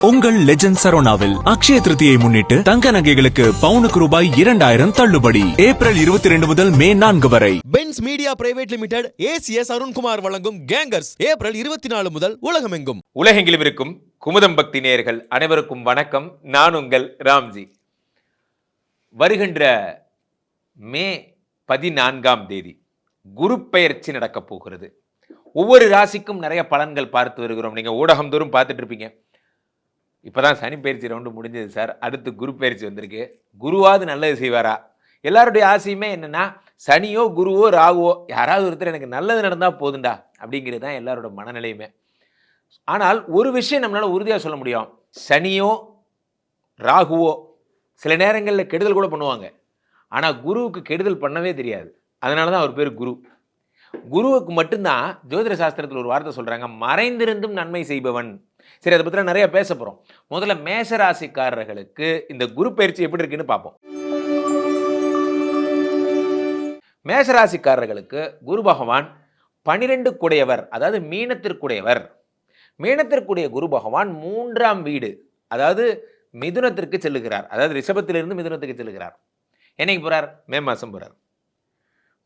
உங்கள் லெஜண்ட் சரோனாவில் அக்ஷய திருதியை முன்னிட்டு தங்க நகைகளுக்கு பவுனுக்கு ரூபாய் 2000 தள்ளுபடி. ஏப்ரல் 22 முதல் மே 4 வரை. Benz media private limited ACS Arunkumar வழங்கும் கேங்கர்ஸ் ஏப்ரல் 24 முதல் உலகமெங்கும். உலகெங்கிலும் இருக்கும் குமுதம் பக்தி நேயர்கள் அனைவருக்கும் வணக்கம். நான் உங்கள் ராம்ஜி. வருகின்ற மே 14ஆம் தேதி குரு பெயர்ச்சி நடக்க போகிறது. ஒவ்வொரு ராசிக்கும் நிறைய பலன்கள் பார்த்து வருகிறோம். நீங்க ஊடகம் தோறும் பார்த்துட்டு இருப்பீங்க. இப்போதான் சனி பயிற்சி ரவுண்டு முடிஞ்சது சார், அடுத்து குரு பயிற்சி வந்திருக்கு, குருவாவது நல்லது செய்வாரா? எல்லாருடைய ஆசையுமே என்னென்னா சனியோ குருவோ ராகுவோ யாராவது ஒருத்தர் எனக்கு நல்லது நடந்தால் போதுண்டா அப்படிங்கிறது தான் எல்லாரோட மனநிலையுமே. ஆனால் ஒரு விஷயம் நம்மளால் உறுதியாக சொல்ல முடியும், சனியோ ராகுவோ சில நேரங்களில் கெடுதல் கூட பண்ணுவாங்க, ஆனால் குருவுக்கு கெடுதல் பண்ணவே தெரியாது. அதனால தான் அவர் பேர் குரு. குருவுக்கு மட்டும்தான் ஜோதிட சாஸ்திரத்தில் ஒரு வார்த்தை சொல்கிறாங்க, மறைந்திருந்தும் நன்மை செய்பவன். சரி, அதை பற்றி நிறைய பேச போகிறோம். முதல்ல மேஷராசிக்காரர்களுக்கு இந்த குரு பயிற்சி எப்படி இருக்குன்னு பார்ப்போம். மேஷராசிக்காரர்களுக்கு குரு பகவான் 12 குடையவர், அதாவது மீனத்திற்குடையவர். மீனத்திற்குடைய குரு பகவான் 3ஆம் வீடு, அதாவது மிதுனத்திற்கு செல்லுகிறார். அதாவது ரிஷபத்திலிருந்து மிதுனத்துக்கு செல்லுகிறார். என்னைக்கு போகிறார்? மே மாதம் போகிறார்.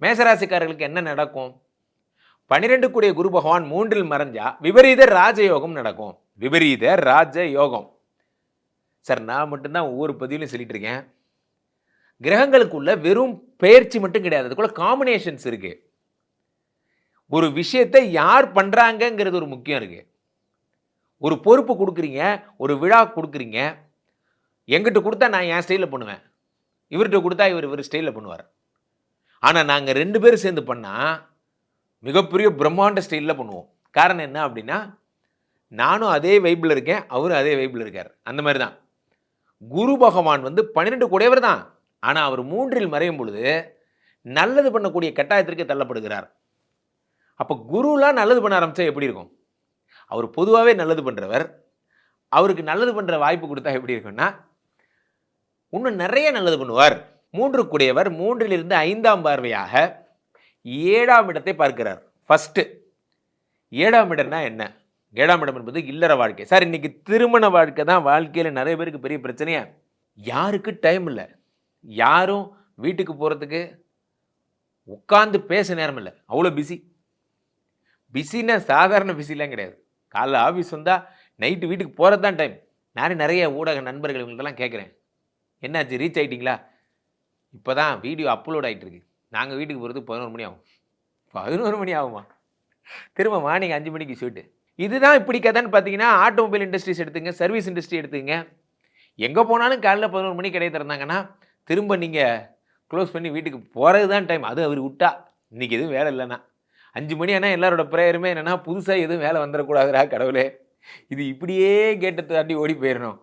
மேஷராசிக்காரர்களுக்கு என்ன நடக்கும்? 12 கூடிய குரு பகவான் 3இல் மறைஞ்சா விபரீத ராஜயோகம் நடக்கும். விபரீத ராஜயோகம். சார், நான் மட்டும்தான் ஒவ்வொரு பதிவிலும் சொல்லிட்டு இருக்கேன். கிரகங்களுக்குள்ள வெறும் பெயர்ச்சி மட்டும் கிடையாது, அதுக்குள்ள காம்பினேஷன்ஸ் இருக்கு. ஒரு விஷயத்தை யார் பண்றாங்கிறது ஒரு முக்கியம் இருக்கு. ஒரு பொறுப்பு கொடுக்குறீங்க, ஒரு விழா கொடுக்குறீங்க, எங்கிட்ட கொடுத்தா நான் என் ஸ்டைலில் பண்ணுவேன், இவர்கிட்ட கொடுத்தா இவர் ஸ்டைலில் பண்ணுவார். ஆனால் நாங்கள் 2 பேரும் சேர்ந்து பண்ணால் மிகப்பெரிய பிரம்மாண்ட ஸ்டைலில் பண்ணுவோம். காரணம் என்ன அப்படின்னா, நானும் அதே வைப்பில் இருக்கேன், அவரும் அதே வைப்பில் இருக்கார். அந்த மாதிரி தான் குரு பகவான் 12 கூடையவர் தான். ஆனால் அவர் 3இல் மறையும் பொழுது நல்லது பண்ணக்கூடிய கட்டாயத்திற்கு தள்ளப்படுகிறார். அப்போ குருலாம் நல்லது பண்ண ஆரம்பித்தா எப்படி இருக்கும்? அவர் பொதுவாகவே நல்லது பண்ணுறவர், அவருக்கு நல்லது பண்ணுற வாய்ப்பு கொடுத்தா எப்படி இருக்குன்னா இன்னும் நிறைய நல்லது பண்ணுவார். 3 கூடையவர் 3இலிருந்து 5ஆம் பார்வையாக 7ஆம் இடத்தை பார்க்கிறார். ஃபஸ்ட்டு 7ஆம் இடம்னா என்ன? 7ஆம் இடம் என்பது இல்லற வாழ்க்கை. சார், இன்னைக்கு திருமண வாழ்க்கை தான் வாழ்க்கையில் நிறைய பேருக்கு பெரிய பிரச்சனையா. யாருக்கு டைம் இல்லை, யாரும் வீட்டுக்கு போகிறதுக்கு உட்காந்து பேச நேரம் இல்லை, அவ்வளோ பிஸின்னா சாதாரண பிஸிலாம் கிடையாது. காலைல ஆஃபீஸ் வந்தால் நைட்டு வீட்டுக்கு போகிறது தான் டைம். நான் நிறைய ஊடக நண்பர்கள் இவங்கள்ட்டெல்லாம் கேட்குறேன், என்னாச்சு, ரீச் ஆகிட்டிங்களா? இப்போ தான் வீடியோ அப்லோட் ஆகிட்டு இருக்கு, நாங்கள் வீட்டுக்கு போகிறதுக்கு 11 மணி ஆகும். 11 மணி ஆகுமா? திரும்ப மார்னிங் 5 மணிக்கு ஷூட்டு. இதுதான் இப்படி கதைன்னு பார்த்தீங்கன்னா, ஆட்டோமொபைல் இண்டஸ்ட்ரீஸ் எடுத்துங்க, சர்வீஸ் இண்டஸ்ட்ரி எடுத்துங்க. எங்கே போனாலும் காலையில் 11 மணி கடை திறந்தாங்கன்னா திரும்ப நீங்கள் க்ளோஸ் பண்ணி வீட்டுக்கு போகிறது தான் டைம். அது அவர் விட்டா, இன்றைக்கி எதுவும் வேலை இல்லைன்னா 5 மணி ஆனால் எல்லாரோட ப்ரேயருமே என்னென்னா, புதுசாக எதுவும் வேலை வந்துடக்கூடாதுரா கடவுளே, இது இப்படியே கேட்டை தாண்டி ஓடி போயிடணும்.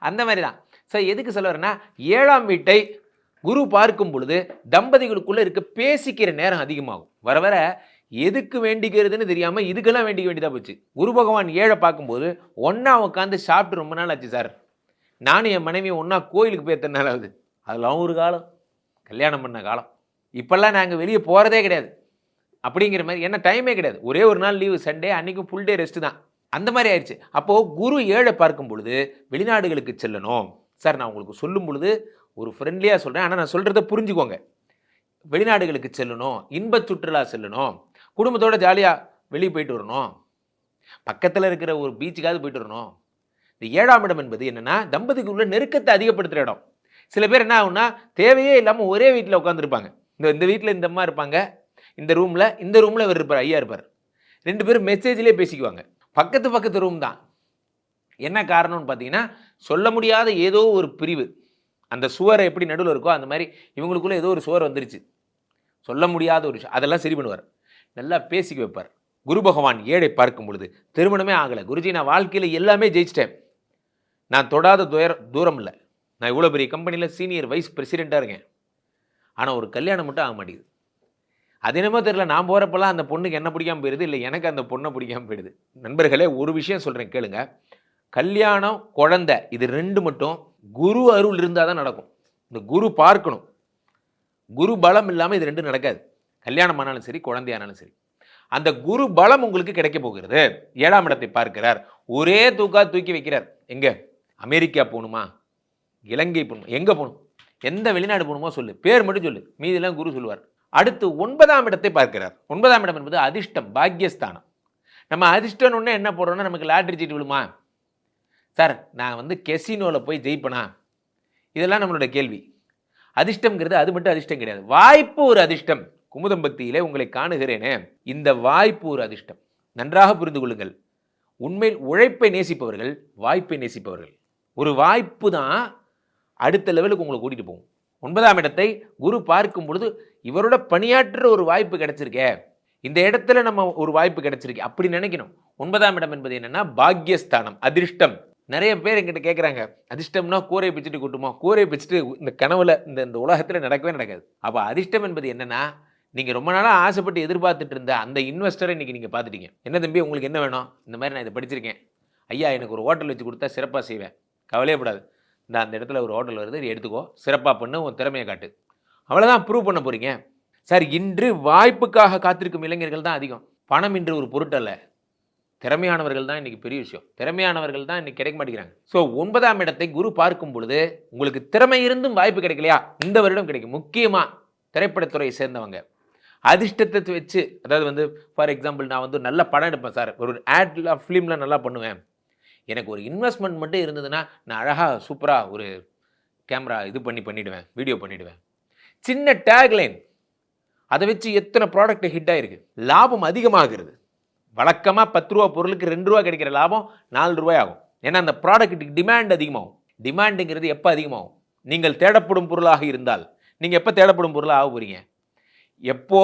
அந்த மாதிரி தான். ஸோ எதுக்கு சொல்ல வரேன்னா, 7ஆம் வீட்டை குரு பார்க்கும் பொழுது தம்பதிகளுக்குள்ளே இருக்க பேசிக்கிற நேரம் அதிகமாகும். வர வர எதுக்கு வேண்டிக்கிறதுன்னு தெரியாமல் இதுக்கெல்லாம் வேண்டிக்க வேண்டியதாக போச்சு. குரு பகவான் 7 பார்க்கும்போது ஒன்றா உட்காந்து சாப்பிட்டு ரொம்ப நாள் ஆச்சு சார், நானும் என் மனைவியும் ஒன்றா கோயிலுக்கு போய் எத்தனை நாள் ஆகுது. அதெல்லாம் ஒரு காலம், கல்யாணம் பண்ண காலம். இப்போல்லாம் நாங்கள் வெளியே போகிறதே கிடையாது அப்படிங்கிற மாதிரி. என்ன டைமே கிடையாது, ஒரே ஒரு நாள் லீவு சண்டே, அன்றைக்கும் ஃபுல் டே ரெஸ்ட்டு தான். அந்த மாதிரி ஆயிடுச்சு. அப்போது குரு 7 பார்க்கும் பொழுது வெளிநாடுகளுக்கு செல்லணும். சார், நான் உங்களுக்கு சொல்லும் பொழுது ஒரு ஃப்ரெண்ட்லியாக சொல்கிறேன், ஆனால் நான் சொல்கிறத புரிஞ்சுக்கோங்க. வெளிநாடுகளுக்கு செல்லணும், இன்ப சுற்றுலா செல்லணும், குடும்பத்தோடு ஜாலியாக வெளியே போயிட்டு வரணும், பக்கத்தில் இருக்கிற ஒரு பீச்சுக்காவது போயிட்டு வரணும். இந்த 7ஆம் இடம் என்பது என்னென்னா, தம்பதிக்குள்ள நெருக்கத்தை அதிகப்படுத்துகிற இடம். சில பேர் என்ன ஆகுன்னா, தேவையே இல்லாமல் ஒரே வீட்டில் உட்காந்துருப்பாங்க. இந்த வீட்டில் இந்த அம்மா இருப்பாங்க, இந்த ரூமில் இவர் இருப்பார், ஐயா இருப்பார். 2 பேரும் மெசேஜ்லேயே பேசிக்குவாங்க. பக்கத்து ரூம் தான். என்ன காரணம்னு பார்த்தீங்கன்னா, சொல்ல முடியாத ஏதோ ஒரு பிரிவு. அந்த சுவரை எப்படி நடுவில் இருக்கோ அந்த மாதிரி இவங்களுக்குள்ளே ஏதோ ஒரு சுவர் வந்துருச்சு, சொல்ல முடியாத ஒரு விஷயம். அதெல்லாம் சரி பண்ணுவார், நல்லா பேசிக்க வைப்பார். குரு பகவான் 7 பார்க்கும் பொழுது திருமணமே ஆகலை, குருஜி நான் வாழ்க்கையில் எல்லாமே ஜெயிச்சிட்டேன், நான் தொடாத தூரம் இல்லை, நான் இவ்வளோ பெரிய கம்பெனியில் சீனியர் வைஸ் பிரசிடெண்ட்டாக இருக்கேன், ஆனால் ஒரு கல்யாணம் மட்டும் ஆக மாட்டேங்குது. அது என்னமோ தெரியல, நான் போகிறப்பெல்லாம் அந்த பொண்ணுக்கு என்ன பிடிக்காமல் போயிடுது, இல்லை எனக்கு அந்த பொண்ணை பிடிக்காமல் போயிடுது. நண்பர்களே, ஒரு விஷயம் சொல்கிறேன் கேளுங்க, கல்யாணம் குழந்தை இது 2 மட்டும் குரு அருள் இருந்தால் தான் நடக்கும். இந்த குரு பார்க்கணும், குரு பலம் இல்லாமல் இது 2 நடக்காது. கல்யாணம் ஆனாலும் சரி, குழந்தையானாலும் சரி. அந்த குரு பலம் உங்களுக்கு கிடைக்க போகிறது. 7ஆம் இடத்தை பார்க்கிறார். ஒரே தூக்கி வைக்கிறார். எங்க? அமெரிக்கா போகணுமா, இலங்கை போகணுமா, எங்க போகணும், எந்த வெளிநாடு போகணுமோ சொல்லு, பேர் மட்டும் சொல்லு, மீதெல்லாம் குரு சொல்லுவார். அடுத்து 9ஆம் இடத்தை பார்க்கிறார். 9ஆம் இடம் என்பது அதிர்ஷ்டம், பாக்கியஸ்தானம். நம்ம அதிர்ஷ்டம்னு என்ன போடுறோம்னா, நமக்கு லாட்டரி சீட்டு விழுமா சார், நான் கெசினோவில் போய் ஜெயிப்பனா, இதெல்லாம் நம்மளோட கேள்வி. அதிர்ஷ்டம்ங்கிறது அது மட்டும் அதிர்ஷ்டம் கிடையாது. வாய்ப்பு ஒரு அதிர்ஷ்டம். குமுதம் பக்தியிலே உங்களை காணுகிறேனே, இந்த வாய்ப்பு ஒரு அதிர்ஷ்டம். நன்றாக புரிந்து கொள்ளுங்கள். உண்மையில் உழைப்பை நேசிப்பவர்கள், வாய்ப்பை நேசிப்பவர்கள். ஒரு வாய்ப்பு தான் அடுத்த லெவலுக்கு உங்களை கூட்டிட்டு போகும். 9ஆம் இடத்தை குரு பார்க்கும் பொழுது இவரோட பணியாற்ற ஒரு வாய்ப்பு கிடைச்சிருக்கே, இந்த இடத்துல நம்ம ஒரு வாய்ப்பு கிடைச்சிருக்கு அப்படி நினைக்கணும். 9ஆம் இடம் என்பது என்னன்னா பாக்யஸ்தானம், அதிர்ஷ்டம். நிறைய பேர் என்கிட்ட கேட்குறாங்க, அதிர்ஷ்டம்னா கூரையை பிச்சுட்டு கூட்டுமோ? கூரையை பிச்சுட்டு இந்த கனவுல இந்த உலகத்தில் நடக்கவே நடக்காது. அப்போ அதிர்ஷ்டம் என்பது என்னன்னா, நீங்கள் ரொம்ப நாளாக ஆசைப்பட்டு எதிர்பார்த்துட்டு இருந்த அந்த இன்வெஸ்டரை இன்றைக்கி நீங்கள் பார்த்துட்டீங்க. என்ன தம்பி உங்களுக்கு என்ன வேணும்? இந்த மாதிரி நான் இதை படிச்சிருக்கேன் ஐயா, எனக்கு ஒரு ஹோட்டல் வச்சு கொடுத்தா சிறப்பாக செய்வேன், கவலையப்படாது, இந்த அந்த இடத்துல ஒரு ஹோட்டல் வருது, இதை எடுத்துக்கோ, சிறப்பாக பண்ணு, உன் திறமையை காட்டு, அவ்வளோதான் ப்ரூவ் பண்ண போகிறீங்க. சார், இன்று வாய்ப்புக்காக காத்திருக்கும் இளைஞர்கள் தான் அதிகம். பணம் இன்று ஒரு பொருட்டல்ல, திறமையானவர்கள் தான் இன்றைக்கி பெரிய விஷயம். திறமையானவர்கள் தான் இன்றைக்கி கிடைக்க மாட்டேங்கிறாங்க. ஸோ 9ஆம் இடத்தை குரு பார்க்கும் பொழுது உங்களுக்கு திறமை இருந்தும் வாய்ப்பு கிடைக்கலையா, இந்த வருடம் கிடைக்கும். முக்கியமாக திரைப்படத்துறையை சேர்ந்தவங்க அதிர்ஷ்டத்தை வச்சு, அதாவது ஃபார் எக்ஸாம்பிள் நான் நல்ல படம் எடுப்பேன் சார், ஒரு ஆட்ல ஃபிலிமில் நல்லா பண்ணுவேன், எனக்கு ஒரு இன்வெஸ்ட்மெண்ட் மட்டும் இருந்ததுன்னா நான் அழகாக சூப்பராக ஒரு கேமரா பண்ணிவிடுவேன், வீடியோ பண்ணிவிடுவேன். சின்ன டேக்லைன், அதை வச்சு எத்தனை ப்ராடக்ட் ஹிட் ஆகிருக்கு, லாபம் அதிகமாகிறது. வழக்கமாக 10 ரூபா பொருளுக்கு 2 ரூபா கிடைக்கிற லாபம் 4 ரூபாய் ஆகும். ஏன்னா அந்த ப்ராடக்ட்டுக்கு டிமாண்ட் அதிகமாகும். டிமாண்டுங்கிறது எப்போ அதிகமாகும்? நீங்கள் தேடப்படும் பொருளாக இருந்தால். நீங்கள் எப்போ தேடப்படும் பொருளாக ஆக போகிறீங்க? எப்போ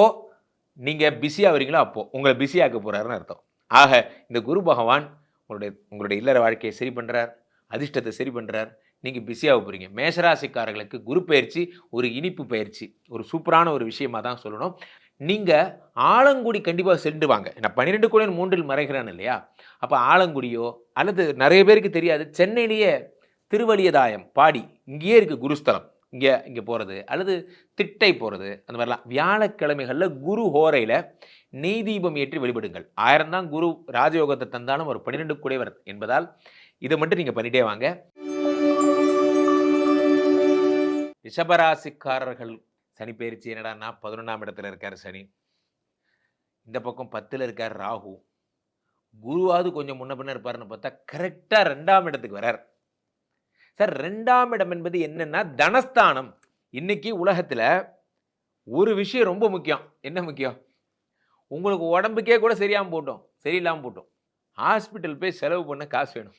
நீங்கள் பிஸியாக வரீங்களோ அப்போது உங்களை பிஸியாக்க போகிறாருன்னு அர்த்தம். ஆக இந்த குரு பகவான் உங்களுடைய இல்லற வாழ்க்கையை சரி பண்ணுறார், அதிர்ஷ்டத்தை சரி பண்ணுறார், நீங்கள் பிஸியாக போகிறீங்க. மேஷராசிக்காரர்களுக்கு குரு பயிற்சி ஒரு இனிப்பு பயிற்சி, ஒரு சூப்பரான ஒரு விஷயமாக தான் சொல்லணும். நீங்கள் ஆலங்குடி கண்டிப்பாக சென்று வாங்க. நான் 12 கோடி 3 மறைகிறேன் இல்லையா, அப்போ ஆலங்குடியோ அல்லது நிறைய பேருக்கு தெரியாது, சென்னையிலேயே திருவலியதாயம் பாடி இங்கேயே இருக்குது குருஸ்தலம், இங்கே போகிறது அல்லது திட்டை போகிறது, அந்த மாதிரிலாம். வியாழக்கிழமைகளில் குரு ஹோரையில் நெய் தீபம் ஏற்றி வழிபடுங்கள். 1000 தான் குரு ராஜயோகத்தை தந்தாலும் ஒரு 12 கூடையவர் என்பதால் இதை மட்டும் நீங்கள் பண்ணிட்டே வாங்க. ரிஷபராசிக்காரர்கள் சனி பயிற்சி என்னடான்னா 11ஆம் இடத்துல இருக்கார் சனி, இந்த பக்கம் 10ல் இருக்கார் ராகு. குருவாவது கொஞ்சம் முன்ன பின்ன இருப்பாருன்னு பார்த்தா கரெக்டாக 2ஆம் இடத்துக்கு வரார். சார், 2ஆம் இடம் என்பது என்னன்னா தனஸ்தானம். இன்னைக்கு உலகத்தில் ஒரு விஷயம் ரொம்ப முக்கியம். என்ன முக்கியம்? உங்களுக்கு உடம்புக்கே கூட சரியில்லாமல் போட்டோம், ஹாஸ்பிட்டல் போய் செலவு பண்ண காசு வேணும்,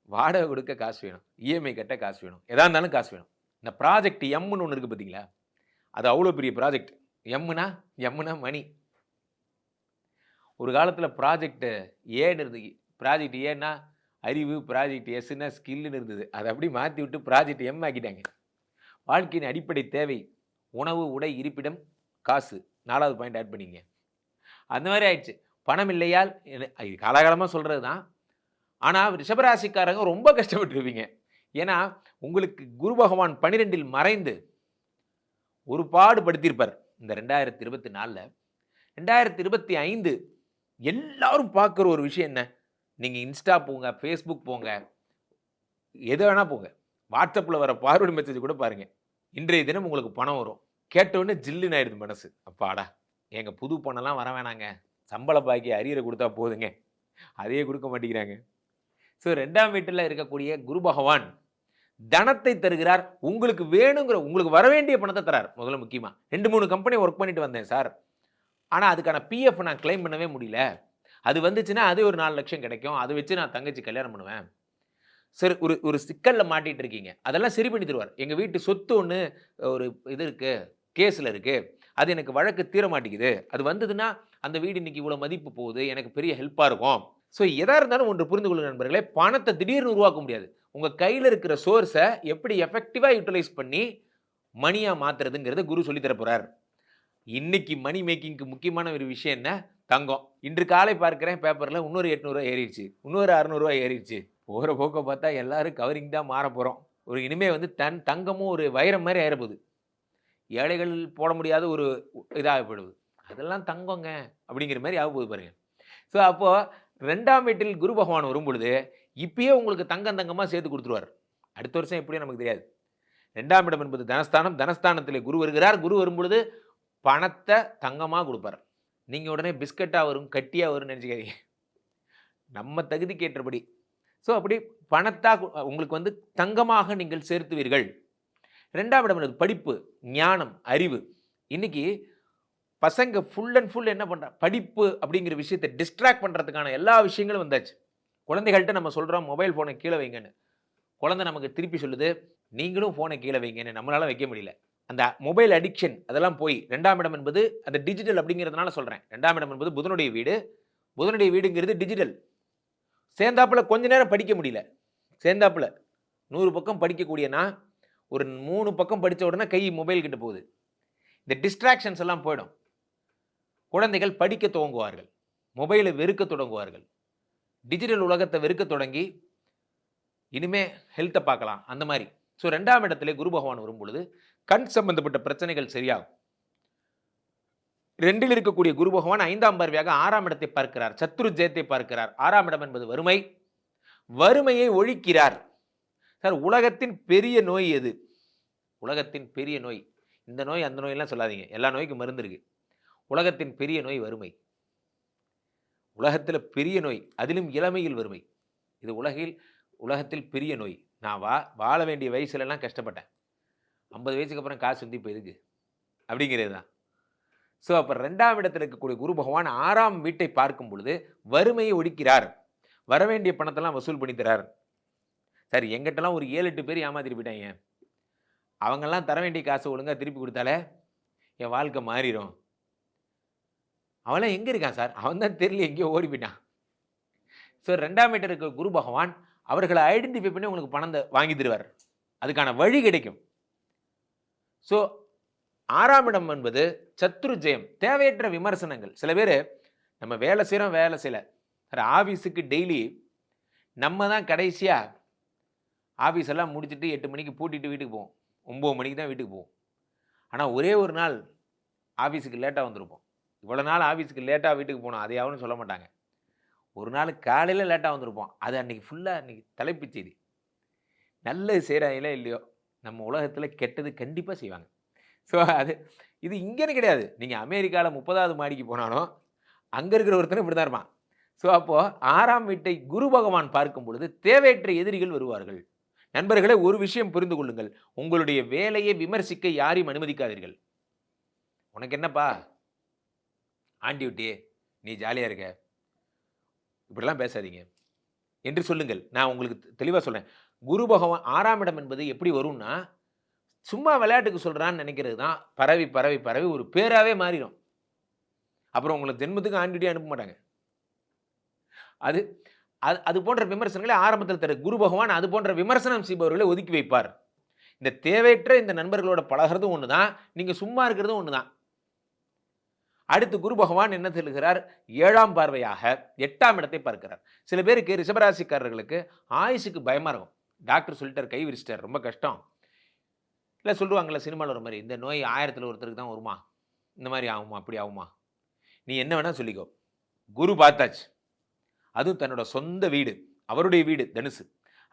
வாடகை கொடுக்க காசு வேணும், இஎம்ஐ கட்ட காசு வேணும், எதா இருந்தாலும் காசு வேணும். இந்த ப்ராஜெக்ட் எம்னு ஒன்று இருக்குது பார்த்தீங்களா, அது அவ்வளோ பெரிய ப்ராஜெக்ட். எம்முனா மணி. ஒரு காலத்தில் ப்ராஜெக்ட் ஏன்னு இருந்தது. ப்ராஜெக்ட் ஏன்னா அறிவு, ப்ராஜெக்ட் எஸ்ன்னா ஸ்கில்லுன்னு இருந்தது. அதை அப்படி மாற்றி விட்டு ப்ராஜெக்ட் எம் ஆக்கிட்டாங்க. வாழ்க்கையின் அடிப்படை தேவை உணவு, உடை, இருப்பிடம், காசு, 4வது பாயிண்ட் ஆட் பண்ணிங்க. அந்த மாதிரி ஆயிடுச்சு. பணம் இல்லையால் இது காலகாலமாக சொல்கிறது தான். ஆனால் ரிஷபராசிக்காரங்க ரொம்ப கஷ்டப்பட்டுருவீங்க. ஏன்னா உங்களுக்கு குரு பகவான் 12ல் மறைந்து ஒரு பாடு படுத்தியிருப்பார். இந்த 2024ல் 2025 எல்லாரும் பார்க்குற ஒரு விஷயம் என்ன? நீங்கள் இன்ஸ்டா போங்க, ஃபேஸ்புக் போங்க, எது வேணால் போங்க, வாட்ஸ்அப்பில் வர பார்வர்டு மெசேஜ் கூட பாருங்கள். இன்றைய தினம் உங்களுக்கு பணம் வரும். கேட்டவுடனே ஜில்லுன்னு ஆயிடுது மனசு. அப்பாடா, எங்கள் புது பணம்லாம் வர வேணாங்க, சம்பள பாக்கி அரியரை கொடுத்தா போதுங்க, அதையே கொடுக்க மாட்டேங்கிறாங்க. ஸோ 2ஆம் வீட்டில் இருக்கக்கூடிய குரு பகவான் தனத்தை தருகிறார். உங்களுக்கு வேணுங்கிற, உங்களுக்கு வர வேண்டிய பணத்தை தரார். முதல்ல முக்கியமாக 2-3 கம்பெனி ஒர்க் பண்ணிட்டு வந்தேன் சார், ஆனால் அதுக்கான பிஎஃப் நான் கிளைம் பண்ணவே முடியல. அது வந்துச்சுன்னா அது ஒரு 4 லட்சம் கிடைக்கும், அதை வச்சு நான் தங்கச்சி கல்யாணம் பண்ணுவேன். சரி, ஒரு சிக்கலில் மாட்டிகிட்டு இருக்கீங்க, அதெல்லாம் சரி பண்ணி தருவார். எங்கள் வீட்டு சொத்து ஒன்று ஒரு இது இருக்குது, கேஸில் இருக்குது, அது எனக்கு வழக்கு தீர மாட்டேங்குது, அது வந்ததுன்னா அந்த வீடு இன்றைக்கி இவ்வளோ மதிப்பு போகுது, எனக்கு பெரிய ஹெல்ப்பாக இருக்கும். ஸோ எதாக இருந்தாலும் ஒன்று புரிந்து கொள்ளுங்க நண்பர்களே, பணத்தை திடீர்னு உருவாக்க முடியாது. உங்கள் கையில் இருக்கிற சோர்ஸை எப்படி எஃபெக்டிவாக யூட்டிலைஸ் பண்ணி மணியாக மாற்றுறதுங்கிறத குரு சொல்லித்தர போகிறார். இன்னைக்கு மணி மேக்கிங்க்கு முக்கியமான ஒரு விஷயம் என்ன? தங்கம். இன்று காலை பார்க்குறேன் பேப்பரில் இன்னொரு 800 ஏறிடுச்சு, இன்னொரு 600 ஏறிடுச்சு. போகிற போக்க பார்த்தா எல்லாரும் கவரிங் தான் மாற போகிறோம். ஒரு இனிமேல் தங்கமும் ஒரு வைரம் மாதிரி ஆயிரப்போகுது. ஏழைகள் போட முடியாத ஒரு இதாக போயிடுது. அதெல்லாம் தங்கங்க அப்படிங்கிற மாதிரி ஆக போகுது பாருங்க. ஸோ அப்போது 2ஆம் வீட்டில் குரு பகவான் வரும் பொழுது இப்பயே உங்களுக்கு தங்கமாக சேர்த்து கொடுத்துருவார். அடுத்த வருஷம் எப்படியும் நமக்கு தெரியாது. 2ஆம் இடம் என்பது தனஸ்தானம். தனஸ்தானத்திலே குரு வருகிறார். குரு வரும் பொழுது பணத்தை தங்கமாக கொடுப்பார். நீங்கள் உடனே பிஸ்கட்டாக வரும், கட்டியாக வரும்னு நினச்சிக்காதீங்க. நம்ம தகுதிக்கு ஏற்றபடி. ஸோ அப்படி பணத்தா உங்களுக்கு வந்து தங்கமாக நீங்கள் செலுத்துவீர்கள். 2ஆம் இடம் என்பது படிப்பு, ஞானம், அறிவு. இன்னைக்கு பசங்க ஃபுல் அண்ட் ஃபுல் என்ன பண்ணுறாங்க, படிப்பு அப்படிங்கிற விஷயத்தை டிஸ்ட்ராக்ட் பண்ணுறதுக்கான எல்லா விஷயங்களும் வந்தாச்சு. குழந்தைகள்கிட்ட நம்ம சொல்கிறோம் மொபைல் ஃபோனை கீழே வைங்கன்னு. குழந்தை நமக்கு திருப்பி சொல்லுது நீங்களும் ஃபோனை கீழே வைங்கன்னு. நம்மளால் வைக்க முடியல. அந்த மொபைல் அடிக்ஷன் அதெல்லாம் போய் 2ஆம் இடம் என்பது அந்த டிஜிட்டல் அப்படிங்கிறதுனால சொல்கிறேன். 2ஆம் இடம் என்பது புதனுடைய வீடு. புதனுடைய வீடுங்கிறது டிஜிட்டல். சேர்ந்தாப்புல கொஞ்ச நேரம் படிக்க முடியல. சேர்ந்தாப்புல 100 பக்கம் படிக்கக்கூடியனா ஒரு 3 பக்கம் படித்த உடனே கை மொபைல் கிட்ட போகுது. இந்த டிஸ்ட்ராக்ஷன்ஸ் எல்லாம் போயிடும். குழந்தைகள் படிக்க துவங்குவார்கள், மொபைலை வெறுக்க தொடங்குவார்கள், டிஜிட்டல் உலகத்தை வெறுக்க தொடங்கி இனிமே ஹெல்த்தை பார்க்கலாம் அந்த மாதிரி. ஸோ 2ஆம் இடத்துல குரு பகவான் வரும் பொழுது கண் சம்பந்தப்பட்ட பிரச்சனைகள் சரியாகும். 2இல் இருக்கக்கூடிய குரு பகவான் 5ஆம் பார்வையாக 6ஆம் இடத்தை பார்க்கிறார், சத்ரு ஜெயத்தை பார்க்கிறார். 6ஆம் இடம் என்பது வறுமை. வறுமையை ஒழிக்கிறார். சார் உலகத்தின் பெரிய நோய் எது? உலகத்தின் பெரிய நோய் இந்த நோய் அந்த நோயெல்லாம் சொல்லாதீங்க, எல்லா நோய்க்கும் மருந்து இருக்கு. உலகத்தின் பெரிய நோய் வறுமை. உலகத்தில் பெரிய நோய், அதிலும் இளமையில் வறுமை. இது உலகத்தில் பெரிய நோய். நான் வாழ வேண்டிய வயசுலலாம் கஷ்டப்பட்டேன். 50 வயசுக்கு அப்புறம் காசு வந்து இப்போ எதுக்கு அப்படிங்கிறது தான். ஸோ அப்போ 2ஆம் இடத்தில் இருக்கக்கூடிய குரு பகவான் 6ஆம் வீட்டை பார்க்கும் பொழுது வறுமையை ஒழிக்கிறார். வர வேண்டிய பணத்தெல்லாம் வசூல் பண்ணி தரார். சார் எங்கிட்டலாம் ஒரு 7-8 பேர் ஏமாத்திட்டு போயிட்டாங்க. அவங்கெல்லாம் தர வேண்டிய காசை ஒழுங்காக திருப்பி கொடுத்தாலே என் வாழ்க்கை மாறிடும். அவன்லாம் எங்கே இருக்கான் சார்? அவன் தான் தெரியல, எங்கேயோ ஓடி போயிட்டான். ஸோ 2ஆம் வீட்டில் இருக்க குரு பகவான் அவர்களை ஐடென்டிஃபை பண்ணி உங்களுக்கு பணத்தை வாங்கி தருவார். அதுக்கான வழி கிடைக்கும். ஸோ 6ஆம் இடம் என்பது சத்ரு ஜெயம், தேவையற்ற விமர்சனங்கள். சில பேர் நம்ம வேலை செய்கிறோம், வேலை செய்யலை. சார் ஆஃபீஸுக்கு டெய்லி நம்ம தான் கடைசியாக ஆஃபீஸ் எல்லாம் முடிச்சுட்டு 8 மணிக்கு பூட்டிட்டு வீட்டுக்கு போவோம். 9 மணிக்கு தான் வீட்டுக்கு போவோம். ஆனால் ஒரே ஒரு நாள் ஆஃபீஸுக்கு லேட்டாக வந்திருப்போம். இவ்வளோ நாள் ஆஃபீஸுக்கு லேட்டாக வீட்டுக்கு போனோம், அதை யாரும் சொல்ல மாட்டாங்க. ஒரு நாள் காலையில் லேட்டாக வந்திருப்போம். அது அன்றைக்கி ஃபுல்லாக அன்றைக்கி தலைப்புச் செய்தி. நல்லது செய்கிறாங்களோ இல்லையோ நம்ம உலகத்தில் கெட்டது கண்டிப்பாக செய்வாங்க. ஸோ இது இங்கேன்னு கிடையாது. நீங்கள் அமெரிக்காவில் 30வது மாடிக்கு போனாலும் அங்கே இருக்கிற ஒருத்தனை இப்படி தான் இருப்பான். ஸோ அப்போது 6ஆம் வீட்டை குரு பகவான் பார்க்கும் பொழுது தேவையற்ற எதிரிகள் வருவார்கள். நண்பர்களே, ஒரு விஷயம் புரிந்து கொள்ளுங்கள். உங்களுடைய வேலையை விமர்சிக்க யாரையும் அனுமதிக்காதீர்கள். உனக்கு என்னப்பா ஆன் டியூட்டி, நீ ஜாலியாக இருக்க, இப்படிலாம் பேசாதீங்க என்று சொல்லுங்கள். நான் உங்களுக்கு தெளிவாக சொல்கிறேன். குரு பகவான் 6ஆம் இடம் என்பது எப்படி வரும்னா, சும்மா விளையாட்டுக்கு சொல்கிறான்னு நினைக்கிறது தான் பரவி பரவி பரவி ஒரு பேராகவே மாறிடும். அப்புறம் உங்களை ஜென்மத்துக்கு ஆன் டியூட்டி அனுப்ப மாட்டாங்க. அது அது போன்ற விமர்சனங்களை ஆரம்பத்தில் தர குரு பகவான் அது போன்ற விமர்சனம் செய்பவர்களை ஒதுக்கி வைப்பார். இந்த தேவையற்ற இந்த நண்பர்களோட பழகிறதும் ஒன்று தான், நீங்கள் சும்மா இருக்கிறதும் ஒன்று தான். அடுத்து குரு பகவான் என்ன சொல்லுகிறார்? 7ஆம் பார்வையாக 8ஆம் இடத்தை பார்க்கிறார். சில பேருக்கு ரிஷபராசிக்காரர்களுக்கு ஆயுசுக்கு பயமாக இருக்கும். டாக்டர் சொல்லிட்டார், கை விரிச்சிட்டார், ரொம்ப கஷ்டம். இல்லை சொல்லுவாங்கள்ல சினிமாவில் ஒரு மாதிரி, இந்த நோய் 1000ல் ஒருத்தருக்கு தான் வருமா, இந்த மாதிரி ஆகுமா, அப்படி ஆகுமா, நீ என்ன வேணால் சொல்லிக்கோ. குரு பார்த்தாச்சு, அதுவும் தன்னோட சொந்த வீடு, அவருடைய வீடு தனுசு,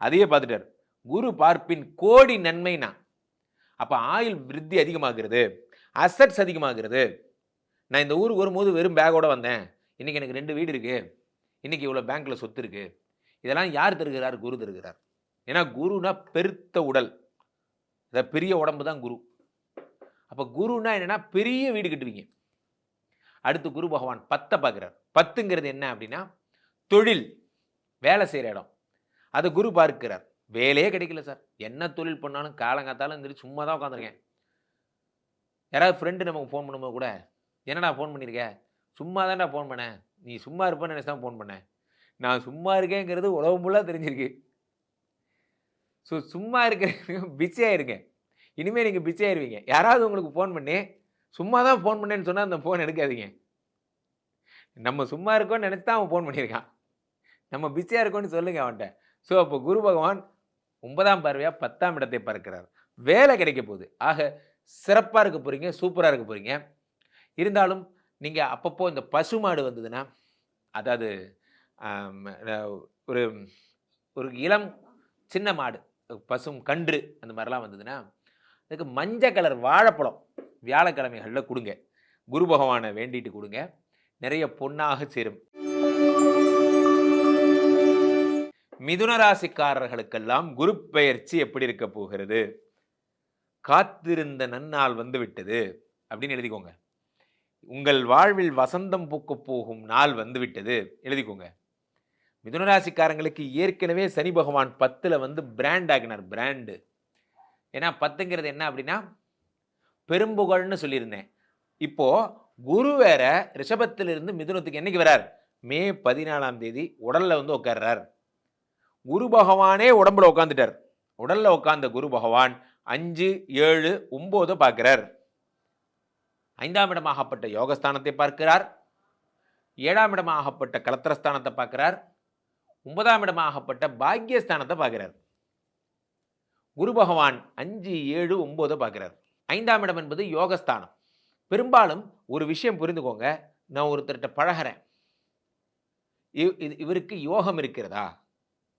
அதையே பார்த்துட்டார். குரு பார்ப்பின் கோடி நன்மைனா அப்போ ஆயுள் விருத்தி அதிகமாகிறது, அசட்ஸ் அதிகமாகிறது. நான் இந்த ஊருக்கு வரும்போது வெறும் பேக்கோடு வந்தேன், இன்றைக்கி எனக்கு 2 வீடு இருக்குது, இன்றைக்கி இவ்வளோ பேங்க்கில் சொத்து இருக்குது. இதெல்லாம் யார் தருகிறார்? குரு தருகிறார். ஏன்னா குருனா பெருத்த உடல், பெரிய உடம்பு தான் குரு. அப்போ குருனா என்னென்னா பெரிய வீடு கட்டுவீங்க. அடுத்து குரு பகவான் 10 பார்க்குறார். 10ங்கிறது என்ன அப்படின்னா தொழில், வேலை செய்கிற இடம். அதை குரு பார்க்கிறார். வேலையே கிடைக்கல சார், என்ன தொழில் பண்ணாலும் காலங்காத்தாலும் இந்த சும்மா தான் உட்காந்துருக்கேன். யாராவது ஃப்ரெண்டு நமக்கு ஃபோன் பண்ணும்போது கூட, என்னடா ஃபோன் பண்ணியிருக்க? சும்மா தான்டா ஃபோன் பண்ணேன், நீ சும்மா இருப்பேன்னு நினச்சி தான் ஃபோன் பண்ணேன். நான் சும்மா இருக்கேங்கிறது உலகம் ஃபுல்லாக தெரிஞ்சிருக்கு. ஸோ சும்மா இருக்கிற பிஸியாக இருங்க. இனிமேல் நீங்கள் பிஸியாகிருவீங்க. யாராவது உங்களுக்கு ஃபோன் பண்ணி சும்மா தான் ஃபோன் பண்ணேன்னு சொன்னால் அந்த ஃபோன் எடுக்காதீங்க. நம்ம சும்மா இருக்கோன்னு நினச்சி தான் அவன் ஃபோன் பண்ணியிருக்கான். நம்ம பிஸியாக இருக்கோன்னு சொல்லுங்கள் அவன்கிட்ட. ஸோ அப்போ குரு பகவான் 9ஆம் பார்வையாக 10ஆம் இடத்தை பார்க்கிறார். வேலை கிடைக்க போகுது. ஆக சிறப்பாக இருக்க போகிறீங்க, சூப்பராக இருக்க போகிறீங்க. இருந்தாலும் நீங்கள் அப்பப்போ இந்த பசுமாடு வந்ததுன்னா, அதாவது ஆம், ஒரு ஒரு இளம் சின்ன மாடு, பசும் கன்று அந்த மாதிரிலாம் வந்ததுன்னா, அதுக்கு மஞ்சள் கலர் வாழைப்பழம் வியாழக்கிழமைகளில் கொடுங்க. குரு பகவானை வேண்டிட்டு கொடுங்க. நிறைய பொன்னாக சேரும். மிதுன ராசிக்காரர்களுக்கெல்லாம் குரு பெயர்ச்சி எப்படி இருக்க போகிறது? காத்திருந்த நன்னாள் வந்து விட்டது அப்படின்னு எழுதிக்கோங்க. உங்கள் வாழ்வில் வசந்தம் பூக்கப் போகும் நாள் வந்து விட்டது எழுதிக்கோங்க. மிதுன ராசிக்காரங்களுக்கு ஏற்கனவே சனி பகவான் 10ல் வந்து பிராண்ட் ஆகினார். பிராண்டு ஏன்னா 10ங்கிறது என்ன அப்படின்னா பெரும்புகழ்னு சொல்லியிருந்தேன். இப்போ குரு வேற ரிஷபத்திலிருந்து மிதுனத்துக்கு என்னைக்கு வரார்? மே 14ஆம் தேதி உடல்ல வந்து உட்கார்றார். குரு பகவானே உடம்புல உட்காந்துட்டார். உடல்ல உட்கார்ந்த குரு பகவான் 5, 7, 9 பார்க்கிறார். 5ஆம் இடமாகப்பட்ட யோகஸ்தானத்தை பார்க்கிறார். 7ஆம் இடமாகப்பட்ட கலத்திரஸ்தானத்தை பார்க்கிறார். 9ஆம் இடமாகப்பட்ட பாக்யஸ்தானத்தை பார்க்கிறார். குரு பகவான் 5, 7, 9 பார்க்கிறார். 5ஆம் இடம் என்பது யோகஸ்தானம். பெரும்பாலும் ஒரு விஷயம் புரிந்துக்கோங்க. நான் ஒருத்தர்கிட்ட பழகிறேன், இவருக்கு யோகம் இருக்கிறதா,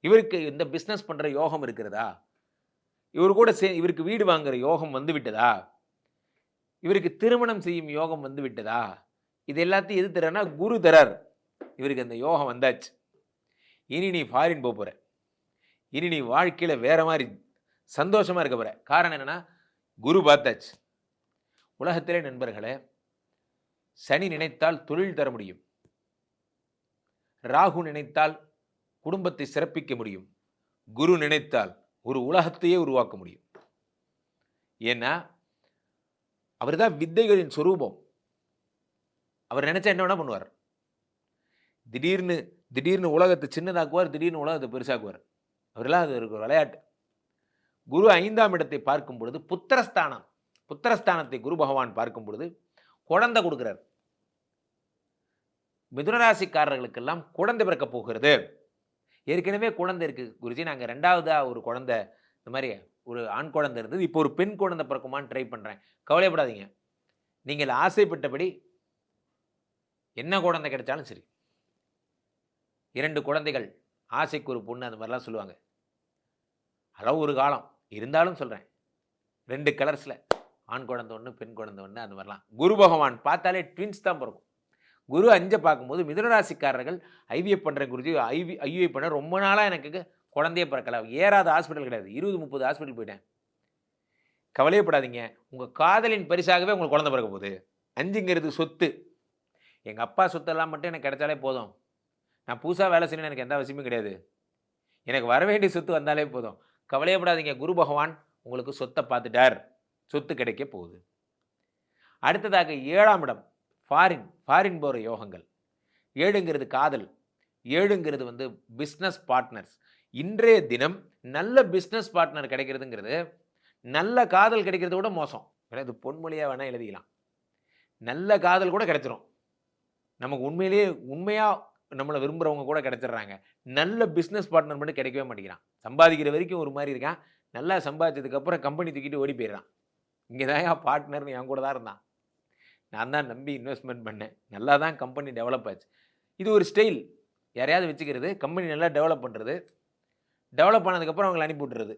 இவருக்கு இந்த பிஸ்னஸ் பண்ற யோகம் இருக்கிறதா, இவர் கூட இவருக்கு வீடு வாங்குற யோகம் வந்து விட்டதா, இவருக்கு திருமணம் செய்யும் யோகம் வந்து விட்டதா, இது எல்லாத்தையும் எது தர்றாருன்னா குரு தரார். இவருக்கு அந்த யோகம் வந்தாச்சு. இனி நீ ஃபாரின் போற, இனி நீ வாழ்க்கையில வேற மாதிரி சந்தோஷமா இருக்க போற. காரணம் என்னன்னா குரு பார்த்தாச்சு. உலகத்திலே நண்பர்களே, சனி நினைத்தால் தொழில் தர முடியும், ராகு நினைத்தால் குடும்பத்தை சிறப்பிக்க முடியும், குரு நினைத்தால் ஒரு உலகத்தையே உருவாக்க முடியும். ஏன்னா அவர் தான் வித்தைகளின் சொரூபம். அவர் நினைச்சா என்ன வேணா பண்ணுவார். திடீர்னு உலகத்தை சின்னதாக்குவார், திடீர்னு உலகத்தை பெருசாக்குவார். அவரெல்லாம் அது ஒரு விளையாட்டு. குரு 5ஆம் இடத்தை பார்க்கும் பொழுது புத்திரஸ்தானத்தை குரு பகவான் பார்க்கும் பொழுது குழந்தை கொடுக்கிறார். மிதுனராசிக்காரர்களுக்கெல்லாம் குழந்தை பிறக்க போகிறது. ஏற்கனவே குழந்தை இருக்கு குருஜி, நாங்கள் 2வதா ஒரு குழந்தை, இந்த மாதிரி ஒரு ஆண் குழந்தை இருந்தது, இப்போ ஒரு பெண் குழந்தை பிறக்குமான்னு ட்ரை பண்ணுறேன். கவலைப்படாதீங்க. நீங்கள் ஆசைப்பட்டபடி என்ன குழந்தை கிடைச்சாலும் சரி, 2 குழந்தைகள், ஆசைக்கு ஒரு பொண்ணு, அந்த மாதிரிலாம் சொல்லுவாங்க. அதெல்லாம் ஒரு காலம் இருந்தாலும் சொல்கிறேன், 2 கலர்ஸில் ஆண் குழந்தை ஒன்று, பெண் குழந்தை ஒன்று, அந்த மாதிரிலாம். குரு பகவான் பார்த்தாலே ட்வின்ஸ் தான் பிறக்கும். குரு 5 பார்க்கும்போது மிதுனராசிக்காரர்கள் ஐவிஎஃப் பண்ணுறேன் குருஜி, ஐவிஎஃப் பண்ண ரொம்ப நாளாக எனக்கு குழந்தையே பிறக்கல, ஏறாத ஹாஸ்பிட்டல் கிடையாது, 20-30 ஹாஸ்பிட்டல் போயிட்டேன். கவலையப்படாதீங்க, உங்கள் காதலின் பரிசாகவே உங்களுக்கு குழந்தை பிறக்க போகுது. 5ங்கிறது சொத்து. எங்கள் அப்பா சொத்தெல்லாம் மட்டும் எனக்கு கிடைச்சாலே போதும், நான் புதுசாக வேலை செய்யணும்னு எனக்கு எந்த அவசியமும் கிடையாது, எனக்கு வர வேண்டிய சொத்து வந்தாலே போதும். கவலையப்படாதீங்க, குரு பகவான் உங்களுக்கு சொத்தை பார்த்துட்டார், சொத்து கிடைக்க போகுது. அடுத்ததாக 7ஆம் இடம் ஃபாரின் போகிற யோகங்கள். 7ங்கிறது காதல், 7ங்கிறது வந்து பிஸ்னஸ் பார்ட்னர்ஸ். இன்றைய தினம் நல்ல பிஸ்னஸ் பார்ட்னர் கிடைக்கிறதுங்கிறது நல்ல காதல் கிடைக்கிறத விட மோசம். இது பொன்மொழியாக வேணால் எழுதிக்கலாம். நல்ல காதல் கூட கிடைச்சிரும், நமக்கு உண்மையாக நம்மளை விரும்புகிறவங்க கூட கிடைச்சிட்றாங்க. நல்ல பிஸ்னஸ் பார்ட்னர் மட்டும் கிடைக்கவே மாட்டேங்கிறான். சம்பாதிக்கிற வரைக்கும் ஒரு மாதிரி இருக்கான், நல்லா சம்பாதிச்சதுக்கப்புறம் கம்பெனி தூக்கிட்டு ஓடி போயிடுறான். இங்கே தான் என் பார்ட்னர்னு என் கூட தான் இருந்தான், நான் தான் நம்பி இன்வெஸ்ட்மெண்ட் பண்ணேன், நல்லா தான் கம்பெனி டெவலப் ஆச்சு. இது ஒரு ஸ்டைல். யாரையாவது வச்சுக்கிறது, கம்பெனி நல்லா டெவலப் பண்ணுறது, டெவலப் ஆனதுக்கப்புறம் அவங்களை அனுப்பி விட்டுறது.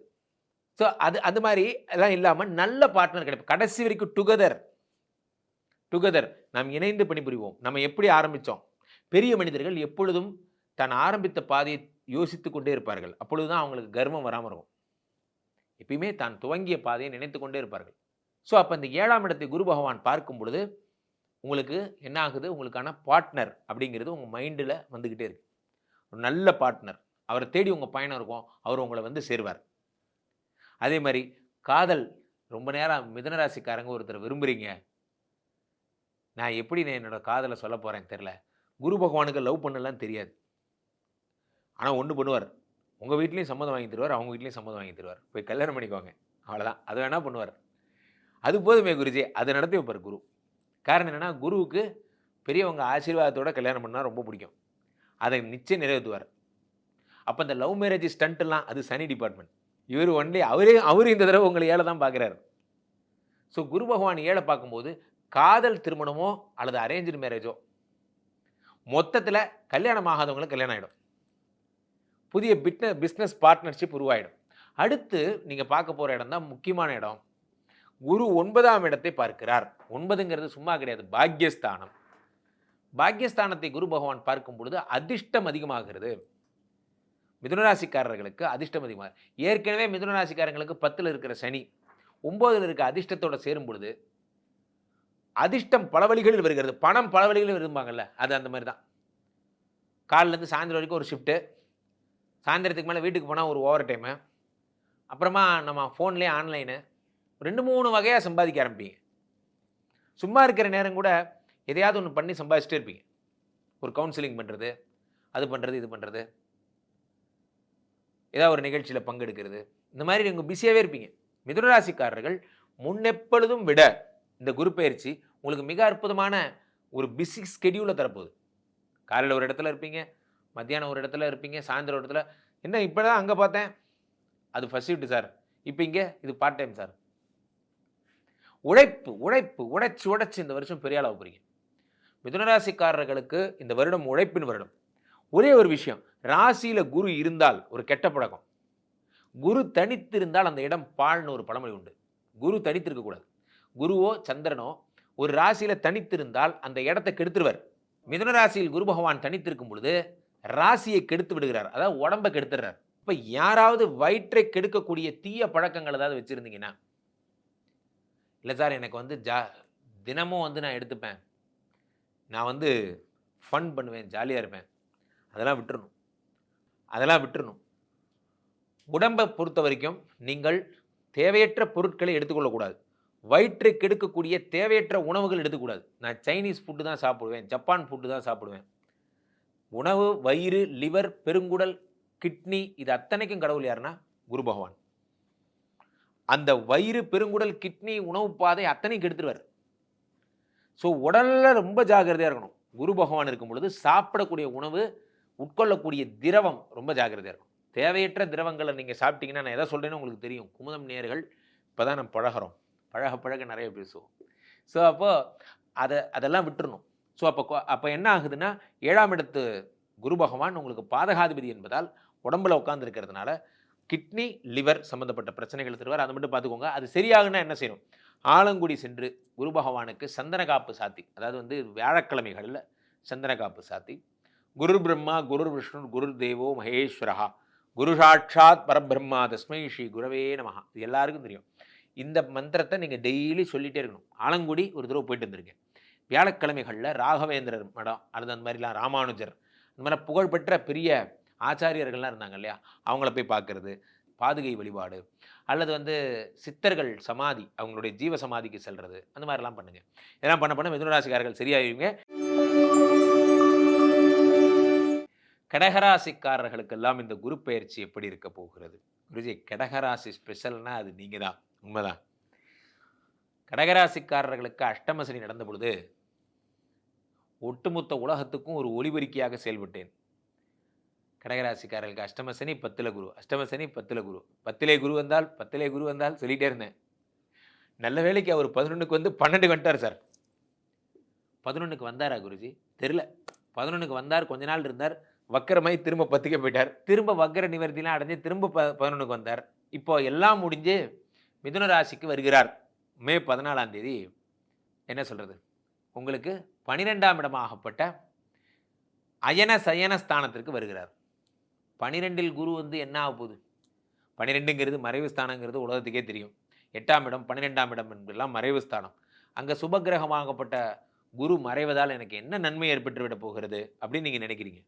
ஸோ அது மாதிரி எல்லாம் இல்லாமல் நல்ல பார்ட்னர் கிடைக்கும். கடைசி வரைக்கும் டுகெதர் நாம் இணைந்து பணிபுரிவோம். நம்ம எப்படி ஆரம்பித்தோம்? பெரிய மனிதர்கள் எப்பொழுதும் தான் ஆரம்பித்த பாதையை யோசித்து கொண்டே இருப்பார்கள். அப்பொழுதுதான் அவங்களுக்கு கர்வம் வராமல் இருக்கும். எப்பயுமே தான் துவங்கிய பாதையை நினைத்து கொண்டே இருப்பார்கள். ஸோ அப்போ இந்த 7ஆம் இடத்தை குரு பகவான் பார்க்கும் பொழுது உங்களுக்கு என்ன ஆகுது? உங்களுக்கான பார்ட்னர் அப்படிங்கிறது உங்கள் மைண்டில் வந்துக்கிட்டே இருக்கு. ஒரு நல்ல பார்ட்னர், அவரை தேடி உங்கள் பயணம் இருக்கும், அவர் உங்களை வந்து சேருவார். அதே மாதிரி காதல், ரொம்ப நேரம் மிதுனராசிக்காரங்க ஒருத்தர் விரும்புகிறீங்க, நான் எப்படி என்னோட காதலை சொல்ல போகிறேன்னு தெரில. குரு பகவானுக்கு லவ் பண்ணலாம் தெரியாது, ஆனால் ஒன்று பண்ணுவார், உங்கள் வீட்லேயும் சம்மதம் வாங்கி தருவார், அவங்க வீட்லேயும் சம்மதம் வாங்கி தருவார், போய் கல்யாணம் பண்ணிக்குவாங்க, அவ்வளோதான். அது வேணால் பண்ணுவார். அது போதுமே குருஜி, அதை நடத்தி வைப்பார் குரு. காரணம் என்னென்னா, குருவுக்கு பெரியவங்க ஆசீர்வாதத்தோட கல்யாணம் பண்ணால் ரொம்ப பிடிக்கும், அதை நிச்சயம் நிறைவேற்றுவார். அப்போ இந்த லவ் மேரேஜ் ஸ்டண்ட்லாம் அது சனி டிபார்ட்மெண்ட். இவர் ஒன்லி அவரு இந்த தடவை உங்களை ஏழை தான் பார்க்குறாரு. ஸோ குரு பகவான் ஏழை பார்க்கும்போது காதல் திருமணமோ அல்லது அரேஞ்சு மேரேஜோ மொத்தத்தில் கல்யாணம் ஆகாதவங்களுக்கு கல்யாணம் ஆகிடும். புதிய பிஸ்னஸ் பார்ட்னர்ஷிப் உருவாயிடும். அடுத்து நீங்கள் பார்க்க போகிற இடம் தான் முக்கியமான இடம். குரு 9ஆம் இடத்தை பார்க்கிறார். 9ங்கிறது சும்மா கிடையாது, பாக்யஸ்தானம். பாக்யஸ்தானத்தை குரு பகவான் பார்க்கும் பொழுது அதிர்ஷ்டம் அதிகமாகிறது. மிதுனராசிக்காரர்களுக்கு அதிர்ஷ்டம் அதிகமாக, ஏற்கனவே மிதுனராசிக்காரங்களுக்கு 10ல் இருக்கிற சனி 9ல் இருக்க அதிர்ஷ்டத்தோடு சேரும் பொழுது அதிர்ஷ்டம் பல வழிகளில் வருகிறது. பணம் பல வழிகளில் விரும்பாங்கல்ல, அது அந்த மாதிரி தான். காலிலேருந்து சாயந்தரம் வரைக்கும் ஒரு ஷிஃப்ட்டு, சாயந்தரத்துக்கு மேலே வீட்டுக்கு போனால் ஒரு ஓவர் டைமு, அப்புறமா நம்ம ஃபோன்லேயே ஆன்லைனு, 2-3 வகையாக சம்பாதிக்க ஆரம்பிப்பீங்க. சும்மா இருக்கிற நேரம் கூட எதையாவது ஒன்று பண்ணி சம்பாதிச்சுட்டே இருப்பீங்க. ஒரு கவுன்சிலிங் பண்ணுறது, அது பண்ணுறது, இது பண்ணுறது, ஏதாவது ஒரு நிகழ்ச்சியில் பங்கெடுக்கிறது, இந்த மாதிரி நீங்கள் பிஸியாகவே இருப்பீங்க. மிதுனராசிக்காரர்கள் முன்னெப்பொழுதும் விட இந்த குரு பயிற்சி உங்களுக்கு மிக அற்புதமான ஒரு பிஸி ஸ்கெடியூலை தரப்போகுது. காலையில் ஒரு இடத்துல இருப்பீங்க, மத்தியானம் ஒரு இடத்துல இருப்பீங்க, சாயந்தரம் ஒரு இடத்துல. என்ன இப்போ தான் அங்கே பார்த்தேன், அது ஃபர்ஸ்ட் ஷிஃப்ட் சார், இப்போ இங்கே இது பார்ட் டைம் சார். உழைப்பு உழைப்பு உடைச்சு இந்த வருஷம் பெரிய அளவு போகிறீங்க. மிதுனராசிக்காரர்களுக்கு இந்த வருடம் உழைப்பின் வருடம். ஒரே ஒரு விஷயம், ராசியில் குரு இருந்தால் ஒரு கெட்ட பழக்கம், குரு தனித்திருந்தால் அந்த இடம் பாழ்னு ஒரு பழமொழி உண்டு. குரு தனித்திருக்கக்கூடாது. குருவோ சந்திரனோ ஒரு ராசியில் தனித்திருந்தால் அந்த இடத்தை கெடுத்துருவார். மிதுன ராசியில் குரு பகவான் தனித்திருக்கும் பொழுது ராசியை கெடுத்து விடுகிறார், அதாவது உடம்பை கெடுத்துடுறார். இப்போ யாராவது வயிற்றை கெடுக்கக்கூடிய தீய பழக்கங்கள் ஏதாவது வச்சுருந்தீங்கன்னா, இல்லை சார் எனக்கு தினமும் நான் எடுத்துப்பேன், நான் ஃபன் பண்ணுவேன், ஜாலியாக இருப்பேன், அதெல்லாம் விட்டுறணும். உடம்பை பொறுத்த வரைக்கும் நீங்கள் தேவையற்ற பொருட்களை எடுத்துக்கொள்ளக்கூடாது. வயிற்றை கெடுக்கக்கூடிய தேவையற்ற உணவுகள் எடுத்துக்கூடாது. நான் சைனீஸ் ஃபுட்டு தான் சாப்பிடுவேன், ஜப்பான் ஃபுட்டு தான் சாப்பிடுவேன். உணவு, வயிறு, லிவர், பெருங்குடல், கிட்னி, இது அத்தனைக்கும் கடவுள் யாருன்னா குரு பகவான். அந்த வயிறு, பெருங்குடல், கிட்னி, உணவு பாதை அத்தனையும் கெடுத்துருவார். ஸோ உடலில் ரொம்ப ஜாக்கிரதையாக இருக்கணும். குரு பகவான் இருக்கும் பொழுது சாப்பிடக்கூடிய உணவு, உட்கொள்ளக்கூடிய திரவம் ரொம்ப ஜாக்கிரதையாக இருக்கும். தேவையற்ற திரவங்களை நீங்கள் சாப்பிட்டீங்கன்னா, நான் எதை சொல்கிறேன்னு உங்களுக்கு தெரியும். குமுதம் நேயர்கள் இப்போ தான் நம்ம பழக நிறைய பேசுவோம். ஸோ அப்போது அதெல்லாம் விட்டுறணும். ஸோ அப்போ என்ன ஆகுதுன்னா, 7ஆம் இடத்து குரு பகவான் உங்களுக்கு பாதகாதிபதி என்பதால் உடம்புல உட்காந்துருக்கிறதுனால கிட்னி, லிவர் சம்மந்தப்பட்ட பிரச்சனைகள் தருவார். அதை மட்டும் பார்த்துக்கோங்க. அது சரியாகுன்னா என்ன செய்யணும், ஆலங்குடி சென்று குரு பகவானுக்கு சந்தன காப்பு சாத்தி, அதாவது வியாழக்கிழமைகளில் சந்தன காப்பு சாத்தி, குரு பிரம்மா குரு விஷ்ணு குரு தேவோ மகேஸ்வரஹா குரு சாட்சாத் பரபிரம்மா தஸ்மை ஸ்ரீ குரவே நமஹா, இது எல்லாருக்கும் தெரியும். இந்த மந்திரத்தை நீங்கள் டெய்லி சொல்லிகிட்டே இருக்கணும். ஆலங்குடி ஒரு தடவை போயிட்டு வந்திருக்கேன். வியாழக்கிழமைகளில் ராகவேந்திரர் மடம் அல்லது அந்த மாதிரிலாம் ராமானுஜர், இந்த மாதிரி புகழ்பெற்ற பெரிய ஆச்சாரியர்கள்லாம் இருந்தாங்க இல்லையா, அவங்கள போய் பார்க்குறது, பாதுகை வழிபாடு, அல்லது சித்தர்கள் சமாதி, அவங்களுடைய ஜீவ சமாதிக்கு செல்வது, அந்த மாதிரிலாம் பண்ணுங்கள். இதெல்லாம் பண்ண மிதுனராசிக்காரர்கள் சரியாயிருவீங்க. கடகராசிக்காரர்களுக்கெல்லாம் இந்த குரு பயிற்சி எப்படி இருக்க போகிறது? குருஜி, கடகராசி ஸ்பெஷல்னா அது நீங்கள் தான், உண்மைதான். கடகராசிக்காரர்களுக்கு அஷ்டமசனி நடந்த பொழுது ஒட்டுமொத்த உலகத்துக்கும் ஒரு ஒளிபெருக்கியாக செயல்பட்டேன். கடகராசிக்காரர்களுக்கு அஷ்டமசனி 10ல் குரு, அஷ்டமசனி 10ல் குரு, 10லே குரு வந்தால் சொல்லிகிட்டே இருந்தேன். நல்ல வேலைக்கு அவர் 11க்கு 12 வந்துட்டார் சார். 11க்கு வந்தாரா குருஜி? தெரில. 11க்கு வந்தார், கொஞ்ச நாள் இருந்தார், வக்கரமாய் திரும்ப 10க்கு போயிட்டார், திரும்ப வக்கர நிவர்த்திலாம் அடைஞ்சு திரும்ப 11க்கு வந்தார். இப்போ எல்லாம் முடிஞ்சு மிதுன ராசிக்கு வருகிறார். மே 14ஆம் தேதி என்ன சொல்கிறது, உங்களுக்கு 12ஆம் இடமாகப்பட்ட அயன சயன ஸ்தானத்திற்கு வருகிறார். 12ல் குரு என்ன ஆக போகுது? 12ங்கிறது மறைவு ஸ்தானங்கிறது உலகத்துக்கே தெரியும். 8ஆம் இடம் 12ஆம் இடம் என்பதெல்லாம் மறைவு ஸ்தானம். அங்கே சுபகிரகமாகப்பட்ட குரு மறைவதால் எனக்கு என்ன நன்மை ஏற்பட்டு விட போகிறது அப்படின்னு நீங்கள் நினைக்கிறீங்க?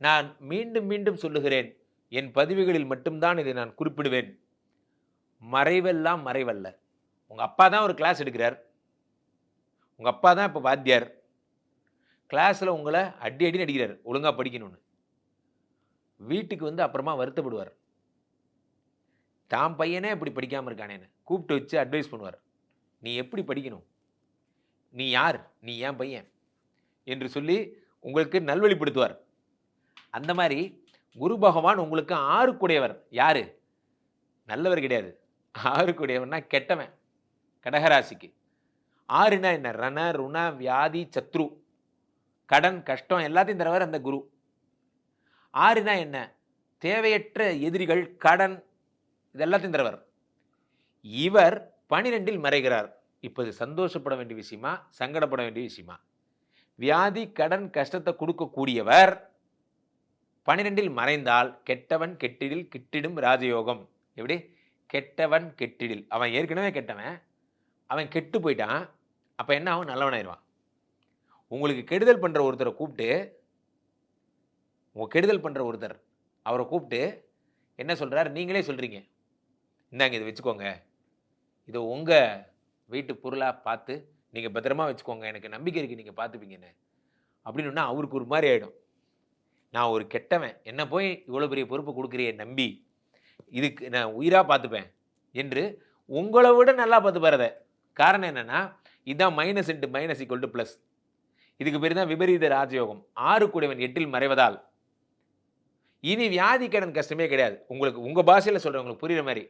நான் மீண்டும் மீண்டும் சொல்லுகிறேன், என் பதிவுகளில் மட்டும்தான் இதை நான் குறிப்பிடுவேன். மறைவெல்லாம் மறைவல்ல. உங்கள் அப்பா தான் ஒரு கிளாஸ் எடுக்கிறார், உங்கள் அப்பா தான் இப்போ வாத்தியார், கிளாஸில் உங்களை அடின்னு அடிக்கிறார் ஒழுங்காக படிக்கணும்னு. வீட்டுக்கு அப்புறமா வருத்தப்படுவார், தாம் பையனே இப்படி படிக்காமல் இருக்கானேன்னு கூப்பிட்டு வச்சு அட்வைஸ் பண்ணுவார். நீ எப்படி படிக்கணும், நீ யார், நீ ஏன் பையன் என்று சொல்லி உங்களுக்கு நல்வழிப்படுத்துவார். அந்த மாதிரி குரு பகவான் உங்களுக்கு 6க்குடையவர். யார்? நல்லவர் கிடையாது. 6க்குடையவர்னா கெட்டவன். கடகராசிக்கு 6னா என்ன? ரண ருண வியாதி சத்ரு, கடன் கஷ்டம் எல்லாத்தையும் தரவர் அந்த குரு. 6னா என்ன? தேவையற்ற எதிரிகள், கடன், இது எல்லாத்தையும் தரவர். இவர் 12ல் மறைகிறார். இப்போ இது சந்தோஷப்பட வேண்டிய விஷயமா, சங்கடப்பட வேண்டிய விஷயமா? வியாதி கடன் கஷ்டத்தை கொடுக்கக்கூடியவர் 12ல் மறைந்தால் கெட்டவன் கெட்டிடில் கிட்டிடும் ராஜயோகம். எப்படி? கெட்டவன் கெட்டிடில், அவன் ஏற்கனவே கெட்டவன், அவன் கெட்டு போயிட்டான். அப்போ என்ன ஆகும்? நல்லவனாயிருவான். உங்களுக்கு கெடுதல் பண்ணுற ஒருத்தரை கூப்பிட்டு, உங்கள் கெடுதல் பண்ணுற ஒருத்தர் அவரை கூப்பிட்டு என்ன சொல்கிறார்? நீங்களே சொல்கிறீங்க, இந்தாங்க இதை வச்சுக்கோங்க, இதை உங்கள் வீட்டு பொருளாக பார்த்து நீங்கள் பத்திரமா வச்சுக்கோங்க, எனக்கு நம்பிக்கை இருக்குது நீங்கள் பார்த்துப்பீங்கன்னு அப்படின்னா அவருக்கு ஒரு மாதிரி ஆகிடும். நான் ஒரு கெட்டவன், என்ன போய் இவ்வளோ பெரிய பொறுப்பு கொடுக்குறியே நம்பி, இதுக்கு நான் உயிராக பார்த்துப்பேன் என்று உங்களை விட நல்லா பார்த்துப்பார். அதை காரணம் என்னென்னா, இதுதான் minus into minus equal to plus. இதுக்கு பேர் தான் விபரீத ராஜயோகம். 6 கூடியவன் 8ல் மறைவதால் இனி வியாதி கடன் கஷ்டமே கிடையாது. உங்களுக்கு உங்கள் பாஷையில் சொல்கிறேன், உங்களுக்கு புரியுற மாதிரி.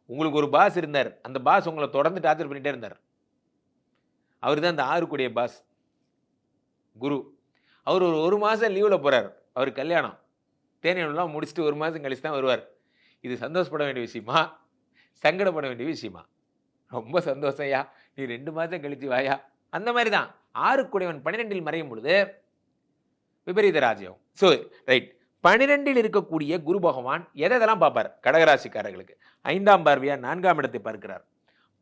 உங்களுக்கு ஒரு பாஸ் இருந்தார், அந்த பாஸ் உங்களை தொடர்ந்து டார்ச்சர் பண்ணிகிட்டே இருந்தார். அவர் தான் அந்த 6 கூடிய பாஸ், குரு. அவர் ஒரு மாதம் லீவில் போகிறார், அவர் கல்யாணம் தேனியெல்லாம் முடிச்சுட்டு 1 மாதம் கழிச்சு தான் வருவார். இது சந்தோஷப்பட வேண்டிய விஷயமா, சங்கடப்பட வேண்டிய விஷயமா? ரொம்ப சந்தோஷம் ஐயா, நீ 2 மாதம் கழிச்சு வாயா. அந்த மாதிரி தான் 6 கூடியவன் 12ல் மறையும் பொழுது விபரீத ராஜயோகம். ஸோ ரைட், 12ல் இருக்கக்கூடிய குரு பகவான் எதெல்லாம் பார்ப்பார்? கடகராசிக்காரர்களுக்கு 5ஆம் பார்வையா 4ஆம் இடத்தை பார்க்கிறார்.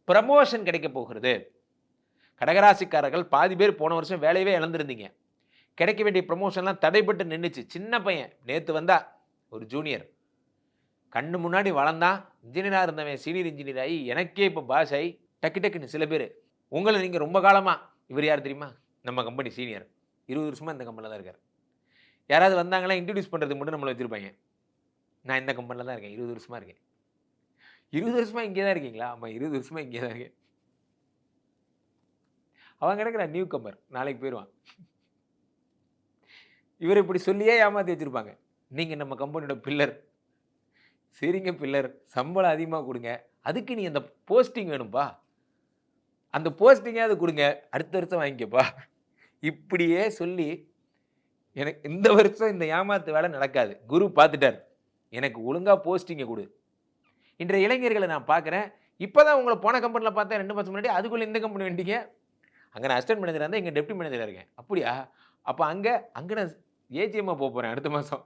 ப்ரமோஷன் கிடைக்க போகிறது. கடகராசிக்காரர்கள் பாதி பேர் போன வருஷம் வேலையவே இழந்திருந்தீங்க. கிடைக்க வேண்டிய ப்ரமோஷன்லாம் தடைப்பட்டு நின்றுச்சு. சின்ன பையன் நேற்று வந்தா, ஒரு ஜூனியர் கண்ணு முன்னாடி வளர்ந்தான், இன்ஜினியராக இருந்தவன் சீனியர் இன்ஜினியர் ஆகி எனக்கே இப்போ பாஸ் ஆகி டக்கு டக்குன்னு. சில பேர் உங்களை நீங்கள் ரொம்ப காலமாக, இவர் யார் தெரியுமா? நம்ம கம்பெனி சீனியர், 20 வருஷமாக இந்த கம்பெனியில் தான் இருக்கார். யாராவது வந்தாங்களா இன்ட்ரடியூஸ் பண்ணுறதுக்கு மட்டும் நம்மளை வச்சுருப்பாங்க. நான் இந்த கம்பெனியில் தான் இருக்கேன், 20 வருஷமாக இருக்கேன். 20 வருஷமாக இங்கே தான் இருக்கீங்களா? ஆமாம், 20 வருஷமாக இங்கே தான் இருக்கேன். அவன் கிடக்குற நியூ கம்பர், நாளைக்கு போயிடுவான். இவர் இப்படி சொல்லியே ஏமாற்றி வச்சுருப்பாங்க. நீங்கள் நம்ம கம்பெனியோட பில்லர். சரிங்க பில்லர், சம்பளம் அதிகமாக கொடுங்க, அதுக்கு நீ அந்த போஸ்டிங் வேணும்ப்பா, அந்த போஸ்டிங்காவது கொடுங்க, அடுத்த வருஷம் வாங்கிக்கப்பா. இப்படியே சொல்லி எனக்கு இந்த வருஷம் இந்த ஏமாத்து வேலை நடக்காது. குரு பார்த்துட்டார், எனக்கு ஒழுங்காக போஸ்டிங்கை கொடு. இன்றைய இளைஞர்களை நான் பார்க்குறேன், இப்போ தான் உங்களை போன கம்பெனியில் பார்த்தேன் 2 மாதம் முன்னாடி, அதுக்குள்ளே இந்த கம்பெனி வேண்டிங்க. அங்கே நான் அசிஸ்டன்ட் மேனேஜராக இருந்தேன், இங்கே டெப்டி மேனேஜராக இருக்கேன். அப்படியா? அப்போ அங்கே நான் ஏஜிஎம்மாக போக போகிறேன் அடுத்த மாதம்.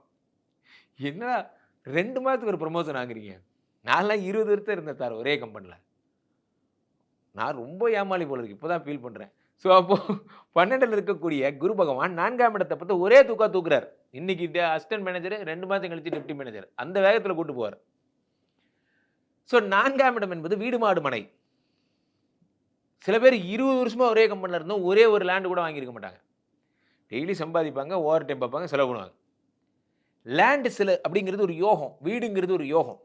என்ன 2 மாதத்துக்கு ஒரு ப்ரமோஷன் ஆகுறீங்க? நான்லாம் 20 வருஷம் இருந்தேன் சார் ஒரே கம்பெனியில். நான் ரொம்ப ஏமாளி போல இருக்கு, இப்போ தான் ஃபீல் பண்ணுறேன். ஸோ அப்போது 12ல் இருக்கக்கூடிய குரு பகவான் 4ஆம் இடத்தை பார்த்து ஒரே தூக்குறார். இன்னைக்கு அசிஸ்டன்ட் மேனேஜர், 2 மாதம் கழிச்சு டெப்டி மேனேஜர், அந்த வேகத்தில் கூட்டு போவார். ஸோ 4ஆம் இடம் என்பது வீடு மாடு மனை. சில பேர் 20 வருஷமாக ஒரே கம்பெனியில் இருந்தோம், ஒரே ஒரு லேண்டு கூட வாங்கியிருக்க மாட்டாங்க. டெய்லி சம்பாதிப்பாங்க, ஓவர் டைம் பார்ப்பாங்க, செலவு பண்ணுவாங்க. லேண்டு சில அப்படிங்கிறது ஒரு யோகம், வீடுங்கிறது ஒரு யோகம்.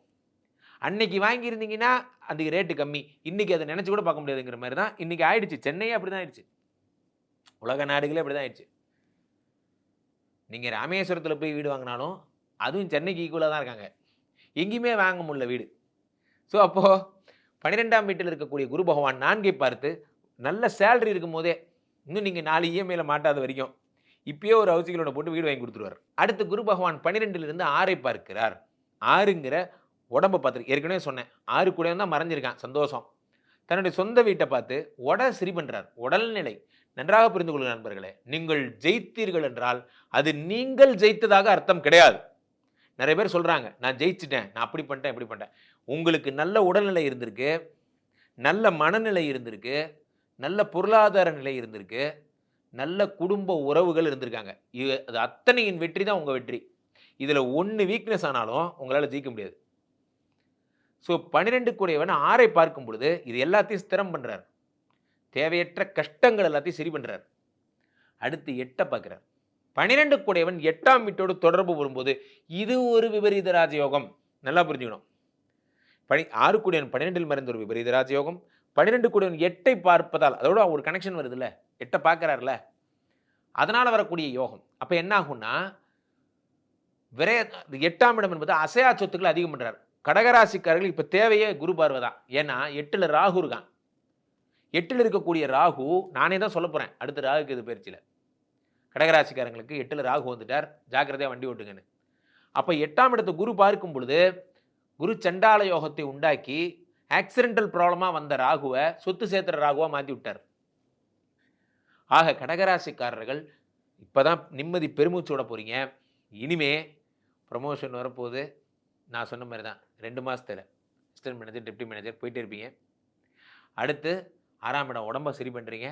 அன்னைக்கு வாங்கியிருந்தீங்கன்னா அதுக்கு ரேட்டு கம்மி, இன்றைக்கி அதை நினச்சி கூட பார்க்க முடியாதுங்கிற மாதிரி தான் இன்றைக்கி ஆயிடுச்சு. சென்னையே அப்படி தான் ஆயிடுச்சு, உலக நாடுகளே அப்படி தான் ஆயிடுச்சு. நீங்கள் ராமேஸ்வரத்தில் போய் வீடு வாங்கினாலும் அதுவும் சென்னைக்கு ஈக்குவலாக தான் இருக்காங்க, எங்கேயுமே வாங்க முடியல வீடு. ஸோ அப்போது 12ஆம் வீட்டில் இருக்கக்கூடிய குரு பகவான் 4ஐ பார்த்து, நல்ல சேலரி இருக்கும் போதே, இன்னும் நீங்கள் 4 இஎம்ஐல மாட்டாத வரைக்கும் இப்பயே ஒரு ஹவுசிங்களோட போட்டு வீடு வாங்கி கொடுத்துருவார். அடுத்து குரு பகவான் 12லிருந்து 6ஐ பார்க்கிறார். 6ங்கிற உடம்பை பார்த்து ஏற்கனவே சொன்னேன், 6 கூட தான் மறைஞ்சிருக்கான், சந்தோஷம். தன்னுடைய சொந்த வீட்டை பார்த்து சரி பண்ணுறார். உடல்நிலை நன்றாக புரிந்து கொள்ளுங்கள் நண்பர்களே. நீங்கள் ஜெயித்தீர்கள் என்றால் அது நீங்கள் ஜெயித்ததாக அர்த்தம் கிடையாது. நிறைய பேர் சொல்கிறாங்க, நான் ஜெயிச்சிட்டேன், நான் அப்படி பண்ணிட்டேன் இப்படி பண்ணிட்டேன். உங்களுக்கு நல்ல உடல்நிலை இருந்திருக்கு, நல்ல மனநிலை இருந்திருக்கு, நல்ல பொருளாதார நிலை இருந்திருக்கு, நல்ல குடும்ப உறவுகள் இருந்திருக்காங்க. அது அத்தனையின் வெற்றி தான் உங்கள் வெற்றி. இதில் 1 வீக்னஸ் ஆனாலும் உங்களால் ஜெயிக்க முடியாது. ஸோ 12 கூடியவன் 6ஐ பார்க்கும் பொழுது இது எல்லாத்தையும் ஸ்திரம் பண்ணுறார். தேவையற்ற கஷ்டங்கள் எல்லாத்தையும் சரி பண்ணுறார். அடுத்து 8ஐ பார்க்குறார். 12 கூடியவன் 8ஆம் வீட்டோடு தொடர்பு வரும்போது இது ஒரு விபரீத ராஜயோகம். நல்லா புரிஞ்சுக்கணும். 6 கூடியவன் 12ல் மறைந்த ஒரு விபரீத ராஜயோகம். 12 கூடியவன் 8ஐ பார்ப்பதால், அதோட ஒரு கனெக்ஷன் வருதுல்ல, 8ஐ பார்க்குறாருல, அதனால் வரக்கூடிய யோகம். அப்போ என்ன ஆகும்னா, 8ஆம் இடம் என்பது அசையா சொத்துக்களை அதிகம் பண்ணுறார். கடகராசிக்காரர்கள் இப்போ தேவையே குரு பார்வை தான். ஏன்னா 8ல் ராகு இருக்கான். 8ல் இருக்கக்கூடிய ராகு, நானே தான் சொல்ல போகிறேன் அடுத்து ராகுக்கு இது பயிற்சியில், கடகராசிக்காரங்களுக்கு 8ல் ராகு வந்துட்டார், ஜாக்கிரதையாக வண்டி ஓட்டுங்கன்னு. அப்போ 8ஆம் இடத்தை குரு பார்க்கும் பொழுது குரு சண்டால யோகத்தை உண்டாக்கி ஆக்சிடென்டல் ப்ராப்ளமாக வந்த ராகுவை சொத்து சேர்த்துற ராகுவாக மாற்றி விட்டார். ஆக கடகராசிக்காரர்கள் இப்போ தான் நிம்மதி பெருமூச்சு விட போகிறீங்க. இனிமே ப்ரமோஷன் வரப்போகுது. நான் சொன்ன மாதிரி தான் 2 மாதத்தில் அசிஸ்டன்ட் மேனேஜர், டெப்டி மேனேஜர் போயிட்டே இருப்பீங்க. அடுத்து 6ஆம் இடம் உடம்பை சரி பண்ணுறீங்க.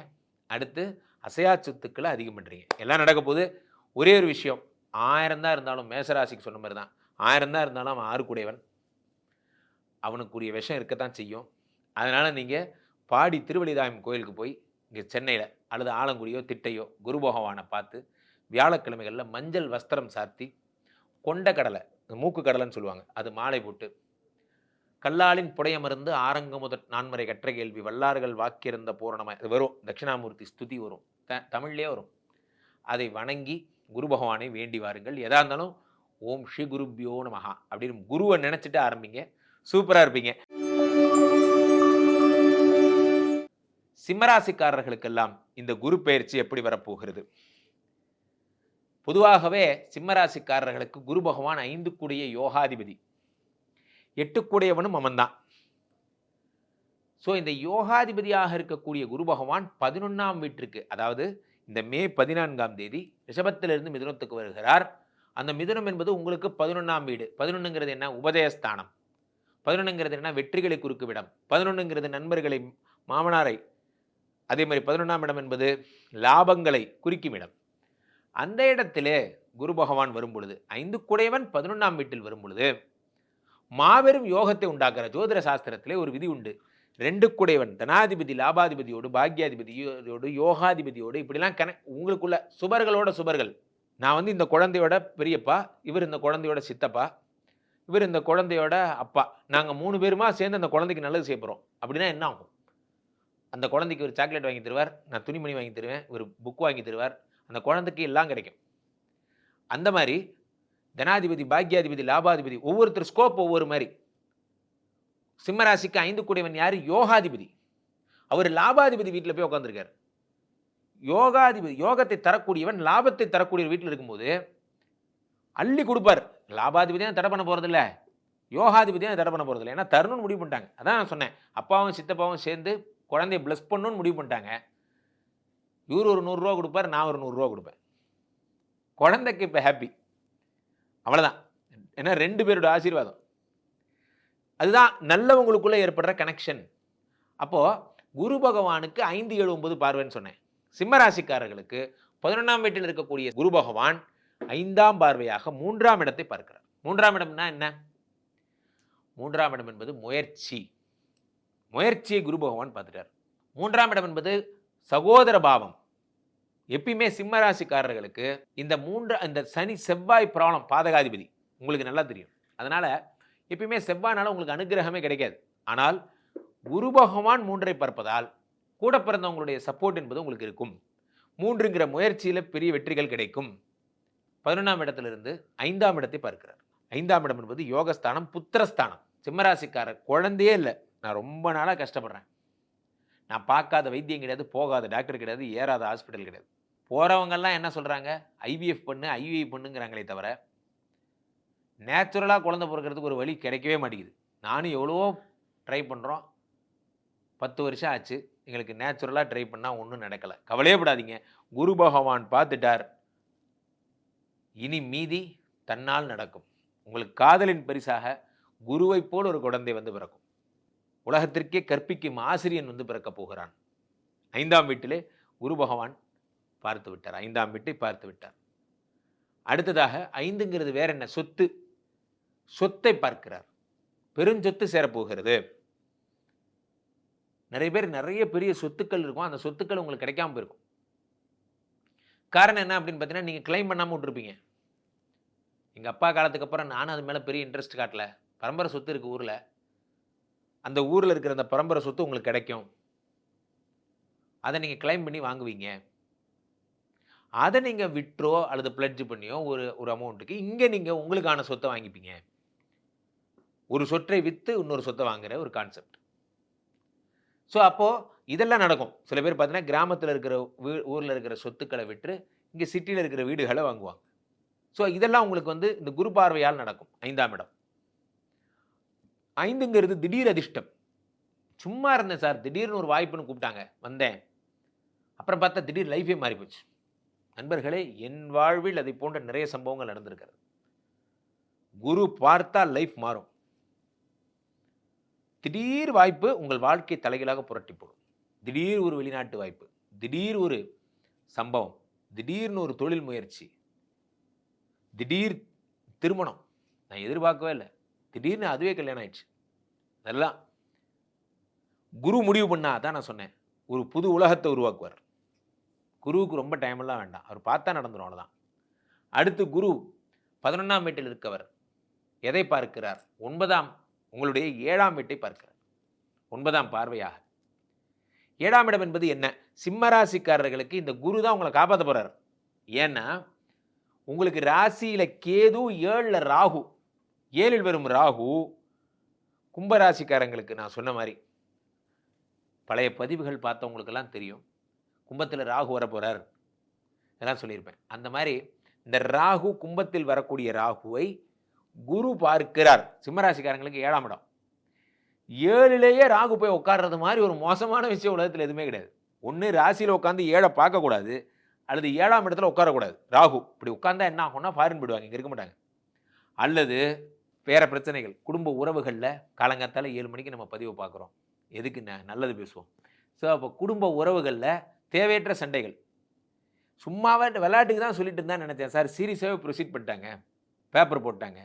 அடுத்து அசையா சொத்துக்களை அதிகம் பண்ணுறீங்க. எல்லாம் நடக்க போது. ஒரே ஒரு விஷயம், 1000 தான் இருந்தாலும் மேசராசிக்கு சொன்ன மாதிரி தான், 1000 தான் இருந்தாலும் அவன் 6 கூடையவன், அவனுக்குரிய விஷம் இருக்கத்தான் செய்யும். அதனால் நீங்கள் பாடி திருவள்ளிதாயம் கோயிலுக்கு போய் இங்கே சென்னையில் அல்லது ஆலங்குடியோ திட்டையோ குரு பகவானை பார்த்து வியாழக்கிழமைகளில் மஞ்சள் வஸ்திரம் சாத்தி கொண்ட கடலை, மூக்கு கடலைன்னு சொல்லுவாங்க, அது மாலை போட்டு கல்லாலின் புடையமருந்து ஆரங்க முதற் 4 முறை கற்ற கேள்வி வல்லார்கள் வாக்கியிருந்த பூரணமாக இது வரும், தட்சிணாமூர்த்தி ஸ்துதி வரும், தமிழ்லேயே வரும். அதை வணங்கி குரு பகவானை வேண்டி வாருங்கள். எதா இருந்தாலும் ஓம் ஸ்ரீ குருப்யோ நமஹா அப்படின்னு குருவை நினச்சிட்டு ஆரம்பிங்க. சூப்பராக இருப்பீங்க. சிம்மராசிக்காரர்களுக்கெல்லாம் இந்த குரு பெயர்ச்சி எப்படி வரப்போகிறது? பொதுவாகவே சிம்மராசிக்காரர்களுக்கு குரு பகவான் 5 கூடிய யோகாதிபதி, 8 கூடையவனும் அவன்தான். ஸோ இந்த யோகாதிபதியாக இருக்கக்கூடிய குரு பகவான் 11ஆம் வீட்டிற்கு, அதாவது இந்த மே 14ஆம் தேதி ரிஷபத்திலிருந்து மிதுனத்துக்கு வருகிறார். அந்த மிதுனம் என்பது உங்களுக்கு 11ஆம் வீடு. 11ங்கிறது என்ன? உபதயஸ்தானம். 11ங்கிறது என்ன? வெற்றிகளை குறுக்கு விடம். 11ங்கிறது நண்பர்களை, மாமனாரை. அதே மாதிரி 11ஆம் இடம் என்பது லாபங்களை குறிக்கும் இடம். அந்த இடத்திலே குரு பகவான் வரும் பொழுது, 5 கூடையவன் 11ஆம் வீட்டில் வரும் பொழுது மாபெரும் யோகத்தை உண்டாக்குற ஜோதிட சாஸ்திரத்திலே ஒரு விதி உண்டு. 2 கூடையவன் தனாதிபதி லாபாதிபதியோடு பாக்யாதிபதியோடு யோகாதிபதியோடு இப்படிலாம் உங்களுக்குள்ள சுபர்களோட சுபர்கள். நான் இந்த குழந்தையோட பெரியப்பா, இவர் இந்த குழந்தையோட சித்தப்பா, இவர் இந்த குழந்தையோட அப்பா, நாங்கள் 3 பேருமா சேர்ந்து அந்த குழந்தைக்கு நல்லது செய்ய போகிறோம் அப்படின்னா என்ன ஆகும்? அந்த குழந்தைக்கு ஒரு சாக்லேட் வாங்கி தருவார், நான் துணிமணி வாங்கி தருவேன், ஒரு புக் வாங்கி தருவார், அந்த குழந்தைக்கு எல்லாம் கிடைக்கும். அந்த மாதிரி தனாதிபதி, பாக்யாதிபதி, லாபாதிபதி ஒவ்வொருத்தர் ஸ்கோப் ஒவ்வொரு மாதிரி. சிம்மராசிக்கு 5 கூடையவன் யார்? யோகாதிபதி. அவர் லாபாதிபதி வீட்டில் போய் உட்காந்துருக்கார். யோகாதிபதி யோகத்தை தரக்கூடியவன் லாபத்தை தரக்கூடிய வீட்டில் இருக்கும்போது அள்ளி கொடுப்பார். லாபாதிபதியும் தடை பண்ண போகிறதில்ல, யோகாதிபதியும் தடை பண்ண போகிறதில்ல. ஏன்னா தரணும்னு முடிவு பண்ணிட்டாங்க. அதான் நான் சொன்னேன், அப்பாவும் சித்தப்பாவும் சேர்ந்து குழந்தைய ப்ளஸ் பண்ணணும்னு முடிவு பண்ணிட்டாங்க. இவர் ஒரு 100 ரூபா கொடுப்பார், நான் ஒரு 100 ரூபா கொடுப்பேன். குழந்தைக்கு இப்போ ஹாப்பி, அவ்வளோதான். ஏன்னா 2 பேரோட ஆசீர்வாதம். அதுதான் நல்லவங்களுக்குள்ளே ஏற்படுற கனெக்ஷன். அப்போது குரு பகவானுக்கு 5, 7, 9 பார்வைன்னு சொன்னேன். சிம்மராசிக்காரர்களுக்கு 11ஆம் வீட்டில் இருக்கக்கூடிய குரு பகவான் 5ஆம் பார்வையாக 3ஆம் இடத்தை பார்க்கிறார். 3ஆம் இடம்னா என்ன? 3ஆம் இடம் என்பது முயற்சி. முயற்சியை குரு பகவான் பார்த்துட்டார். 3ஆம் இடம் என்பது சகோதர பாவம். எப்பயுமே சிம்மராசிக்காரர்களுக்கு இந்த சனி செவ்வாய் ப்ராப்ளம் பாதகாதிபதி உங்களுக்கு நல்லா தெரியும். அதனால் எப்பயுமே செவ்வாய்னால உங்களுக்கு அனுகிரகமே கிடைக்காது. ஆனால் குரு பகவான் 3ஐ பார்ப்பதால் கூட பிறந்தவங்களுடைய சப்போர்ட் என்பது உங்களுக்கு இருக்கும். 3ங்கிற முயற்சியில் பெரிய வெற்றிகள் கிடைக்கும். 11ஆம் இடத்திலிருந்து 5ஆம் இடத்தை பார்க்கிறார். 5ஆம் இடம் என்பது யோகஸ்தானம், புத்திரஸ்தானம். சிம்மராசிக்காரர் குழந்தையே இல்லை, நான் ரொம்ப நாளாக கஷ்டப்படுறேன், நான் பார்க்காத வைத்தியம் கிடையாது, போகாத டாக்டர் கிடையாது, ஏறாத ஹாஸ்பிட்டல் கிடையாது. போகிறவங்கெல்லாம் என்ன சொல்கிறாங்க? ஐவிஎஃப் பண்ணு, ஐவிஐ பண்ணுங்கிறாங்களே தவிர நேச்சுரலாக குழந்தை பிறக்கிறதுக்கு ஒரு வழி கிடைக்கவே மாட்டேங்குது. நானும் எவ்வளவோ ட்ரை பண்ணுறோம், 10 வருஷம் ஆச்சு, எங்களுக்கு நேச்சுரலாக ட்ரை பண்ணால் ஒன்றும் நடக்கலை. கவலையே படாதீங்க, குரு பகவான் பார்த்துட்டார். இனி மீதி தன்னால் நடக்கும். உங்களுக்கு காதலின் பரிசாக குருவை போல் ஒரு குழந்தை பிறக்கும். உலகத்திற்கே கற்பிக்கும் ஆசிரியன் பிறக்க போகிறான். 5ஆம் வீட்டிலே குரு பகவான் பார்த்து விட்டார். 5ஆம் வீட்டை பார்த்து விட்டார். அடுத்ததாக 5ங்கிறது வேற என்ன? சொத்து. சொத்தை பார்க்கிறார். பெருஞ்சொத்து சேரப்போகிறது. நிறைய பேர் நிறைய பெரிய சொத்துக்கள் இருக்கும், அந்த சொத்துக்கள் உங்களுக்கு கிடைக்காம போயிருக்கும். காரணம் என்ன அப்படின்னு பார்த்தீங்கன்னா, நீங்கள் கிளைம் பண்ணாமல் விட்டுருப்பீங்க. எங்கள் அப்பா காலத்துக்கு அப்புறம் நானும் அது மேலே பெரிய இன்ட்ரெஸ்ட் காட்டல, பரம்பரை சொத்து இருக்குது ஊரில், அந்த ஊரில் இருக்கிற அந்த பரம்பரை சொத்து உங்களுக்கு கிடைக்கும், அதை நீங்கள் கிளைம் பண்ணி வாங்குவீங்க. அதை நீங்கள் விட்ரோ அல்லது பிளட்ஜ் பண்ணியோ ஒரு அமௌண்ட்டுக்கு இங்கே நீங்கள் உங்களுக்கான சொத்தை வாங்கிப்பீங்க. ஒரு சொத்தை விற்று இன்னொரு சொத்தை வாங்குகிற ஒரு கான்செப்ட். ஸோ அப்போது இதெல்லாம் நடக்கும். சில பேர் பார்த்தீங்கன்னா, கிராமத்தில இருக்கிற ஊர்ல இருக்கிற சொத்துக்கள விற்று, இங்க சிட்டியில இருக்கிற வீடுகள வாங்குவாங்க. ஸோ இதெல்லாம் உங்களுக்கு வந்து இந்த குரு பார்வையால் நடக்கும். 5ஆம் இடம். 5ங்கிறது திடீர் அதிர்ஷ்டம். சும்மா இருந்தேன் சார். திடீர்னு ஒரு வாய்ப்புன்னு கூப்பிட்டாங்க. வந்தேன். அப்புறம் பார்த்தா திடீர் லைஃபே மாறி போச்சு. நண்பர்களே, என் வாழ்வில் அதை போன்ற நிறைய சம்பவங்கள் நடந்திருக்கிறது. குரு பார்த்தால் லைஃப் மாறும். திடீர் வாய்ப்பு உங்கள் வாழ்க்கை தலைகீழாக புரட்டி போடும். திடீர் ஒரு வெளிநாட்டு வாய்ப்பு, திடீர் ஒரு சம்பவம், திடீர்னு ஒரு தொழில் முயற்சி, திடீர் திருமணம். நான் எதிர்பார்க்கவே இல்லை. திடீர்னு அதுவே கல்யாணம் ஆயிடுச்சு. அதெல்லாம் குரு முடிவு பண்ணா தான் நான் சொன்னேன். ஒரு புது உலகத்தை உருவாக்குவார். குருவுக்கு ரொம்ப டைம் எல்லாம் வேண்டாம். அவர் பார்த்தா நடந்துடும், அவ்வளோதான். அடுத்து குரு 11ஆம் வீட்டில் இருக்கவர் எதை பார்க்கிறார்? 9ஆம், உங்களுடைய 7ஆம் வீட்டை பார்க்கிறார். 9ஆம் பார்வையாக. 7ஆம் இடம் என்பது என்ன? சிம்ம ராசிக்காரர்களுக்கு இந்த குரு தான் உங்களை காப்பாற்ற போறார். ஏன்னா உங்களுக்கு ராசியில கேது, 7ல் ராகு. 7ல் வரும் ராகு கும்பராசிக்காரங்களுக்கு நான் சொன்ன மாதிரி பழைய பதிவுகள் பார்த்தவங்களுக்கெல்லாம் தெரியும். கும்பத்தில் ராகு வர போறார், இதெல்லாம் சொல்லியிருப்பேன். அந்த மாதிரி இந்த ராகு, கும்பத்தில் வரக்கூடிய ராகுவை குரு பார்க்கிறார். சிம்மராசிக்காரங்களுக்கு 7ஆம் இடம். 7லேயே ராகு போய் உட்கார்றது மாதிரி ஒரு மோசமான விஷயம் உலகத்தில் எதுவுமே கிடையாது. ஒன்று ராசியில் உட்காந்து 7 பார்க்கக்கூடாது, அல்லது 7ஆம் இடத்துல உட்காரக்கூடாது. ராகு இப்படி உட்கார்ந்தா என்ன ஆகும்னா ஃபாரின் போயிடுவாங்க, இங்கே இருக்க மாட்டாங்க. அல்லது வேற பிரச்சனைகள், குடும்ப உறவுகளில் காலங்காத்தால 7 மணிக்கு நம்ம பதிவை பார்க்குறோம். எதுக்கு நல்லது பேசுவோம். ஸோ அப்போ குடும்ப உறவுகளில் தேவையற்ற சண்டைகள். சும்மாவே விளையாட்டுக்கு தான் சொல்லிட்டு இருந்தா நினைச்சேன் சார். சீரியஸாகவே ப்ரொசீட் பண்ணிட்டாங்க. பேப்பர் போட்டாங்க.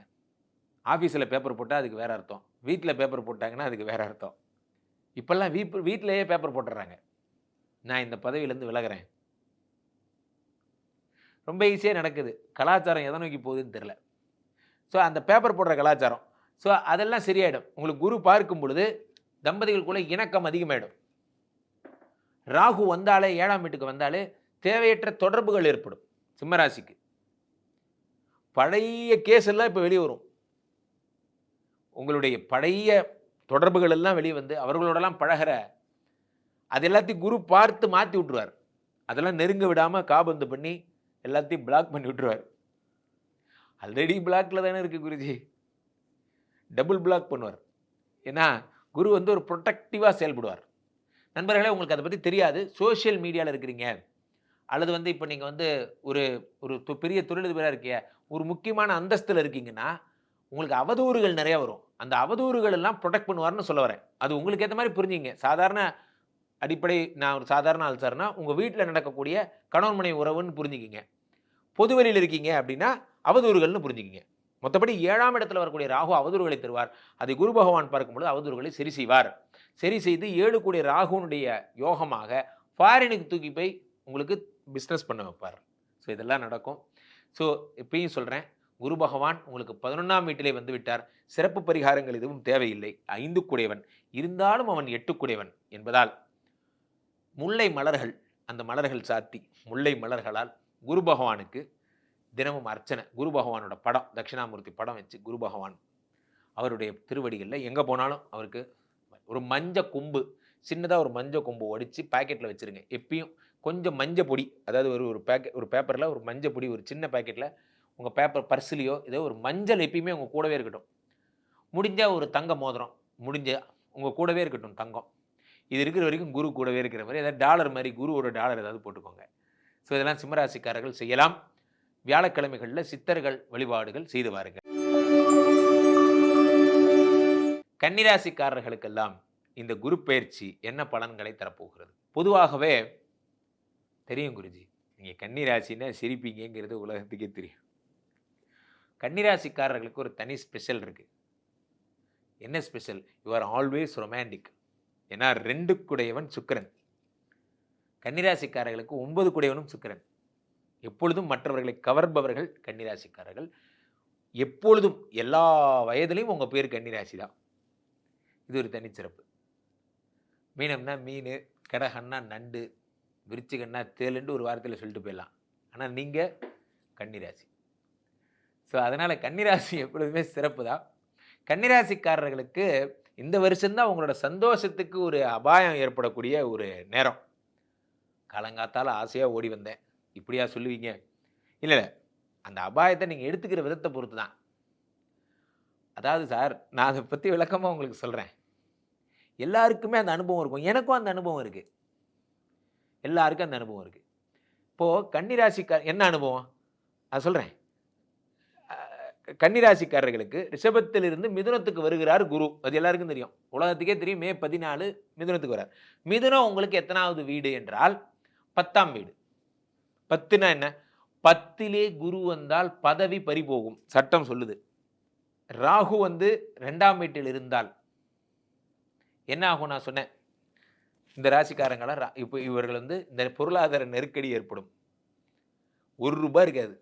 ஆஃபீஸில் பேப்பர் போட்டால் அதுக்கு வேற அர்த்தம், வீட்டில் பேப்பர் போட்டாங்கன்னா அதுக்கு வேற அர்த்தம். இப்போல்லாம் வீட்டிலேயே பேப்பர் போட்டுடுறாங்க. நான் இந்த பதவியிலேருந்து விலகிறேன். ரொம்ப ஈஸியாக நடக்குது. கலாச்சாரம் எதை நோக்கி போகுதுன்னு தெரில. ஸோ அந்த பேப்பர் போடுற கலாச்சாரம், ஸோ அதெல்லாம் சரியாயிடும். உங்களுக்கு குரு பார்க்கும் பொழுது தம்பதிகளுக்குள்ள இணக்கம் அதிகமாயிடும். ராகு வந்தாலே, 7ஆம் வீட்டுக்கு வந்தாலே தேவையற்ற தொடர்புகள் ஏற்படும். சிம்மராசிக்கு பழைய கேஸ் எல்லாம் இப்போ வெளியே வரும். உங்களுடைய பழைய தொடர்புகள் எல்லாம் வெளியே வந்து அவர்களோடலாம் பழகிற அது எல்லாத்தையும் குரு பார்த்து மாற்றி விட்டுருவார். அதெல்லாம் நெருங்க விடாமல் காபந்து பண்ணி எல்லாத்தையும் பிளாக் பண்ணி விட்டுருவார். ஆல்ரெடி பிளாக்ல தானே இருக்குது குருஜி, டபுள் பிளாக் பண்ணுவார். ஏன்னா குரு வந்து ஒரு ப்ரொடெக்டிவாக செயல்படுவார். நண்பர்களே, உங்களுக்கு அதை பற்றி தெரியாது. சோஷியல் மீடியாவில் இருக்கிறீங்க, அல்லது வந்து இப்போ நீங்கள் வந்து ஒரு ஒரு பெரிய தொழிலதிபராக இருக்கீங்க, ஒரு முக்கியமான அந்தஸ்தில் இருக்கீங்கன்னா உங்களுக்கு அவதூறுகள் நிறையா வரும். அந்த அவதூறுகள் எல்லாம் ப்ரொடெக்ட் பண்ணுவார்னு சொல்ல வரேன். அது உங்களுக்கு ஏற்ற மாதிரி புரிஞ்சிங்க. சாதாரண அடிப்படை, நான் ஒரு சாதாரண ஆள் சார்னா உங்கள் வீட்டில் நடக்கக்கூடிய கணவன் மனைவி உறவுன்னு புரிஞ்சுக்கிங்க. பொதுவெளியில் இருக்கீங்க அப்படின்னா அவதூறுகள்னு புரிஞ்சுக்கிங்க. மற்றபடி 7ஆம் இடத்துல வரக்கூடிய ராகு அவதூறுகளை தருவார். அதை குரு பகவான் பார்க்கும்பொழுது அவதூறுகளை சரி செய்வார். சரி செய்து 7 கூடிய ராகுனுடைய யோகமாக ஃபாரினுக்கு தூக்கி போய் உங்களுக்கு பிஸ்னஸ் பண்ண வைப்பார். ஸோ இதெல்லாம் நடக்கும். ஸோ இப்பயும் சொல்கிறேன், குரு பகவான் உங்களுக்கு 11ஆம் வீட்டிலே வந்து விட்டார். சிறப்பு பரிகாரங்கள் எதுவும் தேவையில்லை. 5 கூடையவன் இருந்தாலும் அவன் 8 கூடையவன் என்பதால் முல்லை மலர்கள், அந்த மலர்கள் சாத்தி முல்லை மலர்களால் குரு பகவானுக்கு தினமும் அர்ச்சனை. குரு பகவானோட படம், தட்சிணாமூர்த்தி படம் வச்சு குரு பகவான் அவருடைய திருவடிகளில் எங்கே போனாலும் அவருக்கு ஒரு மஞ்சள் கொம்பு, சின்னதாக ஒரு மஞ்சள் கொம்பு ஒடிச்சு பாக்கெட்டில் வச்சுருங்க. எப்பயும் கொஞ்சம் மஞ்சள் பொடி, அதாவது ஒரு பேப்பரில் ஒரு மஞ்சள் பொடி, ஒரு சின்ன பேக்கெட்டில் உங்கள் பேப்பர் பர்ஸ்லேயோ ஏதோ ஒரு மஞ்சள் எப்பயுமே உங்கள் கூடவே இருக்கட்டும். முடிஞ்சால் ஒரு தங்க மோதிரம், முடிஞ்ச உங்கள் கூடவே இருக்கட்டும் தங்கம். இது இருக்கிற வரைக்கும் குரு கூடவே இருக்கிற மாதிரி ஏதாவது டாலர் மாதிரி குருவோட டாலர் ஏதாவது போட்டுக்கோங்க. ஸோ இதெல்லாம் சிம்மராசிக்காரர்கள் செய்யலாம். வியாழக்கிழமைகளில் சித்தர்கள் வழிபாடுகள் செய்து வாருங்கள். கன்னிராசிக்காரர்களுக்கெல்லாம் இந்த குரு பயிற்சி என்ன பலன்களை தரப்போகிறது? பொதுவாகவே தெரியும் குருஜி, நீங்கள் கன்னிராசின்னா சிரிப்பீங்கிறது உலகத்துக்கே தெரியும். கன்னிராசிக்காரர்களுக்கு ஒரு தனி ஸ்பெஷல் இருக்குது. என்ன special? You are always romantic. ஏன்னா 2 கூடையவன் சுக்கிரன். கன்னிராசிக்காரர்களுக்கு 9 கூடையவனும் சுக்கிரன். எப்பொழுதும் மற்றவர்களை கவர்பவர்கள் கன்னிராசிக்காரர்கள். எப்பொழுதும் எல்லா வயதிலையும் உங்கள் பேர் கன்னிராசி தான். இது ஒரு தனிச்சிறப்பு. மீனம்னா மீன், கடகன்னா நண்டு, விருச்சிகன்னா தேலுண்டு ஒரு வாரத்தில் சொல்லிட்டு போயிடலாம். ஆனால் நீங்கள் கன்னிராசி. ஸோ அதனால் கன்னிராசி எப்பொழுதுமே சிறப்பு தான். கன்னிராசிக்காரர்களுக்கு இந்த வருஷம்தான் உங்களோட சந்தோஷத்துக்கு ஒரு அபாயம் ஏற்படக்கூடிய ஒரு நேரம். காலங்காத்தால ஆசையாக ஓடி வந்தேன், இப்படியா சொல்லுவீங்க? இல்லை இல்லை, அந்த அபாயத்தை நீங்கள் எடுத்துக்கிற விதத்தை பொறுத்து தான். அதாவது சார், நான் அதை பற்றி விளக்கமாக உங்களுக்கு சொல்கிறேன். எல்லாருக்குமே அந்த அனுபவம் இருக்கும். எனக்கும் அந்த அனுபவம் இருக்குது. எல்லாருக்கும் அந்த அனுபவம் இருக்குது. இப்போது கன்னிராசிக்கார் என்ன அனுபவம் அதை சொல்கிறேன். கன்னிராசிக்காரர்களுக்கு ரிஷபத்திலிருந்து மிதுனத்துக்கு வருகிறார் குரு. அது எல்லாருக்கும் தெரியும், உலகத்துக்கே தெரியும். மே 14 மிதுனத்துக்கு வர்றார். மிதுனம் உங்களுக்கு எத்தனாவது வீடு என்றால் 10ஆம் வீடு. 10னா என்ன? 10லே குரு வந்தால் பதவி பறிபோகும், சட்டம் சொல்லுது. ராகு வந்து 2ஆம் வீட்டில் இருந்தால் என்ன ஆகும்? நான் சொன்னேன், இந்த ராசிக்காரங்கள இப்போ இவர்கள் வந்து இந்த பொருளாதார நெருக்கடி ஏற்படும். ₹1 இருக்காது.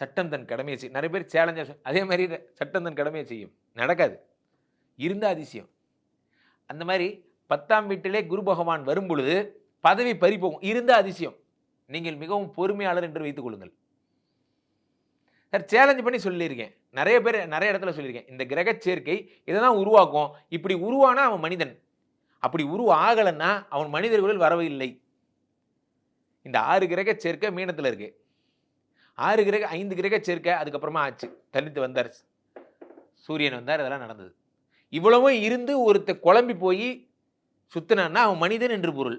சட்டம் தன் கடமையை செய்யும். நிறைய பேர் சேலஞ்சாக அதே மாதிரி சட்டம் தன் கடமையை செய்யும், நடக்காது. இருந்த அதிசயம். அந்த மாதிரி 10ஆம் வீட்டிலே குரு பகவான் வரும் பொழுது பதவி பறி போகும். இருந்த அதிசயம். நீங்கள் மிகவும் பொறுமையாளர் என்று வைத்துக் கொள்ளுங்கள். சார், சேலஞ்ச் பண்ணி சொல்லியிருக்கேன், நிறைய பேர் நிறைய இடத்துல சொல்லியிருக்கேன். இந்த கிரக சேர்க்கை இதை தான் உருவாக்கும். இப்படி உருவானா அவன் மனிதன், அப்படி உருவாகலைன்னா அவன் மனிதர்களில் வரவு இல்லை. இந்த 6 கிரக சேர்க்கை மீனத்தில் இருக்கு. 5 கிரக சேர்க்கை அதுக்கப்புறமா ஆச்சு, தனித்து வந்தார், சூரியன் வந்தார், இதெல்லாம் நடந்தது. இவ்வளவும் இருந்து ஒருத்த குழம்பி போய் சுத்தினான்னா அவன் மனிதன் என்று பொருள்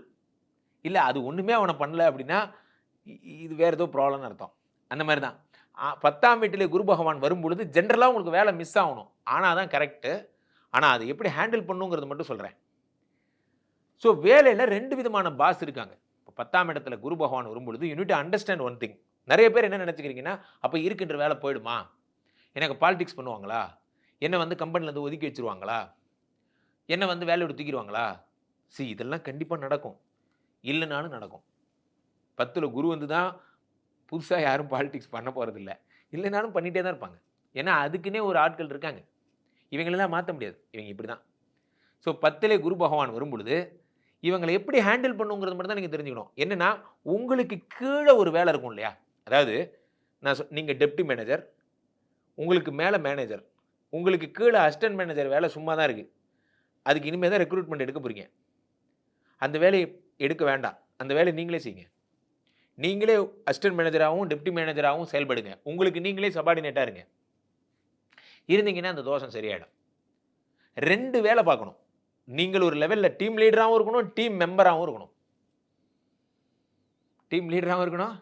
இல்லை. அது ஒன்றுமே அவனை பண்ணல அப்படின்னா இது வேற ஏதோ ப்ராப்ளம்னு அர்த்தம். அந்த மாதிரி தான் 10ஆம் வீட்டிலே குரு பகவான் வரும் பொழுது ஜென்ரலாக உங்களுக்கு வேலை மிஸ் ஆகணும். ஆனால் தான் கரெக்டு. ஆனால் அதை எப்படி ஹேண்டில் பண்ணுங்கிறது மட்டும் சொல்கிறேன். ஸோ வேலையில் 2 விதமான பாஸ் இருக்காங்க. இப்போ 10ஆம் இடத்துல குரு பகவான் வரும்பொழுது you need to understand one thing. நிறைய பேர் என்ன நினச்சிக்கிறீங்கன்னா, அப்போ இருக்கின்ற வேலை போயிடுமா, எனக்கு பாலிடிக்ஸ் பண்ணுவாங்களா, என்னை வந்து கம்பெனிலேருந்து ஒதுக்கி வச்சுருவாங்களா, என்னை வந்து வேலையோட தூக்கிடுவாங்களா? இதெல்லாம் கண்டிப்பாக நடக்கும், இல்லைனாலும் நடக்கும். 10ல் குரு வந்து தான் புதுசாக யாரும் பாலிடிக்ஸ் பண்ண போகிறதில்ல, இல்லைனாலும் பண்ணிகிட்டே தான் இருப்பாங்க. ஏன்னா அதுக்குன்னே ஒரு ஆட்கள் இருக்காங்க, இவங்களெல்லாம் மாற்ற முடியாது, இவங்க இப்படி தான். ஸோ 10லே குரு பகவான் வரும் பொழுது இவங்களை எப்படி ஹேண்டில் பண்ணுங்கிறது மட்டும் தான் நீங்கள் தெரிஞ்சுக்கணும். என்னென்னா, உங்களுக்கு கீழே ஒரு வேலை இருக்கும் இல்லையா, அதாவது நீங்கள் டெப்டி மேனேஜர், உங்களுக்கு மேலே மேனேஜர், உங்களுக்கு கீழே அசிஸ்டன்ட் மேனேஜர் வேலை சும்மா தான் இருக்குது. அதுக்கு இனிமேல் தான் ரெக்ரூட்மெண்ட் எடுக்க போகிறீங்க. அந்த வேலையை எடுக்க வேண்டாம், அந்த வேலையை நீங்களே செய்யுங்க. நீங்களே அசிஸ்டன்ட் மேனேஜராகவும் டெப்டி மேனேஜராகவும் செயல்படுங்க. உங்களுக்கு நீங்களே சபார்டினேட்டாக இருங்க. இருந்தீங்கன்னா அந்த தோஷம் சரியாயிடும். 2 வேலை பார்க்கணும். நீங்கள் ஒரு லெவலில் டீம் லீடராகவும் இருக்கணும், டீம் மெம்பராகவும் இருக்கணும். டீம் லீடராகவும் இருக்கணும்,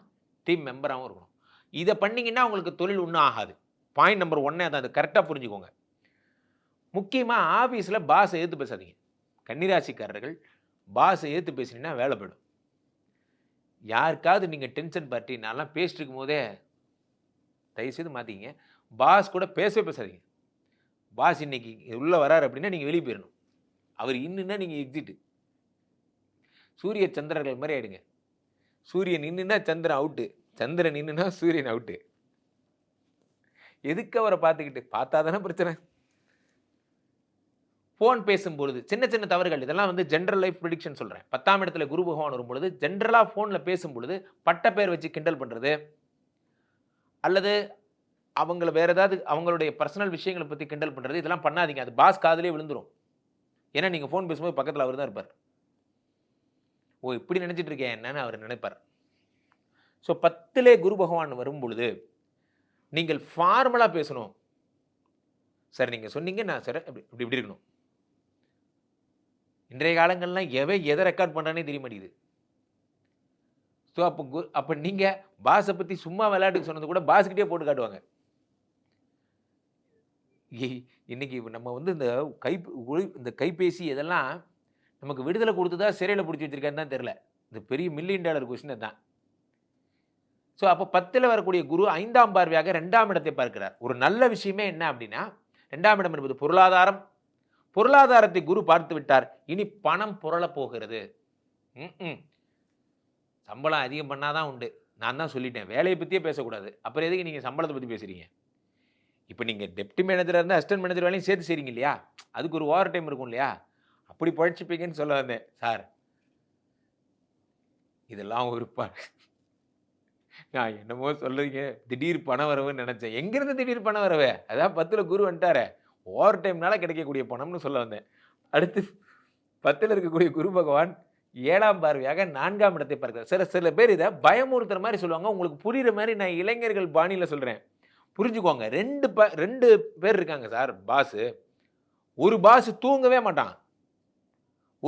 டீம் மெம்பராகவும் இருக்கணும். இதை பண்ணிங்கன்னா உங்களுக்கு தொழில் ஒன்றும் ஆகாது. பாயிண்ட் நம்பர் 1 அதை கரெக்டாக புரிஞ்சுக்கோங்க. முக்கியமாக ஆஃபீஸில் பாஸை ஏற்று பேசாதீங்க. கன்னிராசிக்காரர்கள் பாஸை ஏற்று பேசினீங்கன்னா வேலை போயிடும். யாருக்காவது நீங்கள் டென்ஷன் பார்ட்டி நான்லாம் பேசிட்டு இருக்கும் போதே தயவுசெய்து மாற்றிக்கிங்க. பாஸ் கூட பேசாதீங்க. பாஸ் இன்னைக்கு உள்ளே வராரு அப்படின்னா நீங்கள் வெளியே போயிடணும். அவர் இன்னுன்னா நீங்கள் எக்ஸிட்டு. சூரிய சந்திரர்கள் மாதிரி ஆயிடுங்க. சூரியன் நின்றுனா சந்திரன் அவுட்டு, சந்திரன் நின்றுனா சூரியன் அவுட்டு. எதுக்கு அவரை பார்த்துக்கிட்டு? பார்த்தா தானே பிரச்சனை. ஃபோன் பேசும்பொழுது சின்ன சின்ன தவறுகள், இதெல்லாம் வந்து ஜென்ரல் லைஃப் ப்ரிடிக்ஷன் சொல்கிறேன். 10ஆம் இடத்துல குரு பகவான் வரும்பொழுது ஜென்ரலாக ஃபோனில் பேசும்பொழுது பட்ட பேர் வச்சு கிண்டல் பண்ணுறது, அல்லது அவங்கள வேறு ஏதாவது அவங்களுடைய பர்சனல் விஷயங்களை பற்றி கிண்டல் பண்ணுறது, இதெல்லாம் பண்ணாதீங்க. அது பாஸ் காதிலே விழுந்துடும். ஏன்னா நீங்கள் ஃபோன் பேசும்போது பக்கத்தில் அவர் தான் இருப்பார். ஓ, இப்படி நினச்சிட்டு இருக்கேன் என்னன்னு அவர் நினைப்பார். ஸோ 10லே குரு பகவான் வரும் பொழுது நீங்கள் ஃபார்மலாக பேசணும். சார் நீங்கள் சொன்னீங்க, நான் சார் இப்படி இருக்கணும். இன்றைய காலங்கள்லாம் எதை ரெக்கார்ட் பண்ணுறானே தெரிய மாட்டேங்குது. ஸோ அப்போ நீங்கள் பாஸை பற்றி சும்மா விளையாட்டுக்கு சொன்னது கூட பாஸ்கிட்டே போட்டு காட்டுவாங்க. இன்னைக்கு நம்ம வந்து இந்த கைபேசி இதெல்லாம் நமக்கு விடுதலை கொடுத்துதா சிறையில் பிடிச்சி வச்சிருக்கான்னு தான் தெரியல. இந்த பெரிய $1 மில்லியன் கொஸ்டின் தான். ஸோ அப்போ 10ல் வரக்கூடிய குரு 5ஆம் பார்வையாக 2ஆம் இடத்தை பார்க்கிறார். ஒரு நல்ல விஷயமே என்ன அப்படின்னா, 2ஆம் இடம் என்பது பொருளாதாரம். பொருளாதாரத்தை குரு பார்த்து விட்டார். இனி பணம் புரள போகிறது. சம்பளம் அதிகம் பண்ணாதான் உண்டு. நான் தான் சொல்லிட்டேன், வேலையை பற்றியே பேசக்கூடாது. அப்புறம் எதுக்கு நீங்கள் சம்பளத்தை பற்றி பேசுகிறீங்க? இப்போ நீங்கள் டெப்டி மேனேஜராக இருந்தால் அசிஸ்டன்ட் மேனேஜர் வேலையும் சேர்த்து செய்கிறீங்க இல்லையா, அதுக்கு ஒரு ஓவர் டைம் இருக்கும் இல்லையா, அப்படி பழிச்சுப்பீங்கன்னு சொல்ல வந்தேன். சார், இதெல்லாம் ஒரு நான் என்னமோ சொல்லுவீங்க, திடீர் பண வரவுன்னு நினச்சேன். எங்கேருந்து திடீர் பண வரவு? அதான் 10ல் குரு வந்துட்டார. ஓவர் டைம்னால கிடைக்கக்கூடிய பணம்னு சொல்ல வந்தேன். அடுத்து 10ல் இருக்கக்கூடிய குரு பகவான் 7ஆம் பார்வையாக 4ஆம் இடத்தை பார்க்கிறார். சில பேர் இதை பயமுறுத்துற மாதிரி சொல்லுவாங்க. உங்களுக்கு புரியுற மாதிரி நான் இளைஞர்கள் பாணியில் சொல்கிறேன், புரிஞ்சுக்கோங்க. 2 பேர் இருக்காங்க சார் பாஸு. ஒரு பாஸ் தூங்கவே மாட்டான்,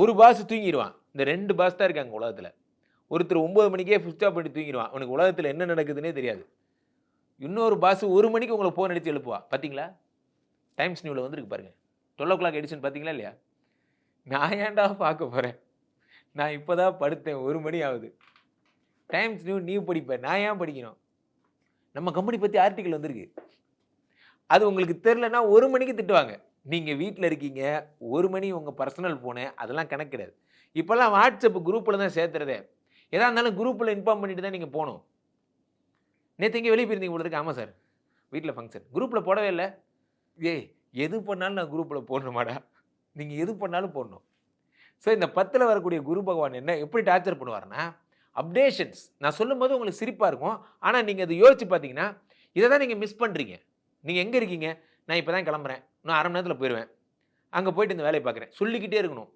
ஒரு பாஸ் தூங்கிடுவான். இந்த 2 பாஸ் தான் இருக்காங்க உலகத்தில். ஒருத்தர் 9 மணிக்கே சுவிட்ச் ஆஃப் பண்ணி தூங்கிடுவான், அவனுக்கு உலகத்தில் என்ன நடக்குதுன்னே தெரியாது. இன்னொரு பாஸ் 1 மணிக்கு உங்களை ஃபோன் அடித்து எழுப்புவா. பார்த்தீங்களா? டைம்ஸ் நியூவில் வந்துருக்கு பாருங்கள், 12 o'clock எடிஷன் பார்த்தீங்களா இல்லையா? நான் ஏன்டா பார்க்க போகிறேன், நான் இப்போ தான் படுத்தேன், 1 மணி ஆகுது. டைம்ஸ் நீ படிப்பேன், நான் ஏன் படிக்கணும்? நம்ம கம்பெனி பற்றி ஆர்டிக்கல் வந்திருக்கு. அது உங்களுக்கு தெரிலன்னா 1 மணிக்கு திட்டுவாங்க. நீங்கள் வீட்டில் இருக்கீங்க, 1 மணி உங்கள் பர்சனல் ஃபோனு, அதெல்லாம் கணக்கு கிடையாது. இப்போல்லாம் வாட்ஸ்அப் குரூப்பில் தான் சேர்த்துறதே. எதாக இருந்தாலும் குரூப்பில் இன்ஃபார்ம் பண்ணிட்டு தான் நீங்கள் போகணும். நேற்று இங்கே வெளியே போயிருந்தீங்க போல இருக்கு. ஆமாம் சார், வீட்டில் ஃபங்க்ஷன். குரூப்பில் போடவே இல்லை. ஏய், எது பண்ணாலும் நான் குரூப்பில் போடணுமாடா? நீங்கள் எது பண்ணாலும் போடணும். ஸோ இந்த 10ல் வரக்கூடிய குரு பகவான் என்ன எப்படி டார்ச்சர் பண்ணுவார்னா, அப்டேஷன்ஸ். நான் சொல்லும்போது உங்களுக்கு சிரிப்பாக இருக்கும், ஆனால் நீங்கள் அதை யோசிச்சு பார்த்தீங்கன்னா இதை தான் நீங்கள் மிஸ் பண்ணுறீங்க. நீங்கள் எங்கே இருக்கீங்க? நான் இப்போ தான் கிளம்புறேன், இன்னும் 1/2 மணி நேரத்தில் போயிடுவேன், அங்கே போயிட்டு இந்த வேலையை பார்க்குறேன் சொல்லிக்கிட்டே இருக்கணும்.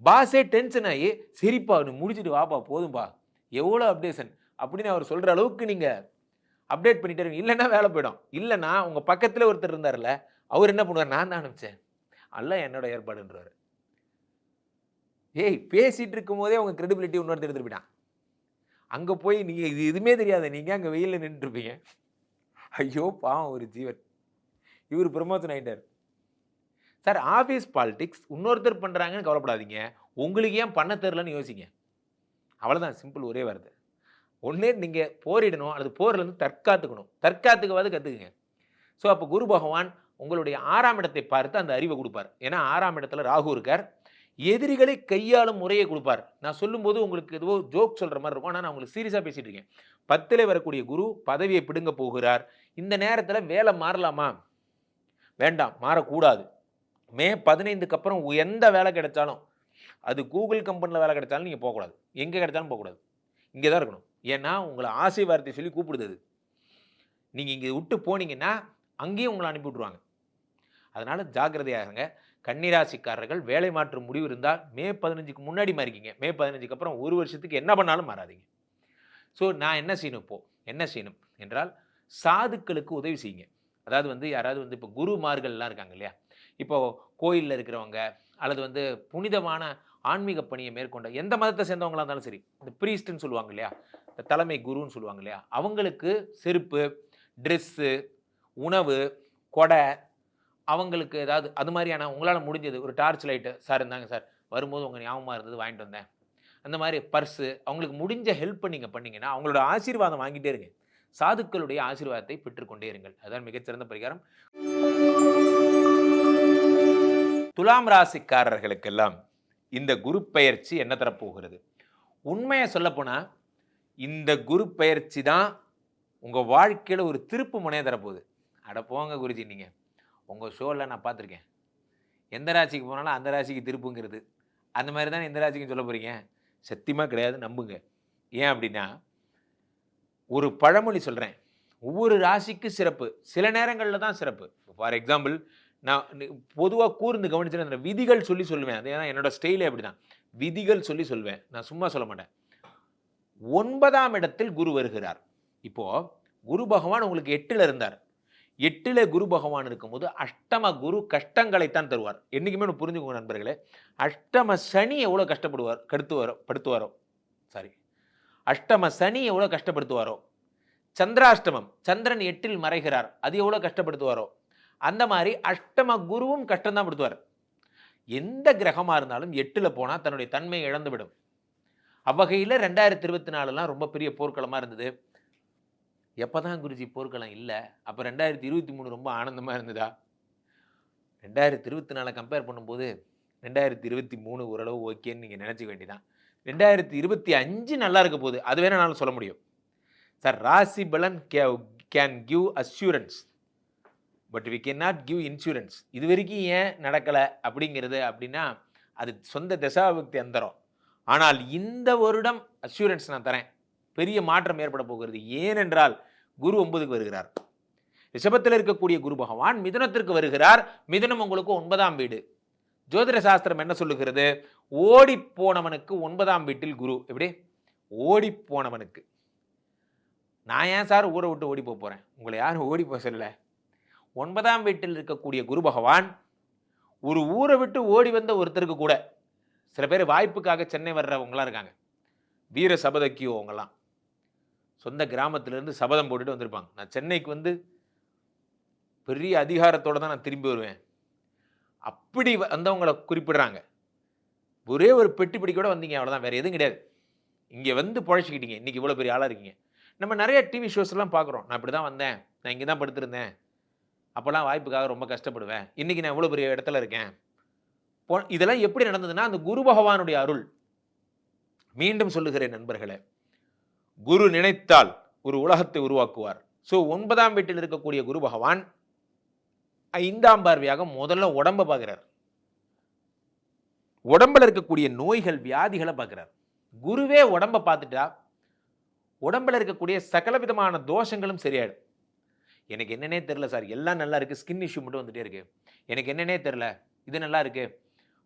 பாஸே டென்ஷன் ஆகி, சரிப்பா நீ முடிச்சுட்டு வாப்பா போதும்பா, எவ்வளோ அப்டேஷன் அப்படின்னு அவர் சொல்கிற அளவுக்கு நீங்கள் அப்டேட் பண்ணிட்டே இருக்கீங்க. இல்லைன்னா வேலை போயிடும். இல்லைன்னா உங்கள் பக்கத்தில் ஒருத்தர் இருந்தார்ல, அவர் என்ன பண்ணுவார், நான் தான் அனுப்பிச்சேன், அல்ல என்னோட ஏற்பாடுன்றார். ஏய், பேசிகிட்டு இருக்கும் போதே உங்கள் கிரெடிபிலிட்டி இன்னொருத்தர் எடுத்துட்டு போயிட்டான். அங்கே போய் நீங்கள் இது எதுவுமே தெரியாது, நீங்கள் அங்கே வெயிலில் நின்றுருப்பீங்க. ஐயோ பாவம் ஒரு ஜீவன், இவர் ப்ரமோஷன் ஆகிட்டார். சார் ஆஃபீஸ் பாலிடிக்ஸ் இன்னொருத்தர் பண்ணுறாங்கன்னு கவலைப்படாதீங்க, உங்களுக்கு ஏன் பண்ண தெரிலன்னு யோசிங்க. அவ்வளோதான், சிம்பிள், ஒரே வார்த்தை. ஒன்றே நீங்கள் போரிடணும், அல்லது போர்லேருந்து தற்காத்துக்கணும். தற்காத்துக்கவாது கற்றுக்குங்க. ஸோ அப்போ குரு பகவான் உங்களுடைய 6ஆம் இடத்தை பார்த்து அந்த அறிவை கொடுப்பார். ஏன்னா 6ஆம் இடத்துல ராகு இருக்கார். எதிரிகளை கையாளும் முறையை கொடுப்பார். நான் சொல்லும்போது உங்களுக்கு எதுவோ ஜோக் சொல்கிற மாதிரி இருக்கும், ஆனால் நான் உங்களுக்கு சீரியஸாக பேசிகிட்டு இருக்கேன். 10ல் வரக்கூடிய குரு பதவியை பிடுங்க போகிறார். இந்த நேரத்தில் வேலை மாறலாமா? வேண்டாம், மாறக்கூடாது. மே 15க்கு அப்புறம் எந்த வேலை கிடைச்சாலும், அது கூகுள் கம்பெனியில் வேலை கிடைச்சாலும் நீங்கள் போகக்கூடாது, எங்கே கிடைச்சாலும் போகக்கூடாது, இங்கே தான் இருக்கணும். ஏன்னா உங்களை ஆசை வார்த்தை சொல்லி கூப்பிடுது. நீங்கள் இங்கே விட்டு போனீங்கன்னா அங்கேயும் உங்களை அனுப்பி விட்ருவாங்க. அதனால் ஜாக்கிரதையாகுங்க. கன்னிராசிக்காரர்கள் வேலை மாற்று முடிவு இருந்தால் மே 15க்கு முன்னாடி மாறிக்கிங்க. மே 15க்கு அப்புறம் 1 வருஷத்துக்கு என்ன பண்ணாலும் மாறாதீங்க. ஸோ நான் என்ன செய்யணும், என்ன செய்யணும் என்றால், சாதுக்களுக்கு உதவி செய்யுங்க. அதாவது யாராவது இப்போ குருமார்கள்லாம் இருக்காங்க இல்லையா, இப்போது கோயிலில் இருக்கிறவங்க, அல்லது புனிதமான ஆன்மீக பணியை மேற்கொண்ட எந்த மதத்தை சேர்ந்தவங்களாக இருந்தாலும் சரி, இந்த ப்ரீஸ்ட்னு சொல்லுவாங்க இல்லையா, இந்த தலைமை குருன்னு சொல்லுவாங்க இல்லையா, அவங்களுக்கு செருப்பு, ட்ரெஸ்ஸு, உணவு, கொடை, அவங்களுக்கு ஏதாவது அது மாதிரியான உங்களால் முடிஞ்சது ஒரு டார்ச் லைட்டு, சார் இருந்தாங்க சார் வரும்போது உங்கள் ஞாபகமாக இருந்தது வாங்கிட்டு வந்தேன், அந்த மாதிரி பர்ஸு, அவங்களுக்கு முடிஞ்ச ஹெல்ப் நீங்கள் பண்ணிங்கன்னா அவங்களோட ஆசீர்வாதம் வாங்கிட்டே இருங்க. சாதுக்களுடைய ஆசீர்வாதத்தை பெற்றுக்கொண்டே இருங்கள். அதுதான் மிகச்சிறந்த பரிகாரம். துலாம் ராசிக்காரர்களுக்கெல்லாம் இந்த குரு பெயர்ச்சி என்ன தரப்போகிறது? உண்மையை சொல்லப்போனால் இந்த குரு பெயர்ச்சி தான் உங்கள் வாழ்க்கையில் ஒரு திருப்பு முனையை தரப்போகுது. அட போங்க குருஜி, நீங்கள் உங்கள் ஷோவில் நான் பார்த்துருக்கேன், எந்த ராசிக்கு போனாலும் அந்த ராசிக்கு திருப்புங்கிறது, அந்த மாதிரி தான் எந்த ராசிக்கும் சொல்ல போகிறீங்க? சத்தியமாக கிடையாது, நம்புங்க. ஏன் அப்படின்னா, ஒரு பழமொழி சொல்கிறேன், ஒவ்வொரு ராசிக்கு சிறப்பு, சில நேரங்களில் தான் சிறப்பு. ஃபார் எக்ஸாம்பிள், நான் பொதுவாக கூர்ந்து கவனிச்சுட்டு அந்த விதிகள் சொல்லி சொல்லுவேன். அது ஏன்னா என்னோடய ஸ்டைலே அப்படி தான், விதிகள் சொல்லி சொல்வேன், நான் சும்மா சொல்ல மாட்டேன். 9ஆம் இடத்தில் குரு வருகிறார். இப்போது குரு பகவான் உங்களுக்கு 8ல் இருந்தார். 8ல் குரு பகவான் இருக்கும்போது அஷ்டம குரு கஷ்டங்களைத்தான் தருவார். என்றைக்குமே ஒன்று புரிஞ்சுக்கோங்க நண்பர்களே, அஷ்டம சனி எவ்வளோ கஷ்டப்படுத்துவாரோ, அஷ்டம சனி எவ்வளோ கஷ்டப்படுத்துவாரோ, சந்திராஷ்டமம், சந்திரன் 8ல் மறைகிறார், அது எவ்வளோ கஷ்டப்படுத்துவாரோ, அந்த மாதிரி அஷ்டம குருவும் கஷ்டம்தான் படுத்துவார். எந்த கிரகமாக இருந்தாலும் 8ல் போனால் தன்னுடைய தன்மையை இழந்துவிடும். அவ்வகையில் 2024 ரொம்ப பெரிய போர்க்களமாக இருந்தது. எப்போ தான் குருஜி போர்க்களம் இல்லை? அப்போ 2023 ரொம்ப ஆனந்தமாக இருந்ததா? 2024 கம்பேர் பண்ணும்போது 2023 ஓரளவு ஓகேன்னு நீங்கள் நினச்சிக்க வேண்டியதான். 2025 நல்லா இருக்க போகுது, அது வேணா நான் சொல்ல முடியும். சார் ராசி பலன் can give assurance, but we can not give insurance. இது வரைக்கும் ஏன் நடக்கலை அப்படின்னா அது சொந்த தசாபக்தி அந்தரம். ஆனால் இந்த வருடம் அஷ்யூரன்ஸ் நான் தரேன், பெரிய மாற்றம் ஏற்பட போகிறது. ஏனென்றால் குரு 9க்கு வருகிறார். ரிஷபத்தில் இருக்கக்கூடிய குரு பகவான் மிதுனத்திற்கு வருகிறார். மிதுனம் உங்களுக்கு 9ஆம் வீடு. ஜோதிட சாஸ்திரம் என்ன சொல்லுகிறது? ஓடி போனவனுக்கு 9ஆம் வீட்டில் குரு. எப்படி? ஓடி போனவனுக்கு. நான் ஏன் சார் ஊரை விட்டு ஓடி போறேன்? உங்களை யாரும் ஓடி போக சொல்லல. 9ஆம் வீட்டில் இருக்கக்கூடிய குரு பகவான் ஒரு ஊரை விட்டு ஓடி வந்த ஒருத்தருக்கு கூட, சில பேர் வாய்ப்புக்காக சென்னை வர்றவங்களாம் இருக்காங்க, வீர சபதக்கியோ அவங்கெல்லாம் சொந்த கிராமத்திலேருந்து சபதம் போட்டுட்டு வந்திருப்பாங்க. நான் சென்னைக்கு வந்து பெரிய அதிகாரத்தோடு தான் நான் திரும்பி வருவேன், அப்படி வந்தவங்களை குறிப்பிடுறாங்க. ஒரே ஒரு பெட்டி பிடிக்கூட வந்தீங்க, அவ்வளோதான், வேறு எதுவும் கிடையாது. இங்கே வந்து பொழைச்சிக்கிட்டீங்க, இன்றைக்கி இவ்வளோ பெரிய ஆளாக இருக்கீங்க. நம்ம நிறைய டிவி ஷோஸ்லாம் பார்க்குறோம். நான் இப்படி தான் வந்தேன், நான் இங்கே தான் படுத்திருந்தேன், அப்போல்லாம் வாய்ப்புக்காக ரொம்ப கஷ்டப்படுவேன், இன்றைக்கி நான் இவ்வளோ பெரிய இடத்துல இருக்கேன். இதெல்லாம் எப்படி நடந்ததுன்னா அந்த குரு பகவானுடைய அருள். மீண்டும் சொல்லுகிறேன் நண்பர்களே, குரு நினைத்தால் ஒரு உலகத்தை உருவாக்குவார். ஸோ 9ஆம் வீட்டில் இருக்கக்கூடிய குரு பகவான் 5ஆம் பார்வையாக முதல்ல உடம்பை பார்க்கிறார். உடம்புல இருக்கக்கூடிய நோய்கள் வியாதிகளை பார்க்கிறார். குருவே உடம்பை பார்த்துட்டா உடம்புல இருக்கக்கூடிய சகல விதமான தோஷங்களும் சரியாயிடும். எனக்கு என்னன்னே தெரில சார், எல்லாம் நல்லா இருக்குது, ஸ்கின் இஷ்யூ மட்டும் வந்துட்டே இருக்கு, எனக்கு என்னன்னே தெரில, இது நல்லா இருக்கு,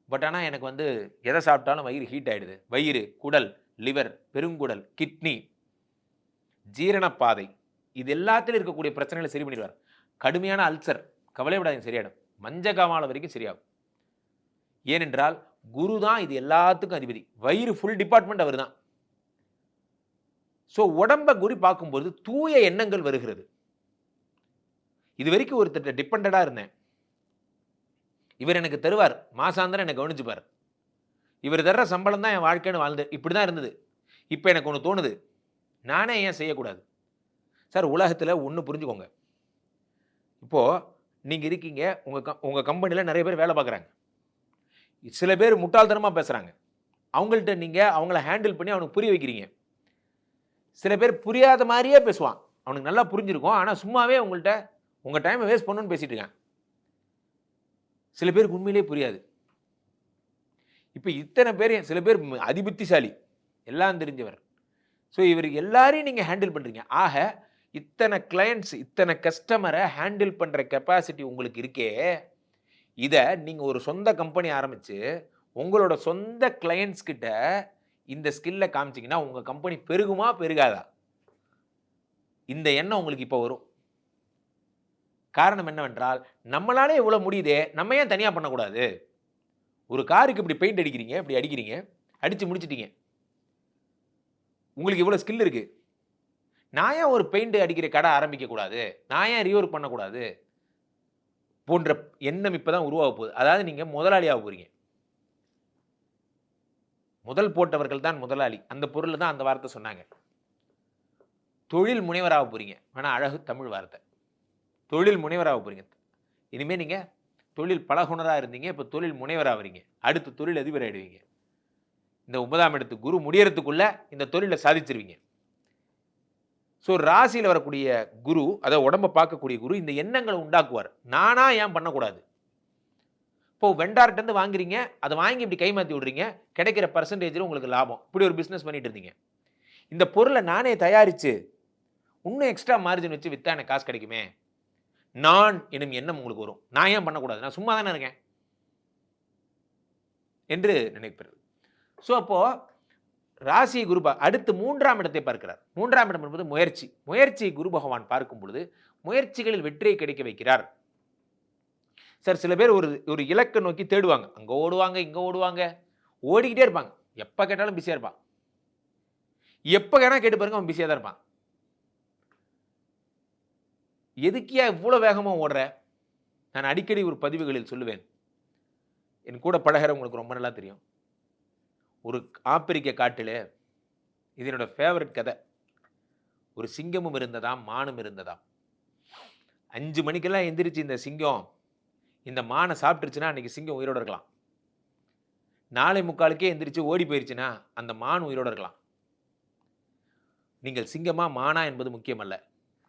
பட் ஆனால் எனக்கு வந்து எதை சாப்பிட்டாலும் வயிறு ஹீட் ஆகிடுது. வயிறு, குடல், லிவர், பெருங்குடல், கிட்னி, ஜீரணப்பாதை, இது எல்லாத்திலும் இருக்கக்கூடிய பிரச்சனைகளை சரி பண்ணிடுவார். கடுமையான அல்சர், கவலைப்படாதீங்க, சரியாயிடும். மஞ்சக்காமாலை வரைக்கும் சரியாகும். ஏனென்றால் குரு தான் இது எல்லாத்துக்கும் அதிபதி. வயிறு ஃபுல் டிபார்ட்மெண்ட் அவர் தான். ஸோ உடம்பை குரு பார்க்கும்போது தூய எண்ணங்கள் வருகிறது. இது வரைக்கும் ஒருத்தர் டிபெண்டடாக இருந்தேன், இவர் எனக்கு தருவார், மாசாந்திரம் என்னை கவனிச்சுப்பார், இவர் தர்ற சம்பளம் தான் என் வாழ்க்கைன்னு வாழ்ந்து இப்படி தான் இருந்தது. இப்போ எனக்கு ஒன்று தோணுது, நானே ஏன் செய்யக்கூடாது? சார், உலகத்தில் ஒன்று புரிஞ்சுக்கோங்க. இப்போது நீங்கள் இருக்கீங்க, உங்கள் கம்பெனியில் நிறைய பேர் வேலை பார்க்குறாங்க. சில பேர் முட்டாள்தனமாக பேசுகிறாங்க, அவங்கள்ட்ட நீங்கள் அவங்கள ஹேண்டில் பண்ணி அவனுக்கு புரிய வைக்கிறீங்க. சில பேர் புரியாத மாதிரியே பேசுவான், அவனுக்கு நல்லா புரிஞ்சிருக்கும், ஆனால் சும்மாவே உங்கள்கிட்ட உங்கள் டைமை வேஸ்ட் பண்ணணும்னு பேசிகிட்டு இருக்கான். சில பேருக்கு உண்மையிலே புரியாது. இப்போ இத்தனை பேர், சில பேர் அதிபுத்திசாலி, எல்லாம் தெரிஞ்சவர். ஸோ இவர் எல்லாரையும் நீங்கள் ஹேண்டில் பண்ணுறீங்க. ஆக இத்தனை கிளையண்ட்ஸ், இத்தனை கஸ்டமரை ஹேண்டில் பண்ணுற கெப்பாசிட்டி உங்களுக்கு இருக்கே. இதை நீங்கள் ஒரு சொந்த கம்பெனி ஆரம்பித்து உங்களோட சொந்த கிளையண்ட்ஸ் கிட்ட இந்த ஸ்கில்லை காமிச்சிங்கன்னா உங்கள் கம்பெனி பெருகுமா பெருகாதா? இந்த எண்ணம் உங்களுக்கு இப்போ வரும். காரணம் என்னவென்றால், நம்மளாலே இவ்வளோ முடியுதே, நம்ம ஏன் தனியாக பண்ணக்கூடாது? ஒரு காருக்கு இப்படி பெயிண்ட் அடிக்கிறீங்க, இப்படி அடிக்கிறீங்க, அடித்து முடிச்சிட்டீங்க, உங்களுக்கு இவ்வளோ ஸ்கில் இருக்குது, நான் ஏன் ஒரு பெயிண்ட் அடிக்கிற கடை ஆரம்பிக்கக்கூடாது, நான் ஏன் ரீஒர்க் பண்ணக்கூடாது போன்ற எண்ணம் இப்போ தான் உருவாக போகுது. அதாவது நீங்கள் முதலாளியாக போகிறீங்க. முதல் போட்டவர்கள் தான் முதலாளி. அந்த பொருள் தான் அந்த வார்த்தை சொன்னாங்க. தொழில் முனைவராக போகிறீங்க. வேணா அழகு தமிழ் வார்த்தை, தொழில் முனைவராக போகிறீங்க. இனிமேல் நீங்கள் தொழில் பழகுனராக இருந்தீங்க, இப்போ தொழில் முனைவராக வரீங்க. அடுத்து தொழில் அதிபர் ஆகிடுவீங்க. இந்த 9ஆம் இடத்து குரு முடியறதுக்குள்ள இந்த தொழிலை சாதிச்சிருவீங்க. ஸோ ராசியில் வரக்கூடிய குரு, அதை உடம்பை பார்க்கக்கூடிய குரு, இந்த எண்ணங்களை உண்டாக்குவார். நானா ஏன் பண்ணக்கூடாது? இப்போது வெண்டார்கிட்டருந்து வாங்குறீங்க, அதை வாங்கி இப்படி கைமாற்றி விடுறீங்க, கிடைக்கிற பர்சன்டேஜில் உங்களுக்கு லாபம். இப்படி ஒரு பிஸ்னஸ் பண்ணிட்டு இருந்தீங்க. இந்த பொருளை நானே தயாரித்து இன்னும் எக்ஸ்ட்ரா மார்ஜின் வச்சு விற்றா எனக்கு காசு கிடைக்குமே, நான் எனும் எண்ணம் உங்களுக்கு வரும். நான் ஏன் பண்ணக்கூடாது, நான் சும்மா தானே இருக்கேன் என்று நினைப்பது. ஸோ அப்போது ராசி குரு அடுத்து 3ஆம் இடத்தை பார்க்கிறார். 3ஆம் இடம் என்பது முயற்சி. முயற்சியை குரு பகவான் பார்க்கும் பொழுது முயற்சிகளில் வெற்றியை கிடைக்க வைக்கிறார். சார், சில பேர் ஒரு இலக்கை நோக்கி தேடுவாங்க, அங்கே ஓடுவாங்க, இங்கே ஓடுவாங்க, ஓடிக்கிட்டே இருப்பாங்க. எப்போ கேட்டாலும் பிஸியாக இருப்பான். எப்போ கேட்டால் கேட்டு பாருங்க, அவன் பிஸியாக தான் இருப்பான். எதுக்கியா இவ்வளோ வேகமாக ஓடுற? நான் அடிக்கடி ஒரு பதிவுகளில் சொல்லுவேன், என் கூட பழகிறவங்களுக்கு ரொம்ப நல்லா தெரியும். ஒரு ஆப்பிரிக்க காட்டில், இது என்னோட ஃபேவரட் கதை, ஒரு சிங்கமும் இருந்ததாம், மானும் இருந்ததாம். 5 மணிக்கெல்லாம் எந்திரிச்சு இந்த சிங்கம் இந்த மானை சாப்பிட்டுருச்சுன்னா அன்றைக்கி சிங்கம் உயிரோடு இருக்கலாம். 4:45 எந்திரிச்சு ஓடி போயிடுச்சுன்னா அந்த மான் உயிரோடு இருக்கலாம். நீங்கள் சிங்கமா மானா என்பது முக்கியமல்ல,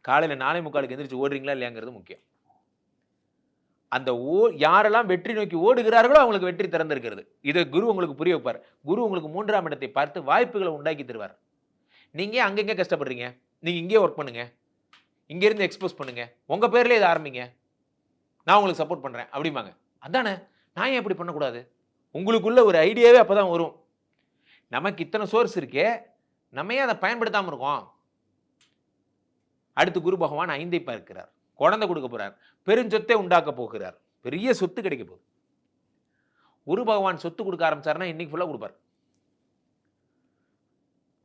காலையில் 4:45 எந்திரிச்சு ஓடுறீங்களா இல்லையாங்கிறது முக்கியம். அந்த யாரெல்லாம் வெற்றி நோக்கி ஓடுகிறார்களோ அவங்களுக்கு வெற்றி திறந்திருக்கிறது. இதை குரு உங்களுக்கு புரிய வைப்பார். குரு உங்களுக்கு 3ஆம் இடத்தை பார்த்து வாய்ப்புகளை உண்டாக்கி தருவார். நீங்கள் அங்கங்கே கஷ்டப்படுறீங்க, நீங்கள் இங்கே ஒர்க் பண்ணுங்க. இங்கேருந்து எக்ஸ்போஸ் பண்ணுங்க, உங்கள் பேர்லேயே இதை ஆரம்பிங்க, நான் உங்களுக்கு சப்போர்ட் பண்ணுறேன் அப்படிம்பாங்க. அதானே, நான் ஏன் எப்படி பண்ணக்கூடாது? உங்களுக்குள்ள ஒரு ஐடியாவே அப்போ தான் வரும். நமக்கு இத்தனை சோர்ஸ் இருக்கே, நம்ம ஏன் அதை பயன்படுத்தாமல் இருக்கோம்? அடுத்து குரு பகவான் 5ஐ பார்க்கிறார், குழந்தை கொடுக்க போகிறார், பெருஞ்சொத்தை உண்டாக்க போகிறார், பெரிய சொத்து கிடைக்க போகுது. குரு பகவான் சொத்து கொடுக்க ஆரம்பிச்சாருன்னா இன்னைக்கு ஃபுல்லாக கொடுப்பார்.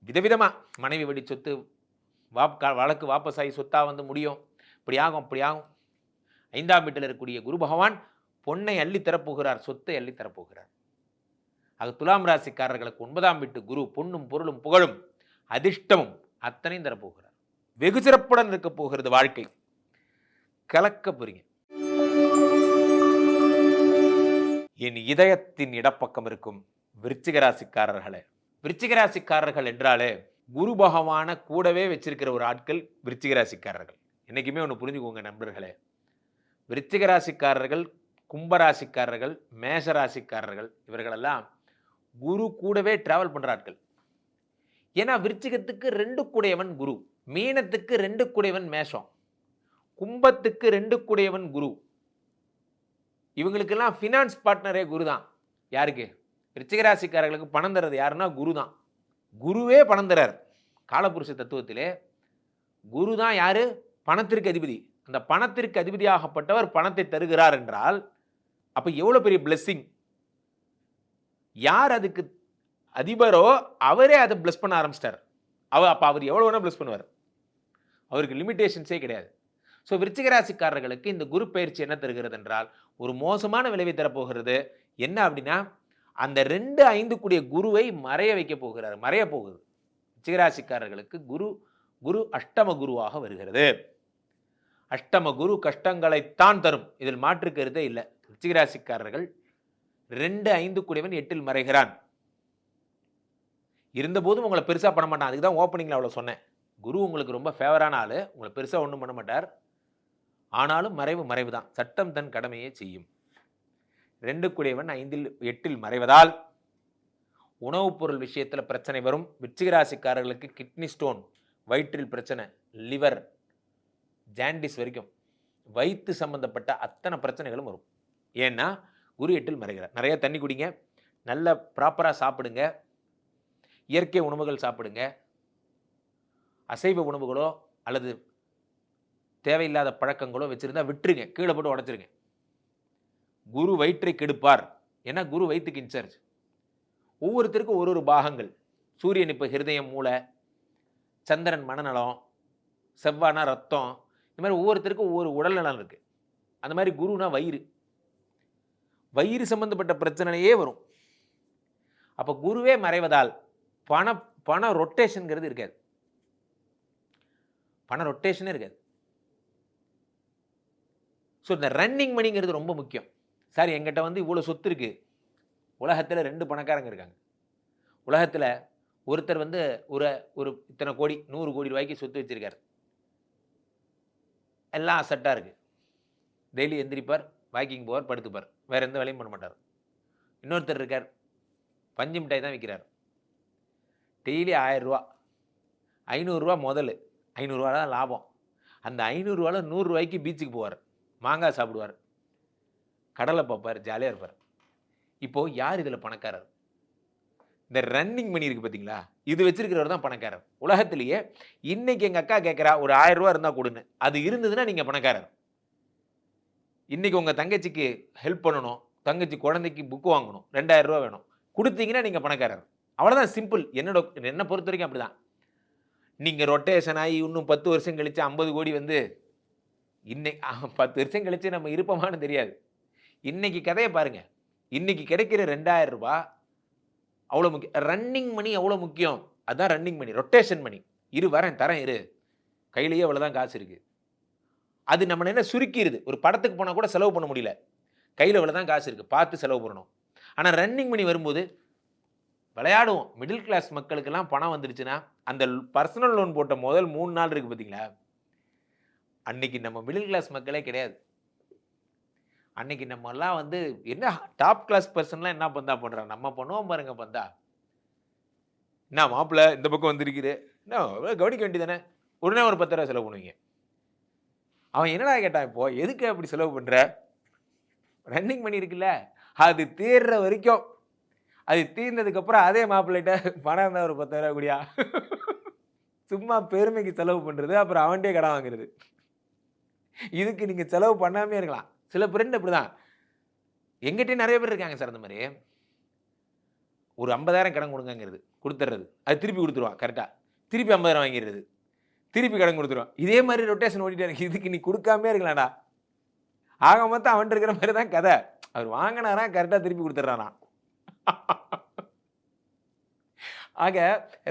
விதவிதமாக மனைவி வழி சொத்து, வழக்கு வாபஸாகி சொத்தாக வந்து முடியும், இப்படி ஆகும் அப்படி ஆகும். 5ஆம் வீட்டில் இருக்கக்கூடிய குரு பகவான் பொன்னை அள்ளி தரப்போகிறார், சொத்தை அள்ளி தரப்போகிறார். அது துலாம் ராசிக்காரர்களுக்கு 9ஆம் வீட்டு குரு பொன்னும் பொருளும் புகழும் அதிர்ஷ்டமும் அத்தனையும் தரப்போகிறார். வெகு சிறப்புடன் இருக்க போகிறது வாழ்க்கை. கலக்க போறீங்க. என் இதயத்தின் இடப்பக்கம் இருக்கும் விருச்சிக ராசிக்காரர்களே, விருச்சிக ராசிக்காரர்கள் என்றாலே குரு பகவான கூடவே வச்சிருக்கிற ஒரு ஆட்கள் விருச்சிக ராசிக்காரர்கள். என்னைக்குமே ஒன்று புரிஞ்சுக்கோங்க நண்பர்களே, விருச்சிக ராசிக்காரர்கள், கும்பராசிக்காரர்கள், மேஷ ராசிக்காரர்கள் இவர்களெல்லாம் குரு கூடவே டிராவல் பண்ற ஆட்கள். ஏன்னா விருச்சிகத்துக்கு 2 கூடையவன் குரு, மீனத்துக்கு 2 கூடையவன் மேஷம், கும்பத்துக்கு 2 கூடையவன் குரு. இவங்களுக்கெல்லாம் ஃபினான்ஸ் பார்ட்னரே குரு தான். யாருக்கு? விருச்சிக ராசிக்காரர்களுக்கு பணம் தர்றது யாருன்னா குரு தான். குருவே பணம் தர்றார். காலபுருஷ தத்துவத்திலே குரு தான் யாரு? பணத்திற்கு அதிபதி. அந்த பணத்திற்கு அதிபதியாகப்பட்டவர் பணத்தை தருகிறார் என்றால் அப்ப எவ்வளவு பெரிய பிளெஸிங். யார் அதுக்கு அதிபரோ அவரே அதை பிளஸ் பண்ண ஆரம்பிச்சிட்டார். அப்ப அவர் எவ்வளவு வேணா பிளஸ் பண்ணுவார், அவருக்கு லிமிடேஷன்ஸே கிடையாது. ஸோ விருச்சிக ராசிக்காரர்களுக்கு இந்த குரு பயிற்சி என்ன தருகிறது என்றால் ஒரு மோசமான விளைவை தரப்போகிறது. என்ன அப்படின்னா அந்த 2, 5 கூடிய குருவை மறைய வைக்க போகிறார், மறைய போகுது. விருச்சிக ராசிக்காரர்களுக்கு குரு அஷ்டம குருவாக வருகிறது. அஷ்டம குரு கஷ்டங்களைத்தான் தரும், இதில் மாற்று கருத்தே இல்லை. விருச்சிக ராசிக்காரர்கள் 2, 5 கூடியவன் 8இல் மறைகிறான். இருந்தபோதும் உங்களை பெருசாக பண்ண மாட்டான். அதுக்கு தான் ஓப்பனிங்கில் அவ்வளோ சொன்னேன். குரு உங்களுக்கு ரொம்ப ஃபேவரான ஆள், உங்களை பெருசாக ஒன்றும் பண்ண மாட்டார். ஆனாலும் மறைவு தான், சட்டம் தன் கடமையை செய்யும். 2 கூடியவன் 5இல் 8இல் மறைவதால் உணவுப் பொருள் விஷயத்தில் பிரச்சனை வரும். விருச்சிக ராசிக்காரர்களுக்கு கிட்னி ஸ்டோன், வயிற்றில் பிரச்சனை, லிவர், ஜாண்டிஸ் வரைக்கும் வயிற்று சம்பந்தப்பட்ட அத்தனை பிரச்சனைகளும் வரும். ஏன்னா குரு 8இல் மறைகிறார். நிறைய தண்ணி குடிங்க, நல்ல ப்ராப்பராக சாப்பிடுங்க, இயற்கை உணவுகள் சாப்பிடுங்க. அசைவ உணவுகளோ அல்லது தேவையில்லாத பழக்கங்களோ வச்சிருந்தா விட்டுருங்க, கீழே போட்டு உடச்சிருங்க. குரு வயிற்றை கெடுப்பார். ஏன்னா குரு வயிற்றுக்கு இன்சார்ஜ். ஒவ்வொருத்தருக்கும் ஒரு பாகங்கள். சூரியன் இப்போ ஹிருதயம், மூளை, சந்திரன் மனநலம், செவ்வானா ரத்தம், இந்த மாதிரி ஒவ்வொருத்தருக்கும் ஒவ்வொரு உடல் நலம் இருக்கு. அந்த மாதிரி குருனா வயிறு சம்பந்தப்பட்ட பிரச்சனையே வரும். அப்போ குருவே மறைவதால் பண ரொட்டேஷன்ங்கிறது இருக்காது. பண ரொட்டேஷனே இருக்காது. ஸோ இந்த ரன்னிங் மணிங்கிறது ரொம்ப முக்கியம். சார் எங்கிட்ட வந்து இவ்வளோ சொத்து இருக்கு, உலகத்தில் 2 பணக்காரங்க இருக்காங்க. உலகத்தில் ஒருத்தர் வந்து ஒரு இத்தனை கோடி 100 கோடி ரூபாய்க்கு சொத்து வச்சிருக்காரு, எல்லாம் அசட்டாக இருக்கு. டெய்லி எந்திரிப்பார், வாக்கிங் போவார், படுத்துப்பார், வேற எந்த வேலையும் பண்ண மாட்டார். இன்னொருத்தர் இருக்கார், பஞ்சு மிட்டாய் தான் விற்கிறார், டெய்லி 1000 ரூபா, 500 ரூபா முதல், 500 ரூபா தான் லாபம். அந்த 500 ரூபாவில் 100 ரூபாய்க்கு பீச்சுக்கு போவார், மாங்காய் சாப்பிடுவார், கடலை பார்ப்பார், ஜாலியாக இருப்பார். இப்போது யார் இதில் பணக்காரர்? இந்த ரன்னிங் மணி இருக்குது பார்த்தீங்களா, இது வச்சிருக்கிறவர் தான் பணக்காரர். உலகத்திலேயே இன்னைக்கு எங்கள் அக்கா கேட்குறா ஒரு 1000 ரூபா இருந்தால் கொடுன்னு, அது இருந்ததுன்னா நீங்கள் பணக்காரர். இன்னைக்கு உங்கள் தங்கச்சிக்கு ஹெல்ப் பண்ணணும், தங்கச்சி குழந்தைக்கு புக்கு வாங்கணும், 2000 ரூபா வேணும், கொடுத்தீங்கன்னா நீங்கள் பணக்காரர். அவ்வளோதான், சிம்பிள். என்னை பொறுத்த வரைக்கும் அப்படி தான். நீங்கள் ரொட்டேஷன் ஆகி இன்னும் 10 வருஷம் கழிச்சு 50 கோடி வந்து இன்னைக்கு 10 வருஷம் கழிச்சு நம்ம இருப்போமான்னு தெரியாது. இன்னைக்கு கதையை பாருங்க. இன்னைக்கு கிடைக்கிற 2000 ரூபாய் அவ்வளோ முக்கியம். ரன்னிங் மணி அவ்வளோ முக்கியம். அதுதான் ரன்னிங் மணி, ரொட்டேஷன் மணி. வரேன் தரேன் இரு, கையிலேயே அவ்வளோதான் காசு இருக்கு. அது நம்ம என்ன சுருக்கிடுது. ஒரு படத்துக்கு போனால் கூட செலவு பண்ண முடியல, கையில் அவ்வளோதான் காசு இருக்கு, பார்த்து செலவு பண்ணணும். ஆனால் ரன்னிங் மணி வரும்போது விளையாடுவோம். மிடில் கிளாஸ் மக்களுக்கெல்லாம் பணம் வந்துடுச்சுன்னா அந்த பர்சனல் லோன் போட்ட முதல் 3 நாள் இருக்குது பார்த்தீங்களா, அன்னைக்கு நம்ம மிடில் கிளாஸ் மக்களே கிடையாது. அன்னைக்கு நம்மெல்லாம் வந்து என்ன டாப் கிளாஸ் பர்சன்லாம் என்ன பந்தா பண்ணுறாங்க, நம்ம பண்ணுவோம் பாருங்க பந்தா. என்ன மாப்பிள்ள இந்த பக்கம் வந்துருக்குது, என்ன கவனிக்க வேண்டியதானே, உடனே ஒரு 10,000 செலவு பண்ணுவீங்க. அவன் என்னடா கேட்டான், இப்போ எதுக்கு அப்படி செலவு பண்ற, ரன்னிங் மணி இருக்குல்ல அது தீர்ற வரைக்கும், அது தீர்ந்ததுக்கப்புறம் அதே மாப்பிள்ளைகிட்ட பணம் இருந்தால் ஒரு 10,000 கூடியா, சும்மா பெருமைக்கு செலவு பண்ணுறது, அப்புறம் அவன்கிட்டே கடன் வாங்குறது. இதுக்கு நீங்கள் செலவு பண்ணாமே இருக்கலாம். சில ஃப்ரெண்ட் அப்படி தான், எங்கிட்டே நிறைய பேர் இருக்காங்க சார் அந்த மாதிரி. ஒரு 50,000 கடன் கொடுங்கங்கிறது, கொடுத்துட்றது, அது திருப்பி கொடுத்துருவான் கரெக்டாக, திருப்பி 50,000 வாங்கிடுறது, திருப்பி கடன் கொடுத்துருவான். இதே மாதிரி ரொட்டேஷன் ஓடிட்டே இருக்கு. இதுக்கு நீ கொடுக்காமே இருக்கலாம்டா. ஆக மொத்தம் அவன் இருக்கிற மாதிரி தான் கதை. அவர் வாங்கினாரா கரெக்டாக திருப்பி கொடுத்துட்றானா. ஆக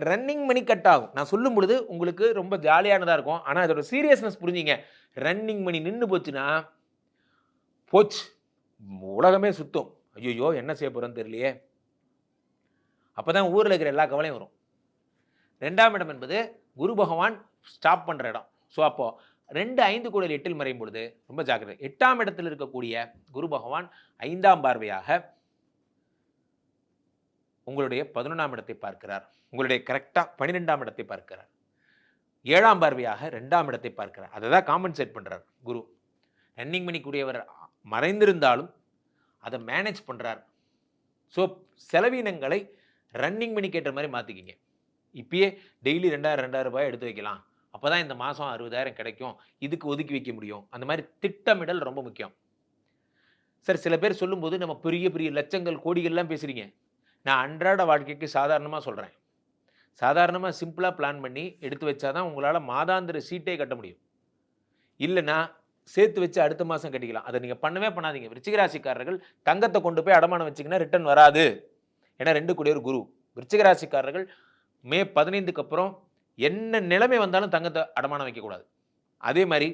ரன்னிங் மணி கட் ஆகும். நான் சொல்லும் பொழுது உங்களுக்கு ரொம்ப ஜாலியானதாக இருக்கும், ஆனால் அதோட சீரியஸ்னஸ் புரிஞ்சிங்க. ரன்னிங் மணி நின்று போச்சுன்னா போச்சு, உலகமே சுத்தம். ஐயோ என்ன செய்ய போகிறோன்னு தெரியலையே. அப்போ தான் ஊரில் இருக்கிற எல்லா கவலையும் வரும். 2ஆம் இடம் என்பது குரு பகவான் ஸ்டாப் பண்ணுற இடம். ஸோ அப்போது 2 5 கூடல் 8 மறையும் பொழுது ரொம்ப ஜாக்கிரதை. 8ஆம் இடத்தில் இருக்கக்கூடிய குரு பகவான் 5ஆம் பார்வையாக உங்களுடைய 11ஆம் இடத்தை பார்க்கிறார். உங்களுடைய கரெக்டாக 12ஆம் இடத்தை பார்க்கிறார். 7ஆம் பார்வையாக 2ஆம் இடத்தை பார்க்கிறார். அதை தான் காம்பன்சேட் பண்ணுறார் குரு. ரன்னிங் மணிக்குரியவர் மறைந்திருந்தாலும் அதை மேனேஜ் பண்ணுறார். ஸோ செலவினங்களை ரன்னிங் மணிக்கு ஏற்ற மாதிரி மாற்றிக்கிங்க. இப்பயே டெய்லி 2000 ரூபாய் எடுத்து வைக்கலாம், அப்போ தான் இந்த மாதம் 60,000 கிடைக்கும், இதுக்கு ஒதுக்கி வைக்க முடியும். அந்த மாதிரி திட்டமிடல் ரொம்ப முக்கியம் சார். சில பேர் சொல்லும்போது நம்ம பெரிய பெரிய லட்சங்கள் கோடிகள்லாம் பேசுகிறீங்க. நான் அன்றாட வாழ்க்கைக்கு சாதாரணமாக சொல்கிறேன். சாதாரணமாக சிம்பிளாக பிளான் பண்ணி எடுத்து வச்சா தான் உங்களால் மாதாந்திர சீட்டே கட்ட முடியும். இல்லைன்னா சேர்த்து வச்சு அடுத்த மாதம் கட்டிக்கலாம். அதை நீங்கள் பண்ணவே பண்ணாதீங்க. விருச்சிக ராசிக்காரர்கள் தங்கத்தை கொண்டு போய் அடமானம் வச்சிங்கன்னா ரிட்டர்ன் வராது. ஏன்னா 2 கூடிய குரு. விருச்சிக ராசிக்காரர்கள் மே 15க்கு அப்புறம் என்ன நிலைமை வந்தாலும் தங்கத்தை அடமானம் வைக்கக்கூடாது. அதே மாதிரி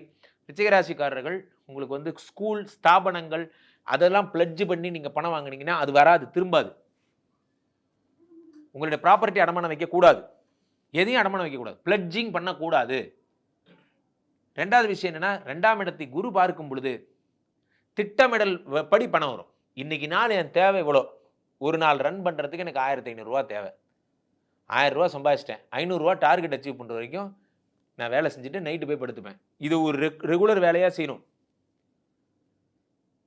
விருச்சிக ராசிக்காரர்கள் உங்களுக்கு வந்து ஸ்கூல் ஸ்தாபனங்கள் அதெல்லாம் பிளட்ஜ் பண்ணி நீங்கள் பணம் வாங்கினீங்கன்னா அது வராது, திரும்பாது. உங்களுடைய ப்ராப்பர்ட்டி அடமானம் வைக்கக்கூடாது, எதையும் அடமானம் வைக்கக்கூடாது, பிளட்ஜிங் பண்ணக்கூடாது. 2வது விஷயம் என்னன்னா, 2ஆம் இடத்தை குரு பார்க்கும் பொழுது திட்டமிடல் படி பணம் வரும். இன்னைக்கு நாள் என் தேவை இவ்வளோ, ஒரு நாள் ரன் பண்ணுறதுக்கு எனக்கு 1500 ரூபா தேவை, 1000 ரூபா சம்பாதிச்சிட்டேன், 500 ரூபா டார்கெட் அச்சீவ் பண்ணுற வரைக்கும் நான் வேலை செஞ்சுட்டு நைட்டு போய் படுத்துப்பேன். இது ஒரு ரெகுலர் வேலையாக செய்யணும்.